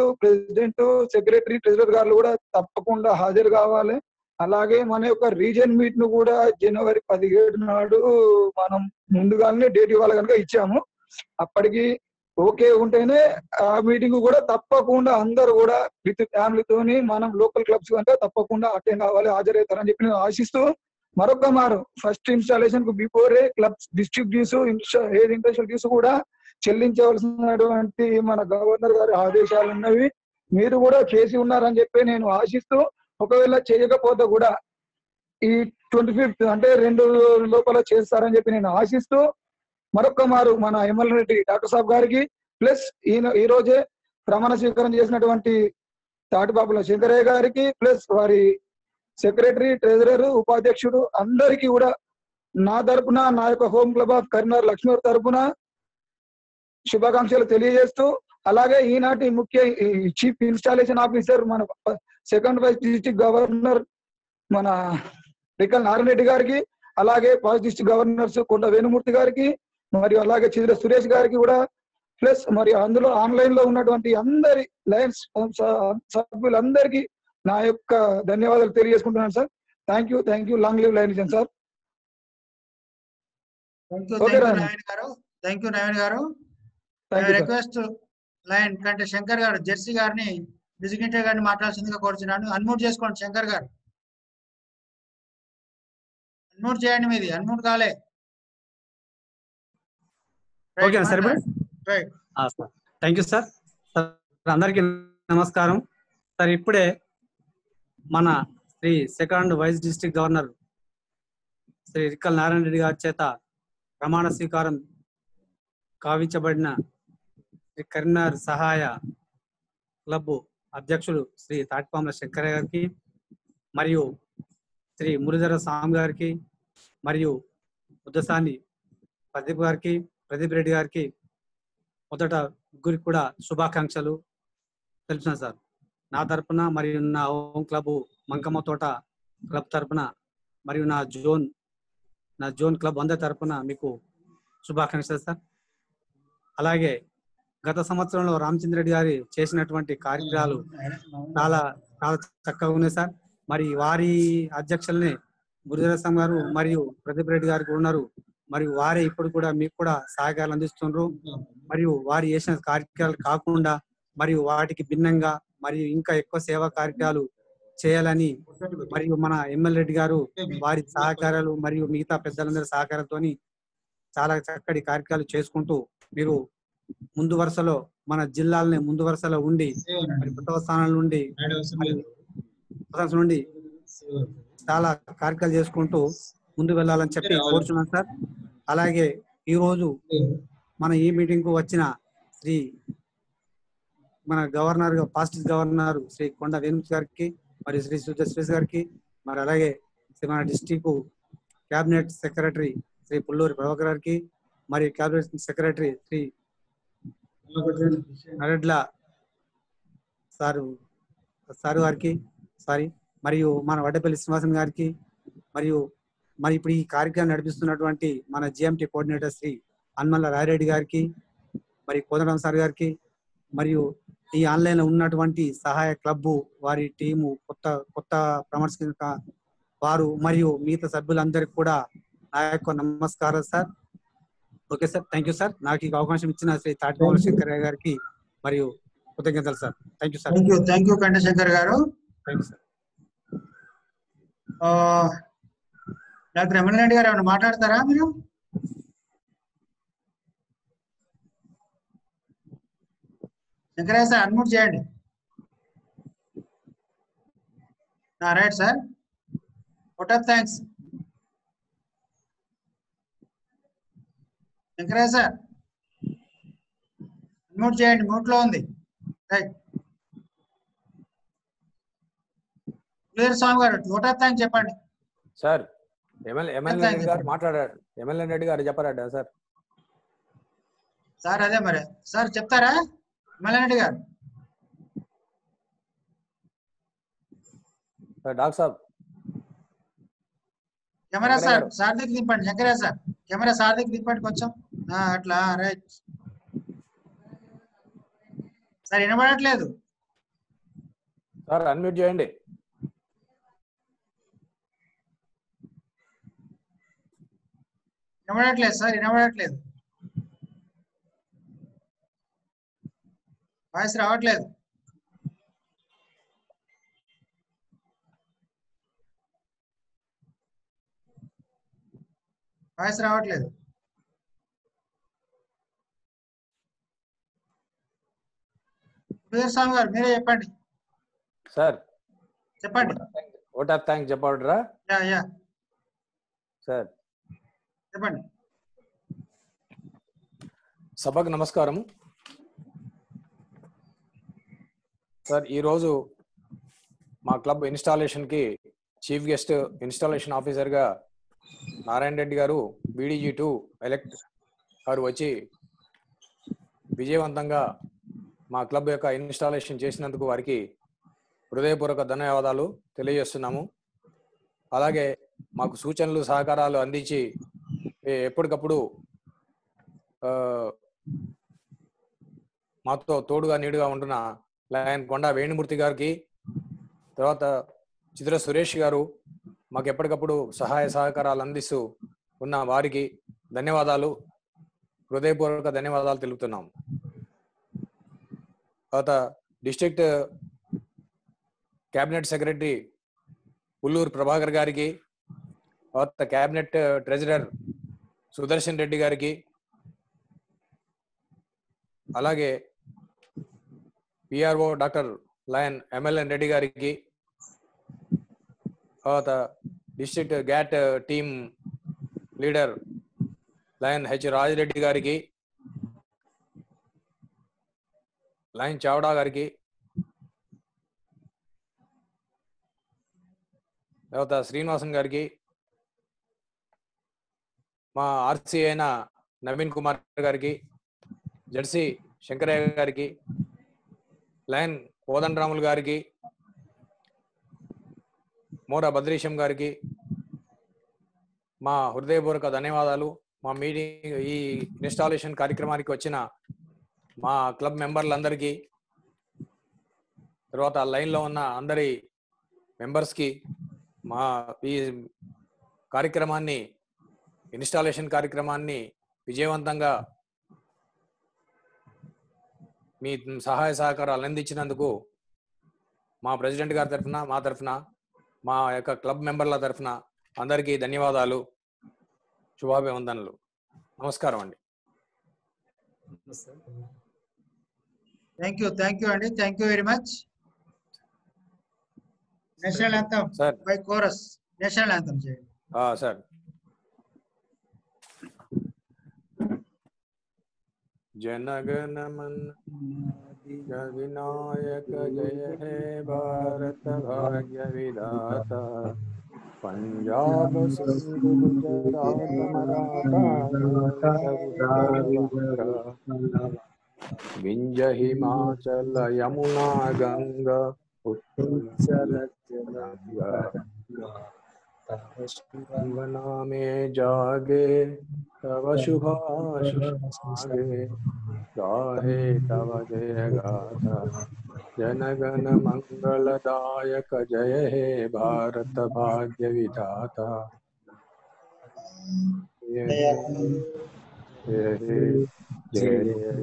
secretary, treasurer గారు కూడా తప్పకుండా హాజరు కావాలి. అలాగే మన యొక్క రీజన్ మీట్ ను కూడా జనవరి 17 నాడు మనం ముందుగానే డేట్ ఇవ్వాలి కనుక ఇచ్చాము. అప్పటికి ఓకే ఉంటేనే ఆ మీటింగ్ కూడా తప్పకుండా అందరూ కూడా విత్ ఫ్యామిలీతోని మనం లోకల్ క్లబ్స్ కనుక తప్పకుండా అటెండ్ అవ్వాలి, హాజరవుతారని చెప్పి నేను ఆశిస్తూ, మరొక మారు ఫస్ట్ ఇన్స్టాలేషన్ కు బిఫోరే clubs district dues, international dues కూడా చెల్లించవలసినటువంటి మన గవర్నర్ గారి ఆదేశాలు ఉన్నవి. మీరు కూడా చేసి ఉన్నారని చెప్పి నేను ఆశిస్తూ, ఒకవేళ చేయకపోతే కూడా ఈ 25th అంటే 2 లోపల చేస్తారని చెప్పి నేను ఆశిస్తూ, మరొక మారు మన ఎమ్మెల్యే రెడ్డి డాక్టర్ సాబ్ గారికి ప్లస్ ఈ రోజే ప్రమాణ స్వీకారం చేసినటువంటి తాటిపాపుల శంకరయ్య గారికి ప్లస్ వారి సెక్రటరీ, ట్రెజరర్, ఉపాధ్యక్షుడు అందరికీ కూడా నా తరపున, నా యొక్క హోమ్ క్లబ్ ఆఫ్ కరీంనగర్ లక్ష్మీర్ తరపున శుభాకాంక్షలు తెలియజేస్తూ, అలాగే ఈనాటి ముఖ్య చీఫ్ ఇన్స్టాలేషన్ ఆఫీసర్ మన సెకండ్ వైస్ డిస్ట్రిక్ట్ గవర్నర్ మన రికల్ నారాయణ రెడ్డి గారికి, అలాగే ఫస్ట్ డిస్ట్రిక్ట్ గవర్నర్స్ కొండ వేణుమూర్తి గారికి, మరియు అలాగే చిద్ర సురేష్ గారికి కూడా ప్లస్ మరి అందులో ఆన్లైన్ లో ఉన్నటువంటి అందరి లయన్స్ సభ్యులందరికీ నా యొక్క ధన్యవాదాలు తెలియజేసుకుంటున్నాను sir. Thank you. Long live Lions sir. Thank you Naveen గారు. రిక్వెస్ట్ లైన్ కంటే శంకర్ గారు జెర్సీ గారిని డిజిగ్నేటర్ గారిని మాట్లాడాల్సిందిగా కోరుచున్నాను. అన్మ్యూట్ చేసుకోండి శంకర్ గారు. అన్మ్యూట్ చేయండి, మీది అన్మ్యూట్ కాలే. Okay sir. Thank you sir. అందరికీ నమస్కారం సార్. ఇప్పుడే మన Shri second vice district governor Shri Rikkal Narayana Reddy గారి చేత ప్రమాణ స్వీకారం కావించబడిన శ్రీ కరీంనగర్ సహాయ క్లబ్ అధ్యక్షుడు శ్రీ తాటిపాముల శంకరయ్య గారికి, మరియు శ్రీ మురళీధర స్వామి గారికి, మరియు ముద్దసాని ప్రదీప్ గారికి, ప్రదీప్ రెడ్డి గారికి మొదట ముగ్గురికి కూడా శుభాకాంక్షలు తెలుపుతున్నా సార్. నా తరపున మరియు నా హోమ్ క్లబ్ మంకమ్మ తోట క్లబ్ తరపున మరియు నా జోన్ క్లబ్ అందరి తరపున మీకు శుభాకాంక్షలు సార్. అలాగే గత సంవత్సరంలో రామచంద్రరెడ్డి గారి చేసినటువంటి కార్యక్రమాలు చాలా చాలా చక్కగా ఉన్నాయి సార్. మరి వారి అధ్యక్షుల్ని గురుదరసం గారు మరియు ప్రదీప్ రెడ్డి గారు ఉన్నారు. మరియు వారే ఇప్పుడు కూడా మీకు కూడా సహకారాలు అందిస్తున్నారు. మరియు వారు చేసిన కార్యక్రమాలు కాకుండా మరియు వాటికి భిన్నంగా మరియు ఇంకా ఎక్కువ సేవా కార్యక్రమాలు చేయాలని మరియు మన ఎమ్మెల్యే రెడ్డి గారు వారి సహకారాలు మరియు మిగతా పెద్దలందరి సహకారంతో చాలా చక్కటి కార్యక్రమాలు చేసుకుంటూ మీరు ముందు వరుసలో మన జిల్లాలని ముందు వరుసలో ఉండి మరి కొత్త స్థానాల నుండి చాలా కార్యక్రమాలు చేసుకుంటూ ముందు వెళ్ళాలని చెప్పి కోరుచున్నాను సార్. అలాగే ఈరోజు మన ఈ మీటింగ్ కు వచ్చిన మన గవర్నర్ పాస్ట్ గవర్నర్ శ్రీ కొండ వేణుమూర్తి గారికి మరియు శ్రీ సురేష్ గారికి, మరి అలాగే మన district cabinet secretary Shri Pulluri Prabhakar గారికి, మరియు cabinet secretary Shri Naredla sir గారికి మరియు మన వడ్డపల్లి శ్రీనివాసన్ గారికి, మరి ఇప్పుడు ఈ కార్యక్రమం నడిపిస్తున్నటువంటి మన జిఎంటి కోఆర్డినేటర్ శ్రీ అన్మల్ల రాయరెడ్డి గారికి, మరి కోదండరాం సార్ గారికి, మరియు ఈ ఆన్లైన్ లో ఉన్నటువంటి సహాయ క్లబ్ వారి టీము కొత్త ప్రమర్శక వారు మరియు మిగతా సభ్యులందరికీ కూడా నా యొక్క నమస్కారం sir. Okay sir, thank you sir. నాకు ఈ అవకాశం ఇచ్చిన శ్రీ తాటిపల్లి శంకరయ్య గారికి మరియు కృతజ్ఞతలు sir. Thank you sir. Thank you Kandashankar గారు. Thank you sir. Doctor MLA గారు ఏమైనా మాట్లాడతారా మీరు? శంకరయ్య సార్ అన్మ్యూట్ చేయండి. Right sir. Vote of thanks Shankaraiah sir, unmute చేయండి, మ్యూట్ లో ఉంది. రైట్. క్లియర్ స్వామి గారు వాట్ ఆఫ్ థ్యాంక్స్ చెప్పండి సార్. ఎమ్మెల్యే రెడ్డి గారు మాట్లాడారు. ఎమ్మెల్యే రెడ్డి గారు చెప్పారట సార్. సార్ అదే మరి సార్ చెప్తారా ఎమ్మెల్యే రెడ్డి గారు? డాక్టర్ సాబ్ కెమెరా సార్ సార్థిక్ దింపండి. శంకరయ్య సార్ కెమెరా సార్థిక్ దింపండి కొంచెం అట్లా. రైట్ సార్ వినబడట్లేదు సార్, అన్మ్యూట్ చేయండి. వినబడట్లేదు సార్, వినబడట్లేదు, వాయిస్ రావట్లేదు. వాయిస్ రావట్లేదు. స్వామి గారు మీరే చెప్పండి సార్. చెప్పండి. ఓట్ ఆఫ్ థ్యాంక్స్ చెప్పాడురా సార్. చెప్పండి. సభకు నమస్కారం సార్. ఈరోజు మా క్లబ్ ఇన్స్టాలేషన్కి చీఫ్ గెస్ట్ ఇన్స్టాలేషన్ ఆఫీసర్గా నారాయణ రెడ్డి గారు BDG2 ఎలెక్ట్ గారు వచ్చి విజయవంతంగా మా క్లబ్ యొక్క ఇన్స్టాలేషన్ చేసినందుకు వారికి హృదయపూర్వక ధన్యవాదాలు తెలియజేస్తున్నాము. అలాగే మాకు సూచనలు సహకారాలు అందించి ఎప్పటికప్పుడు మాతో తోడుగా నీడుగా ఉంటున్న లయన్ కొండ వేణుమూర్తి గారికి, తర్వాత చిత్ర సురేష్ గారు మాకు ఎప్పటికప్పుడు సహాయ సహకారాలు అందిస్తూ ఉన్న వారికి ధన్యవాదాలు, హృదయపూర్వక ధన్యవాదాలు తెలుపుతున్నాం. తర్వాత district cabinet secretary Pulluru Prabhakar గారికి, తర్వాత క్యాబినెట్ ట్రెజరర్ సుదర్శన్ రెడ్డి గారికి, అలాగే PRO doctor lion MLN Reddy గారికి, తర్వాత district GAT team leader lion H Rajireddy గారికి, లయన్ చావడా గారికి, తర్వాత శ్రీనివాసన్ గారికి, మా RC అయిన నవీన్ కుమార్ గారికి, జెర్సీ శంకరయ్య గారికి, లయన్ కోదండరాములు గారికి, మోరా బద్రీశం గారికి మా హృదయపూర్వక ధన్యవాదాలు. మా మీటింగ్ ఈ ఇన్స్టాలేషన్ కార్యక్రమానికి వచ్చిన మా క్లబ్ మెంబర్లందరికీ, తర్వాత లైన్లో ఉన్న అందరి మెంబర్స్కి, మా ఈ కార్యక్రమాన్ని ఇన్స్టాలేషన్ కార్యక్రమాన్ని విజయవంతంగా మీ సహాయ సహకారాలు అందించినందుకు మా ప్రెసిడెంట్ గారి తరఫున, మా తరఫున, మా యొక్క క్లబ్ మెంబర్ల తరఫున అందరికీ ధన్యవాదాలు, శుభాభివందనలు. నమస్కారం అండి. థ్యాంక్ యూ అండి. Thank you very much. National anthem by chorus. National anthem చేయండి సార్. जनगण मन विनायक जय हे भारत भाग्य विधाता पंजाब सिंध गुजरात मराठा उत्तर बंगा विंध्य हिमाचल यमुना गंगा उत्कल गंगा गंगना में जागे तव शुभाशिष मागे गाहे तव जय गाथा जनगण मंगलदायक जय हे भारत भाग्य विधाता जय जय जय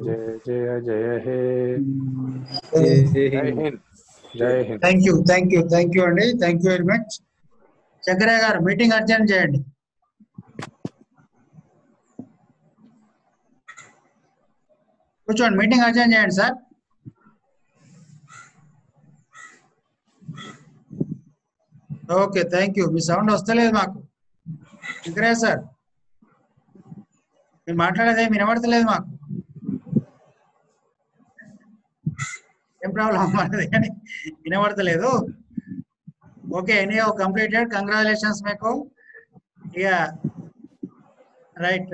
जय जय जय हे जय हिंद जय हिंद. థ్యాంక్ యూ అండి. Thank you very much. Shankaraiah గారు మీటింగ్ అర్జెంట్ చేయండి. కూర్చోండి, మీటింగ్ అర్జెంట్ చేయండి sir. Okay, thank you. Me sound వస్తలేదు మాకు. శంకరయ్య సార్ మీరు మాట్లాడేది ఏమి వినబడతలేదు మాకు. ఏం ప్రాబ్లం అన్నది కానీ వినబడతలేదు. Okay, any completed. కంగ్రాచులేషన్స్ మీకు. ఇక right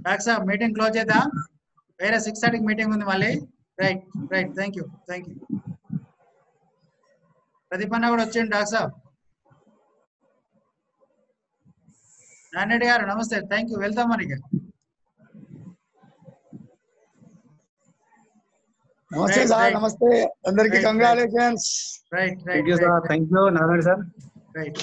doctor sir meeting close చేద్దాం. వేరే 6:30 మీటింగ్ ఉంది మళ్ళీ. Right thank you. ప్రదీప్ అన్న కూడా వచ్చింది. డాక్టర్ సార్ నాన్నరెడ్డి గారు నమస్తే. Thank you. వెళ్తాం మరి. నమస్తే సార్. నమస్తే అందరికి. Congratulations. Right thank you Narayana sir. Right